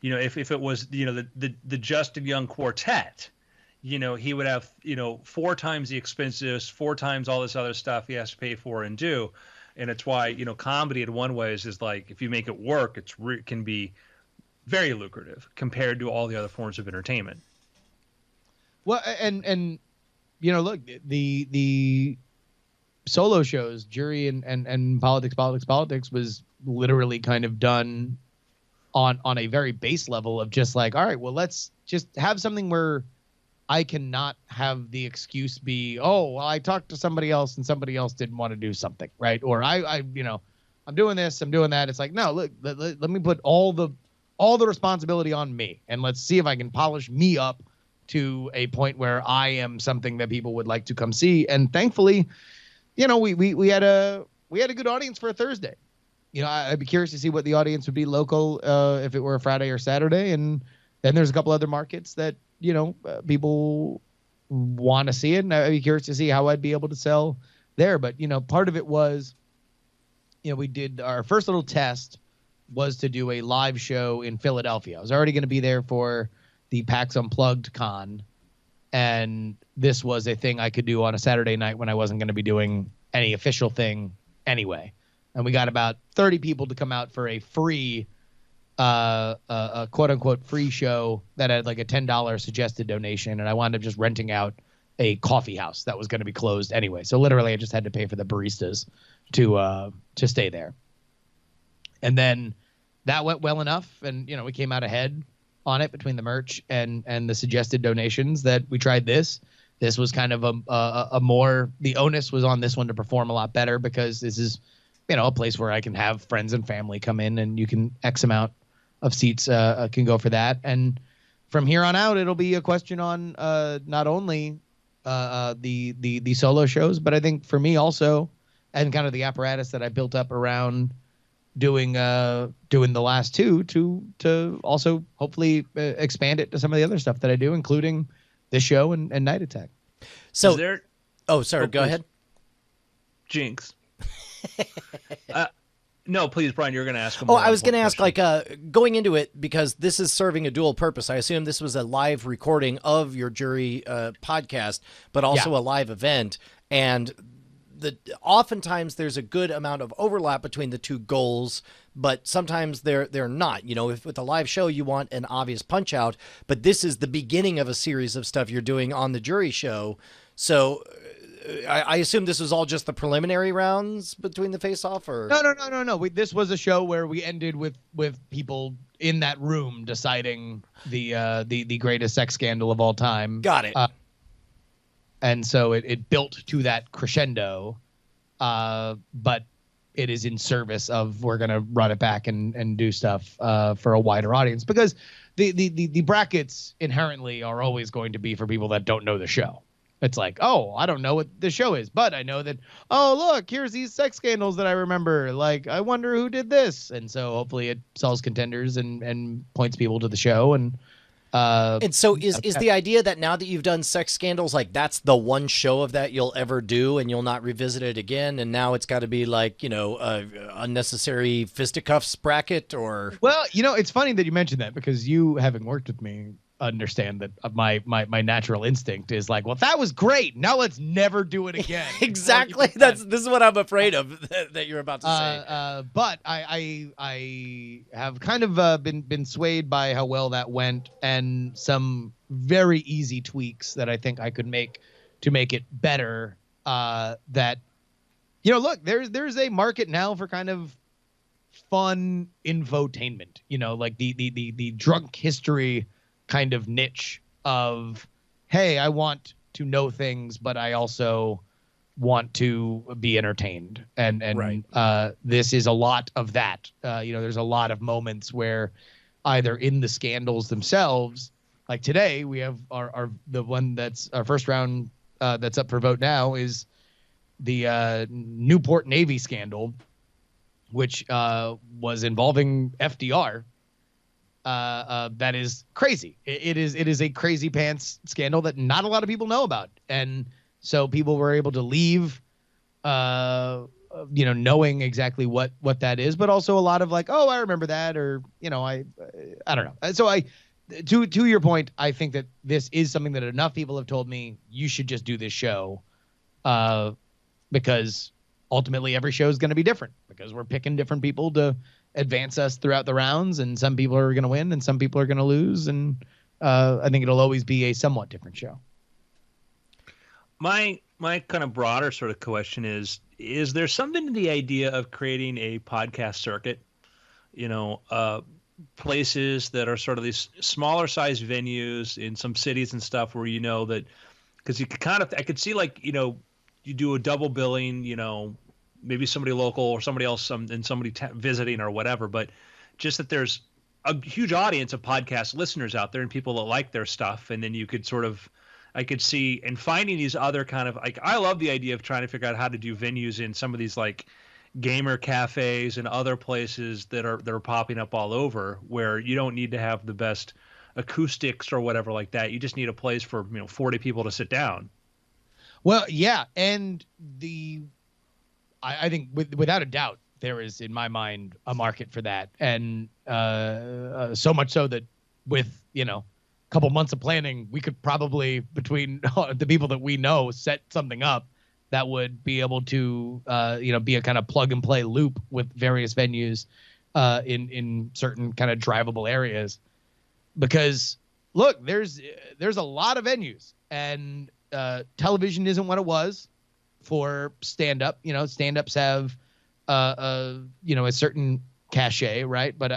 If it was, the Justin Young Quartet, he would have, 4 times the expenses, 4 times all this other stuff he has to pay for and do. And it's why, you know, comedy in one way is like, if you make it work, it can be very lucrative compared to all the other forms of entertainment. Well, and you know, look, the solo shows, Jury and Politics was literally kind of done on a very base level of just like, all right, well, let's just have something where I cannot have the excuse be, oh, well, I talked to somebody else and somebody else didn't want to do something, right? Or I you know, I'm doing this, I'm doing that. It's like, no, look, let me put all the responsibility on me, and let's see if I can polish me up to a point where I am something that people would like to come see. And thankfully, you know, we had a good audience for a Thursday. You know, I'd be curious to see what the audience would be local if it were a Friday or Saturday. And then there's a couple other markets that, you know, people want to see it. And I'd be curious to see how I'd be able to sell there. But, you know, part of it was, you know, we did our first little test was to do a live show in Philadelphia. I was already going to be there for the PAX Unplugged con. And this was a thing I could do on a Saturday night when I wasn't going to be doing any official thing anyway. And we got about 30 people to come out for a free, a quote unquote free show that had like a $10 suggested donation. And I wound up just renting out a coffee house that was going to be closed anyway. So literally I just had to pay for the baristas to stay there. And then that went well enough. And, you know, we came out ahead on it between the merch and the suggested donations that we tried this. This was kind of a more, the onus was on this one to perform a lot better because this is, you know, a place where I can have friends and family come in and you can X amount of seats can go for that. And from here on out, it'll be a question on not only the solo shows, but I think for me also, and kind of the apparatus that I built up around doing the last two to also hopefully expand it to some of the other stuff that I do, including this show and Night Attack. So, go ahead. Jinx. No, please, Brian, you're going to ask. I was going to ask, like, going into it, because this is serving a dual purpose. I assume this was a live recording of your Jury podcast, but also a live event. And oftentimes there's a good amount of overlap between the two goals, but sometimes they're not. You know, if with a live show you want an obvious punch out, but this is the beginning of a series of stuff you're doing on the Jury show. So I assume this was all just the preliminary rounds between the face-off, or no. This was a show where we ended with people in that room deciding the greatest sex scandal of all time. Got it. And so it built to that crescendo, but it is in service of we're going to run it back and do stuff for a wider audience, because the brackets inherently are always going to be for people that don't know the show. It's like, oh, I don't know what the show is, but I know that, oh, look, here's these sex scandals that I remember. Like, I wonder who did this. And so hopefully it sells contenders and points people to the show. And so is the idea that now that you've done sex scandals, like that's the one show of that you'll ever do and you'll not revisit it again? And now it's got to be like, you know, unnecessary fisticuffs bracket, or? Well, you know, it's funny that you mentioned that, because you, having worked with me, understand that my natural instinct is like, well, that was great, now let's never do it again. Exactly. This is what I'm afraid of that you're about to say. But I have kind of been swayed by how well that went, and some very easy tweaks that I think I could make to make it better. That, you know, look, there's a market now for kind of fun infotainment, you know, like the drunk history kind of niche of, hey, I want to know things, but I also want to be entertained. And right. This is a lot of that. You know, there's a lot of moments where either in the scandals themselves, like today, we have the one that's our first round that's up for vote now is the Newport Navy scandal, which was involving FDR. That is crazy. It is a crazy pants scandal that not a lot of people know about, and so people were able to leave, you know, knowing exactly what that is, but also a lot of like, oh, I remember that, or you know, I don't know. So to your point, I think that this is something that enough people have told me you should just do this show, because ultimately every show is going to be different because we're picking different people to advance us throughout the rounds, and some people are going to win and some people are going to lose, and I think it'll always be a somewhat different show. My kind of broader sort of question is there something to the idea of creating a podcast circuit? Places that are sort of these smaller sized venues in some cities and stuff where that, because you could I could see you do a double billing, maybe somebody local or somebody else, and somebody visiting or whatever, but just that there's a huge audience of podcast listeners out there and people that like their stuff, and then you could I could see and finding these other kind of I love the idea of trying to figure out how to do venues in some of these gamer cafes and other places that are popping up all over, where you don't need to have the best acoustics or whatever like that. You just need a place for 40 people to sit down. Well, yeah, and I think without a doubt there is in my mind a market for that, and so much so that with a couple months of planning, we could probably, between the people that we know, set something up that would be able to, be a kind of plug and play loop with various venues in certain kind of drivable areas. Because look, there's a lot of venues, and television isn't what it was for stand-up. Stand-ups have a certain cachet, right? But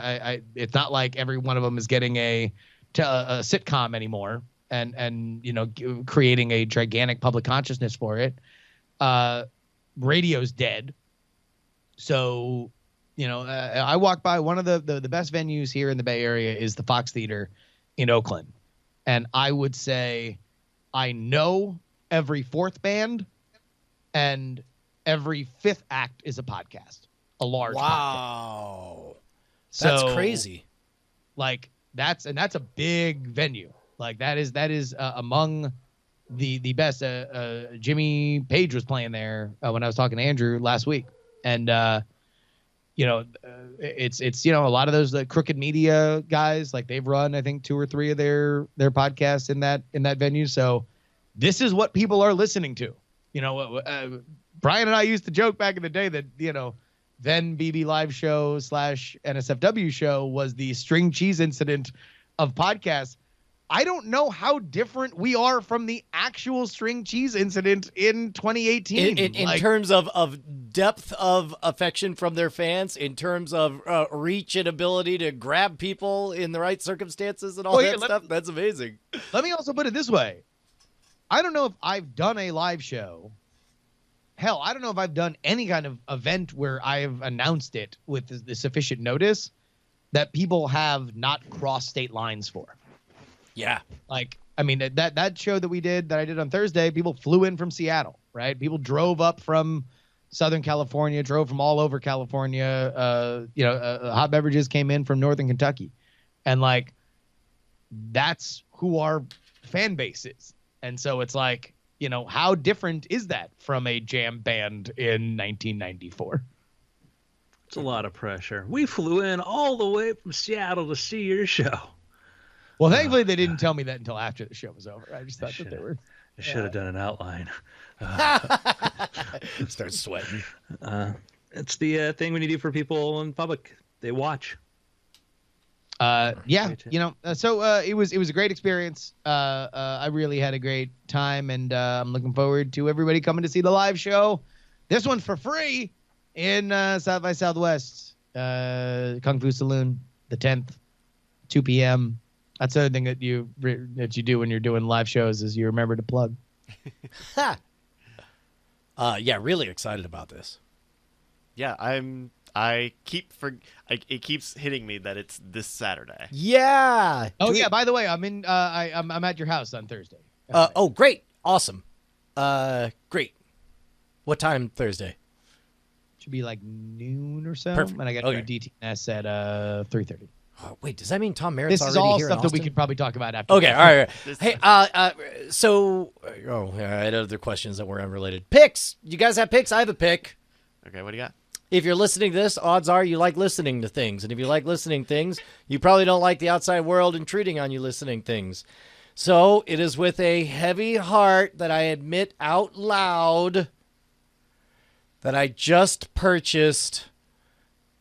it's not like every one of them is getting a sitcom anymore, and creating a gigantic public consciousness for it. Radio's dead. So, I walk by one of the best venues here in the Bay Area is the Fox Theater in Oakland. And I would say I know every fourth band and every fifth act is a podcast, a large podcast. Wow. That's crazy. That's a big venue. That is among the best. Jimmy Page was playing there when I was talking to Andrew last week, and it's a lot of those Crooked Media guys, they've run I think 2 or 3 of their podcasts in that venue. So this is what people are listening to. Brian and I used to joke back in the day that then BB Live show / NSFW show was the string cheese incident of podcasts. I don't know how different we are from the actual string cheese incident in 2018. In terms of depth of affection from their fans, in terms of reach and ability to grab people in the right circumstances and all that stuff, that's amazing. Let me also put it this way. I don't know if I've done a live show. Hell, I don't know if I've done any kind of event where I've announced it with the sufficient notice that people have not crossed state lines for. Yeah. That show that I did on Thursday, people flew in from Seattle, right? People drove up from Southern California, drove from all over California. Hot Beverages came in from Northern Kentucky. And that's who our fan base is. And so it's how different is that from a jam band in 1994? It's a lot of pressure. We flew in all the way from Seattle to see your show. Well, thankfully they didn't tell me that until after the show was over. I just thought that they were. I should have done an outline. Start sweating. It's the thing when you do for people in public. They watch. So it was a great experience. I really had a great time, and I'm looking forward to everybody coming to see the live show. This one's for free in South by Southwest, Kung Fu Saloon, the 10th, 2 p.m. That's the other thing that you do when you're doing live shows is you remember to plug. Really excited about this. Yeah, it keeps hitting me that it's this Saturday. Yeah. Oh yeah. By the way, I'm in. I'm at your house on Thursday. Oh, great. Awesome. Great. What time Thursday? Should be noon or so. Perfect. And I got your DTS at 3:30. Oh, wait, does that mean Tom Merritt's already here? This is all stuff that we could probably talk about after. Okay, all right. Hey, I had other questions that were unrelated. Picks. You guys have picks? I have a pick. Okay, what do you got? If you're listening to this, odds are you like listening to things. And if you like listening to things, you probably don't like the outside world intruding on you listening things. So it is with a heavy heart that I admit out loud that I just purchased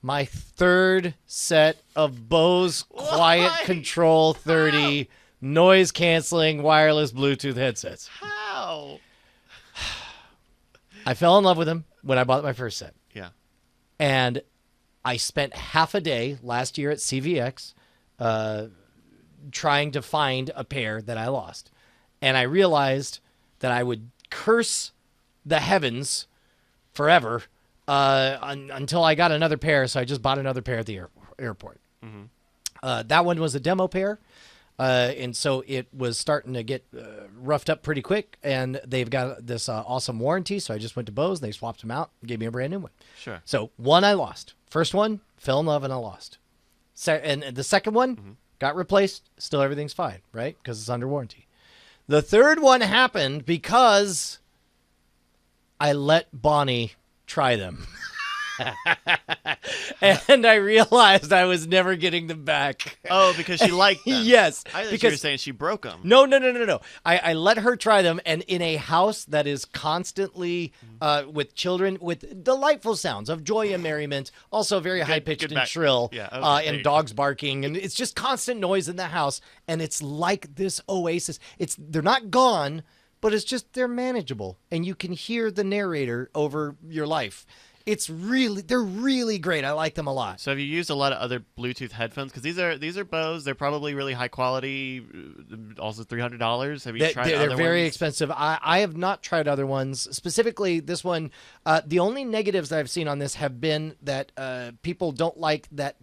my third set of Bose Quiet Control 30 noise canceling wireless Bluetooth headsets. How? I fell in love with them when I bought my first set. Yeah. And I spent half a day last year at CVX trying to find a pair that I lost. And I realized that I would curse the heavens forever until I got another pair. So I just bought another pair at the airport. Mm-hmm. That one was a demo pair. And so it was starting to get roughed up pretty quick. And they've got this awesome warranty. So I just went to Bose and they swapped them out and gave me a brand new one. Sure. So one I lost. First one, fell in love and I lost. And the second one got replaced. Still everything's fine, right? Because it's under warranty. The third one happened because I let Bonnie try them. And I realized I was never getting them back. Oh, because she liked them. Yes. I thought you were saying she broke them. No. I let her try them, and in a house that is constantly with children with delightful sounds of joy and merriment, also very high-pitched and shrill, and dogs barking, and it's just constant noise in the house, and it's like this oasis. They're not gone, but it's just they're manageable, and you can hear the narrator over your life. They're really great. I like them a lot. So have you used a lot of other Bluetooth headphones? Because these are Bose. They're probably really high quality. Also $300. Have you tried other ones? They're very expensive. I have not tried other ones. Specifically, this one. The only negatives I've seen on this have been that people don't like that.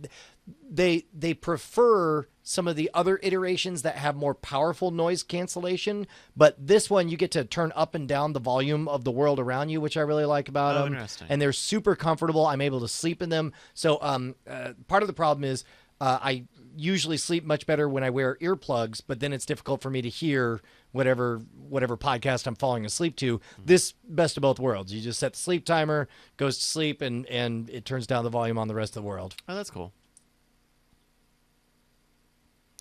They prefer some of the other iterations that have more powerful noise cancellation, but this one you get to turn up and down the volume of the world around you, which I really like about them. Interesting. And they're super comfortable. I'm able to sleep in them. So part of the problem is I usually sleep much better when I wear earplugs, but then it's difficult for me to hear whatever podcast I'm falling asleep to. This best of both worlds. You just set the sleep timer, goes to sleep, and it turns down the volume on the rest of the world. Oh, that's cool.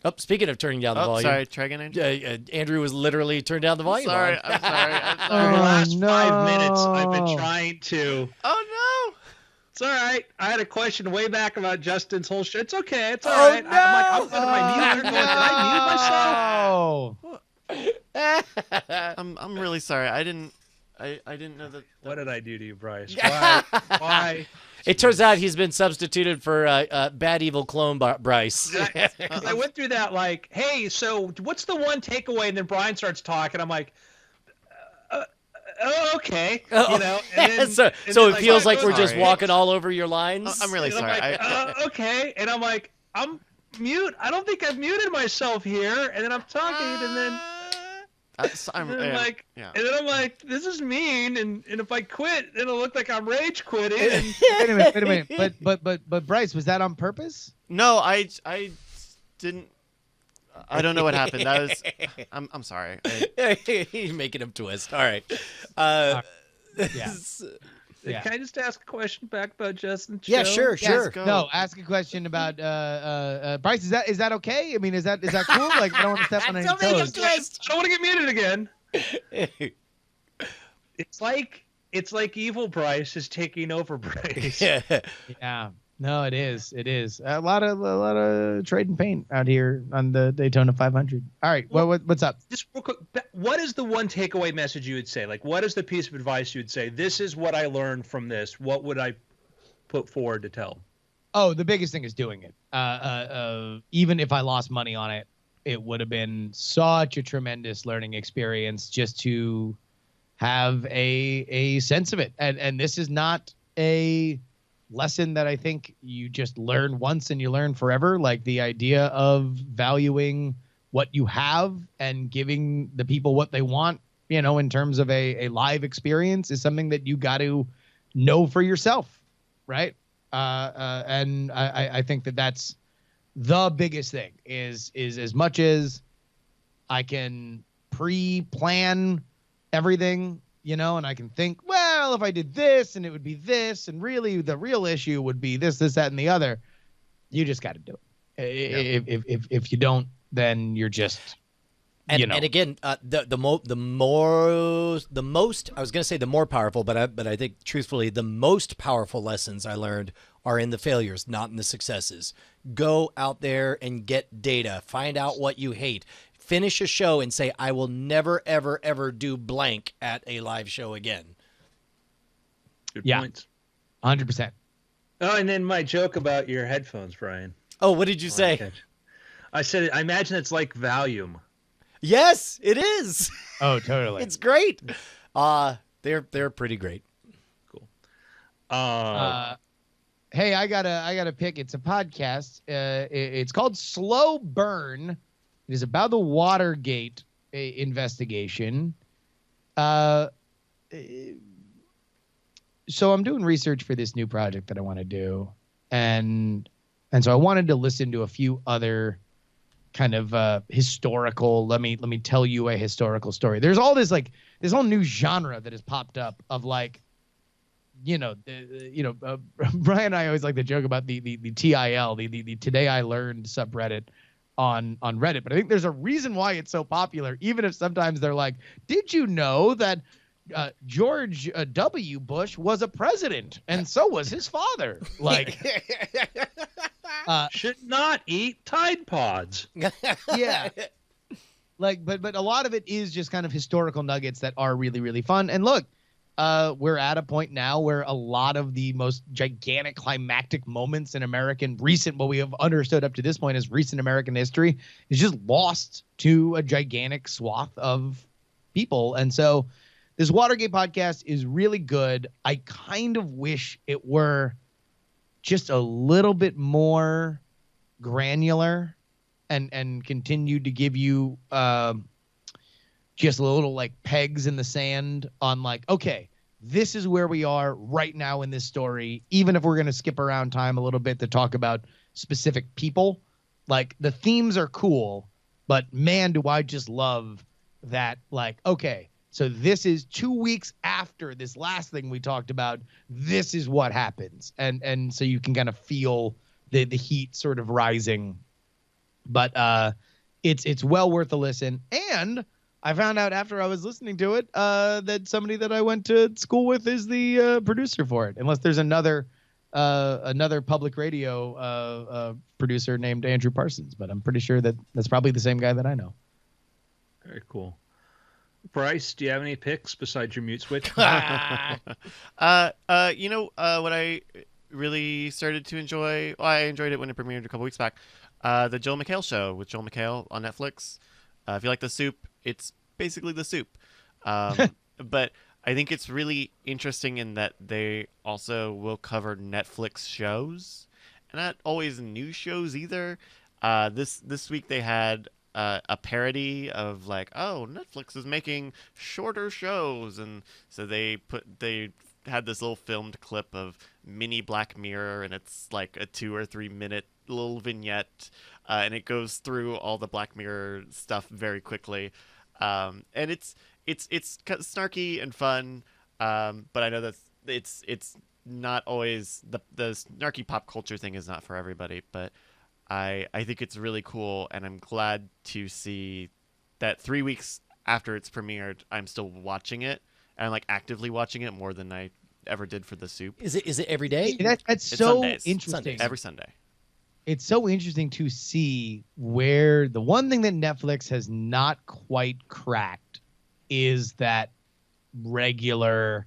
Oh, speaking of turning down the volume. Sorry, try again, Andrew. Andrew was literally turned down the volume. I'm sorry. For the last 5 minutes, I've been trying to. Oh, no. It's all right. I had a question way back about Justin's whole show. It's okay. It's all right. No! I'm like, I'm going, did I mute myself? I'm really sorry. I didn't know that. What did I do to you, Bryce? Why? It turns out he's been substituted for bad evil clone Bryce. I went through that like, hey, so what's the one takeaway? And then Brian starts talking. I'm like, okay, you know. And then, so it feels like we're just walking all over your lines. I'm really sorry. Like, okay, and I'm like, I'm mute. I don't think I've muted myself here. And then I'm talking, and then. And then I'm like, this is mean, and if I quit, it'll look like I'm rage quitting. And... Wait a minute. But Bryce, was that on purpose? No, I didn't. I don't know what happened. That was. I'm sorry. You're making him twist. All right. Yeah. Can I just ask a question back about Justin's show? Yeah, sure. No, ask a question about Bryce. Is that okay? I mean, is that cool? Like, I don't want to step on any toes. I don't want to get muted again. It's like evil Bryce is taking over Bryce. Yeah. No, it is. A lot of trade and paint out here on the Daytona 500. All right, what's up? Just real quick, what is the one takeaway message you would say? Like, what is the piece of advice you would say? This is what I learned from this. What would I put forward to tell? Oh, the biggest thing is doing it. Even if I lost money on it, it would have been such a tremendous learning experience just to have a sense of it. And this is not a lesson that I think you just learn once and you learn forever. Like the idea of valuing what you have and giving the people what they want, you know, in terms of a live experience is something that you got to know for yourself. Right. And I think that's the biggest thing is as much as I can pre-plan everything, you know, and I can think, well, if I did this and it would be this, and really the real issue would be this, that, and the other. You just got to do it. If you don't, then you're just And, you know. and again, the most I was going to say the more powerful, but I think truthfully the most powerful lessons I learned are in the failures, not in the successes. Go out there and get data. Find out what you hate. Finish a show and say, I will never, ever, ever do blank at a live show again. Good Yeah. points. 100%. Oh, and then my joke about your headphones, Brian. Oh, what did you say? I said, I imagine it's like Valium. Yes, it is. Oh, totally. It's great. They're pretty great. Cool. Hey, I gotta pick. It's a podcast. It's called Slow Burn. It is about the Watergate investigation. So I'm doing research for this new project that I want to do, and so I wanted to listen to a few other kind of historical. Let me tell you a historical story. There's all this this whole new genre that has popped up of like, Brian and I always like to joke about the TIL, the Today I Learned subreddit on Reddit, but I think there's a reason why it's so popular, even if sometimes they're like, did you know that George W. Bush was a president and so was his father? Like, Should not eat Tide Pods. yeah. Like, but a lot of it is just kind of historical nuggets that are really, really fun. And look, we're at a point now where a lot of the most gigantic climactic moments in what we have understood up to this point as recent American history is just lost to a gigantic swath of people. And so this Watergate podcast is really good. I kind of wish it were just a little bit more granular and continued to give you just a little like pegs in the sand on like, okay, this is where we are right now in this story. Even if we're going to skip around time a little bit to talk about specific people, like the themes are cool, but man, do I just love that. Like, okay, so this is 2 weeks after this last thing we talked about. This is what happens. And so you can kind of feel the heat sort of rising, but it's well worth a listen. And I found out after I was listening to it that somebody that I went to school with is the producer for it. Unless there's another public radio producer named Andrew Parsons, but I'm pretty sure that's probably the same guy that I know. Very cool. Bryce, do you have any picks besides your mute switch? What I really started to enjoy, I enjoyed it when it premiered a couple weeks back, the Joel McHale show with Joel McHale on Netflix. If you like The Soup, it's basically The Soup. But I think it's really interesting in that they also will cover Netflix shows, and not always new shows either. This week they had a parody of like, oh, Netflix is making shorter shows, and so they had this little filmed clip of mini Black Mirror, and it's like a 2 or 3 minute little vignette, and it goes through all the Black Mirror stuff very quickly, and it's snarky and fun, but I know that it's not always the snarky pop culture thing is not for everybody, but I think it's really cool, and I'm glad to see that 3 weeks after it's premiered, I'm still watching it, and I'm like actively watching it more than I ever did for The Soup. Is it every day? That's It's so Sundays. interesting. Sundays. Every Sunday. It's so interesting to see where the one thing that Netflix has not quite cracked is that regular,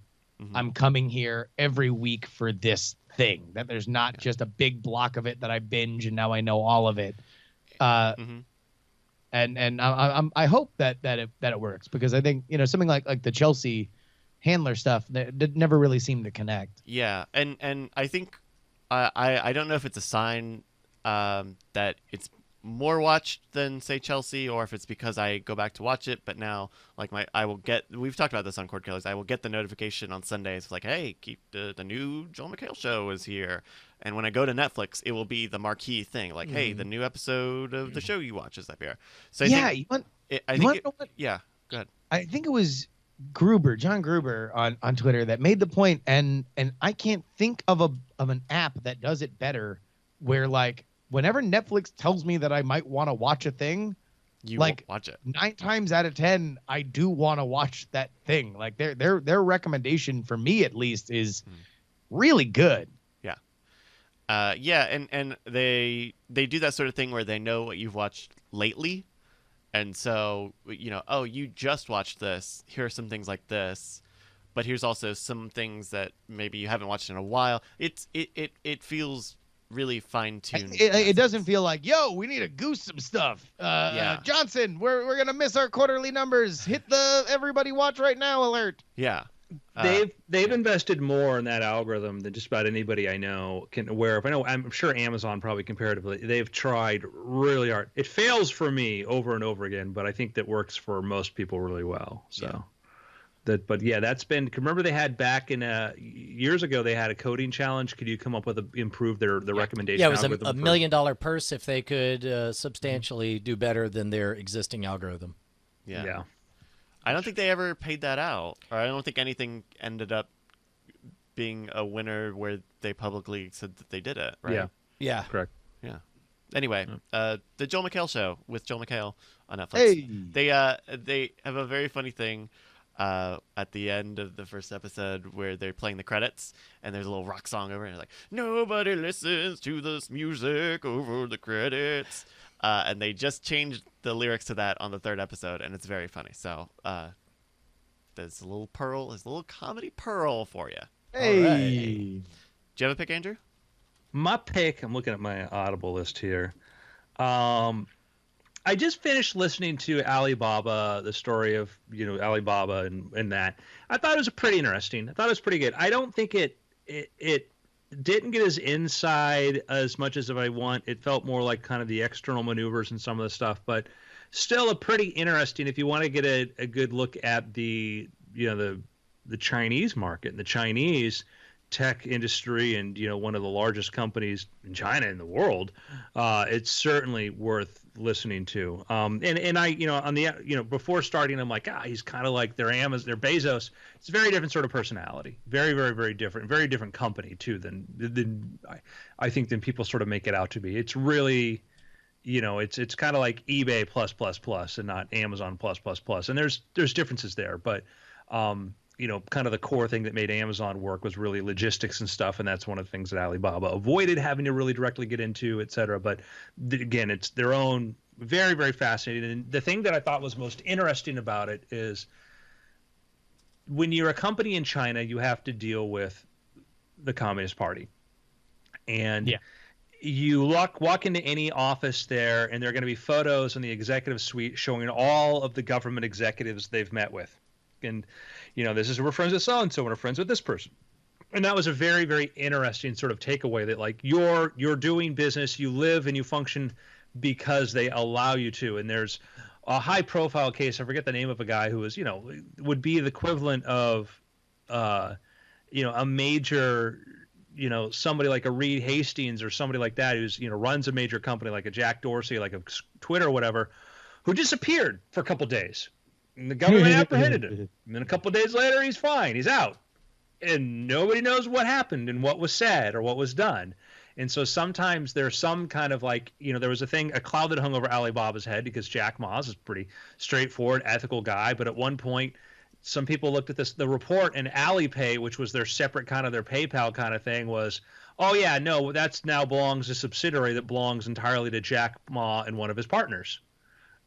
I'm coming here every week for this thing, that there's not just a big block of it that I binge and now I know all of it. And I hope that it works, because I think, something like the Chelsea Handler stuff that never really seemed to connect. Yeah, and I think I don't know if it's a sign that it's more watched than say Chelsea, or if it's because I go back to watch it, but now like we've talked about this on Cord Killers, I will get the notification on Sundays like, hey, keep the new Joel McHale show is here, and when I go to Netflix it will be the marquee thing like, hey, the new episode of the show you watch is up here. So yeah, go ahead. I think it was John Gruber on Twitter that made the point, and I can't think of an app that does it better, where like whenever Netflix tells me that I might want to watch a thing, you like watch it. 9 times out of 10, I do want to watch that thing. Like their recommendation for me at least is really good. Yeah, and they do that sort of thing where they know what you've watched lately, and so oh, you just watched this. Here are some things like this, but here's also some things that maybe you haven't watched in a while. It feels really fine-tuned. It doesn't feel like, yo, we need to goose some stuff. Johnson, we're gonna miss our quarterly numbers. Hit the everybody watch right now alert. Yeah. They've invested more in that algorithm than just about anybody I know can aware of. I'm sure Amazon probably comparatively. They've tried really hard. It fails for me over and over again, but I think that works for most people really well. So that's been. Remember they had back in years ago they had a coding challenge. Could you come up with improve their recommendation? Yeah, it was algorithm a $1 million purse if they could substantially do better than their existing algorithm. Yeah. I don't think they ever paid that out, or I don't think anything ended up being a winner where they publicly said that they did it, right? Yeah. Correct. Yeah. Anyway, the Joel McHale show with Joel McHale on Netflix. Hey. They have a very funny thing at the end of the first episode where they're playing the credits and there's a little rock song over it and it's like, nobody listens to this music over the credits. And they just changed the lyrics to that on the 3rd episode, and it's very funny. So there's a little comedy pearl for you. Hey. Right. Do you have a pick, Andrew? My pick, I'm looking at my Audible list here. I just finished listening to Alibaba, the story of Alibaba and that. I thought it was pretty interesting. I thought it was pretty good. I don't think it didn't get as inside as much as I want. It felt more like kind of the external maneuvers and some of the stuff, but still a pretty interesting. If you want to get a good look at the Chinese market and the Chinese tech industry and one of the largest companies in China in the world, it's certainly worth listening to. And I on the before starting, I'm like, he's kind of like their Amazon, their Bezos. It's a very different sort of personality, very very very different, very different company too than I think than people sort of make it out to be. It's really it's kind of like eBay plus and not Amazon plus, and there's differences there, but kind of the core thing that made Amazon work was really logistics and stuff, and that's one of the things that Alibaba avoided having to really directly get into, et cetera. But again, it's their own very, very fascinating. And the thing that I thought was most interesting about it is when you're a company in China, you have to deal with the Communist Party. And you walk into any office there, and there are going to be photos in the executive suite showing all of the government executives they've met with. And this is we're friends with so-and-so, and we're friends with this person. And that was a very, very interesting sort of takeaway that like you're doing business, you live and you function because they allow you to. And there's a high-profile case. I forget the name of a guy who was, would be the equivalent of, a major, somebody like a Reed Hastings or somebody like that who's, runs a major company like a Jack Dorsey, like a Twitter or whatever, who disappeared for a couple days. And the government apprehended him. And then a couple of days later, he's fine. He's out. And nobody knows what happened and what was said or what was done. And so sometimes there's some kind of like, there was a cloud that hung over Alibaba's head because Jack Ma is a pretty straightforward, ethical guy. But at one point, some people looked at the report, and Alipay, which was their separate kind of their PayPal kind of thing, was, oh, yeah, no, that's now belongs to a subsidiary that belongs entirely to Jack Ma and one of his partners.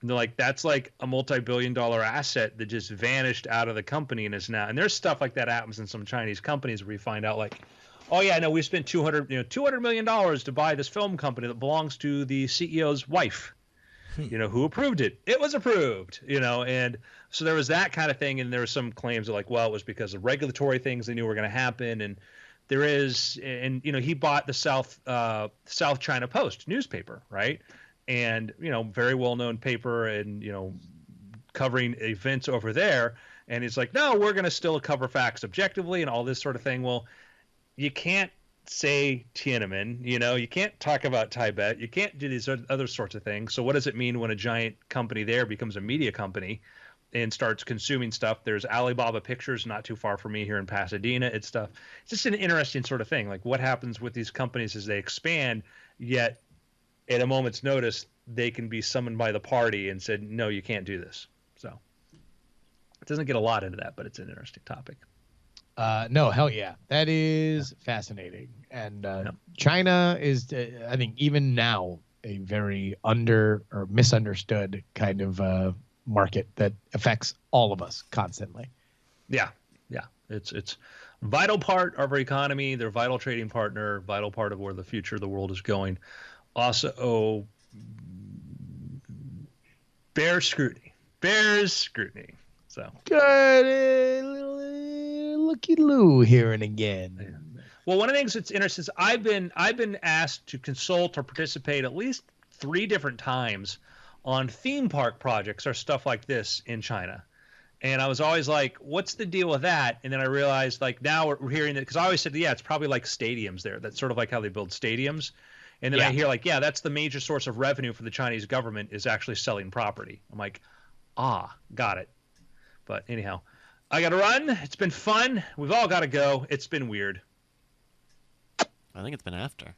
And they're like, that's like a multi-billion-dollar asset that just vanished out of the company and is now. And there's stuff like that happens in some Chinese companies where you find out like, oh yeah, no, we spent $200 million to buy this film company that belongs to the CEO's wife. Who approved it? It was approved. And so there was that kind of thing. And there were some claims of like, well, it was because of regulatory things they knew were going to happen. And there is, and he bought the South China Post newspaper, right? And very well-known paper, and covering events over there. And he's like, no, we're going to still cover facts objectively and all this sort of thing. Well, you can't say Tiananmen, you can't talk about Tibet, you can't do these other sorts of things. So what does it mean when a giant company there becomes a media company and starts consuming stuff? There's Alibaba Pictures not too far from me here in Pasadena. It's just an interesting sort of thing. Like what happens with these companies as they expand, yet at a moment's notice, they can be summoned by the party and said, no, you can't do this. So it doesn't get a lot into that, but it's an interesting topic. No, hell yeah. That is fascinating. And China is, I think, even now, a very under or misunderstood kind of market that affects all of us constantly. Yeah. It's a vital part of our economy. They're a vital trading partner, vital part of where the future of the world is going. Also, bears scrutiny. So good, looky Lou here and again. Well, one of the things that's interesting is I've been asked to consult or participate at least 3 different times on theme park projects or stuff like this in China. And I was always like, what's the deal with that? And then I realized, like, now we're hearing that, because I always said, yeah, it's probably like stadiums there. That's sort of like how they build stadiums. And then I hear, like, yeah, that's the major source of revenue for the Chinese government is actually selling property. I'm like, got it. But anyhow, I got to run. It's been fun. We've all got to go. It's been weird. I think it's been after.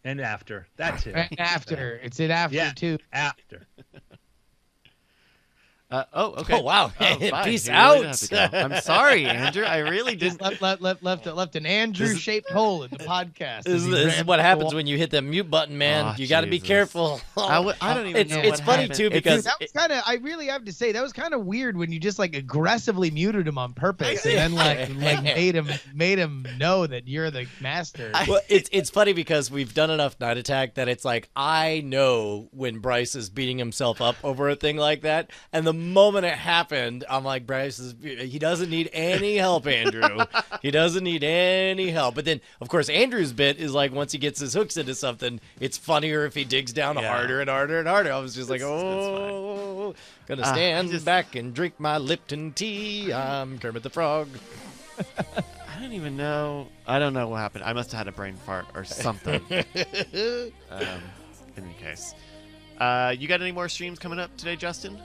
And after. That's it. And after. It's an after, too. After. Okay. Oh, wow. Fine. Peace You really out. have to go. I'm sorry, Andrew. I really Just didn't. left an Andrew-shaped hole in the podcast. This is what happens when you hit the mute button, man. Oh, you got to be Jesus. careful. I don't even know It's what funny, happened. too, because that was kind of, I really have to say, that was kind of weird when you just like aggressively muted him on purpose and then like made him know that you're the master. Well, it's funny because we've done enough Night Attack that it's like I know when Bryce is beating himself up over a thing like that, and the moment it happened, I'm like, he doesn't need any help, Andrew. He doesn't need any help. But then, of course, Andrew's bit is like once he gets his hooks into something, it's funnier if he digs down harder and harder and harder. I was just like, gonna stand back and drink my Lipton tea. I'm Kermit the Frog. I don't even know. I don't know what happened. I must have had a brain fart or something. In any case. You got any more streams coming up today, Justin?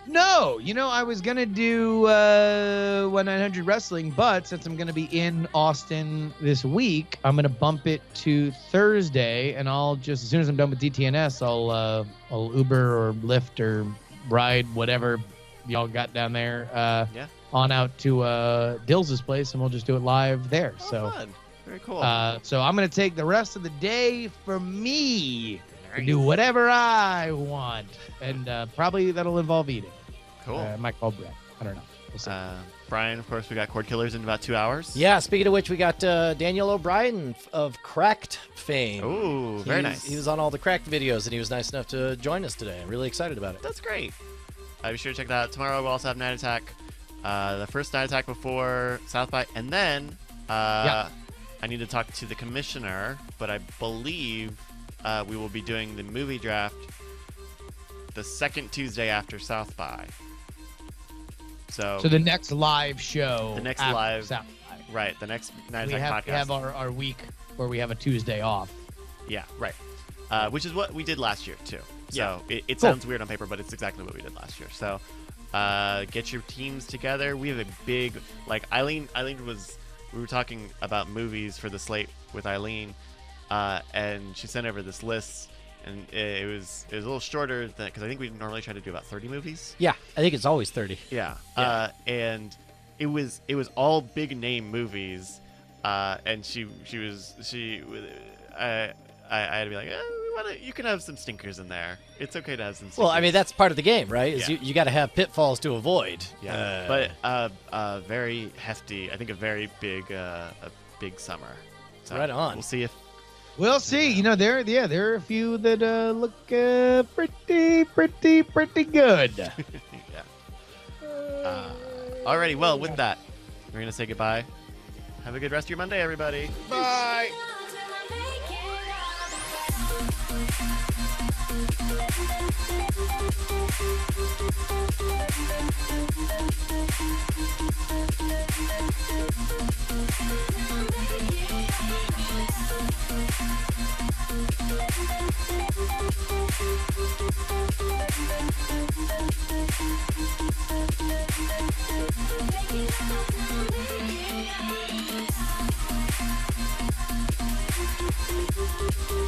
No, I was going to do 1-900 Wrestling, but since I'm going to be in Austin this week, I'm going to bump it to Thursday, and I'll just, as soon as I'm done with DTNS, I'll Uber or Lyft or ride, whatever y'all got down there, on out to Dill's place, and we'll just do it live there. Fun. Very cool. So I'm going to take the rest of the day for me to do whatever I want, and probably that'll involve eating. Cool. I might call Brett. I don't know. We'll see. Brian, of course, we got Cord Killers in about 2 hours. Yeah, speaking of which, we got Daniel O'Brien of Cracked fame. Ooh, very nice. He was on all the Cracked videos, and he was nice enough to join us today. I'm really excited about it. That's great. Be sure to check that out. Tomorrow we'll also have Night Attack. The first Night Attack before South by. And then I need to talk to the commissioner, but I believe we will be doing the movie draft the second Tuesday after South by. So the next live show. The next after live. South by. Right, the next Night Attack podcast. We have our week where we have a Tuesday off. Yeah, right. Which is what we did last year, too. So it Cool. sounds weird on paper, but it's exactly what we did last year. So get your teams together. We have a big, like, Eileen we were talking about movies for the slate with Eileen, and she sent over this list, and it was a little shorter because I think we normally try to do about 30 movies. Yeah, I think it's always 30. Yeah. And it was all big name movies, and I had to be like, you can have some stinkers in there. It's okay to have some stinkers. Well, I mean, that's part of the game, right? Is Yeah. you got to have pitfalls to avoid. Yeah, but very hefty. I think a very big summer. So Right on. We'll see if We'll see. There are a few that look pretty good. Alrighty, well, with that, we're gonna say goodbye. Have a good rest of your Monday, everybody. Bye. Thank you.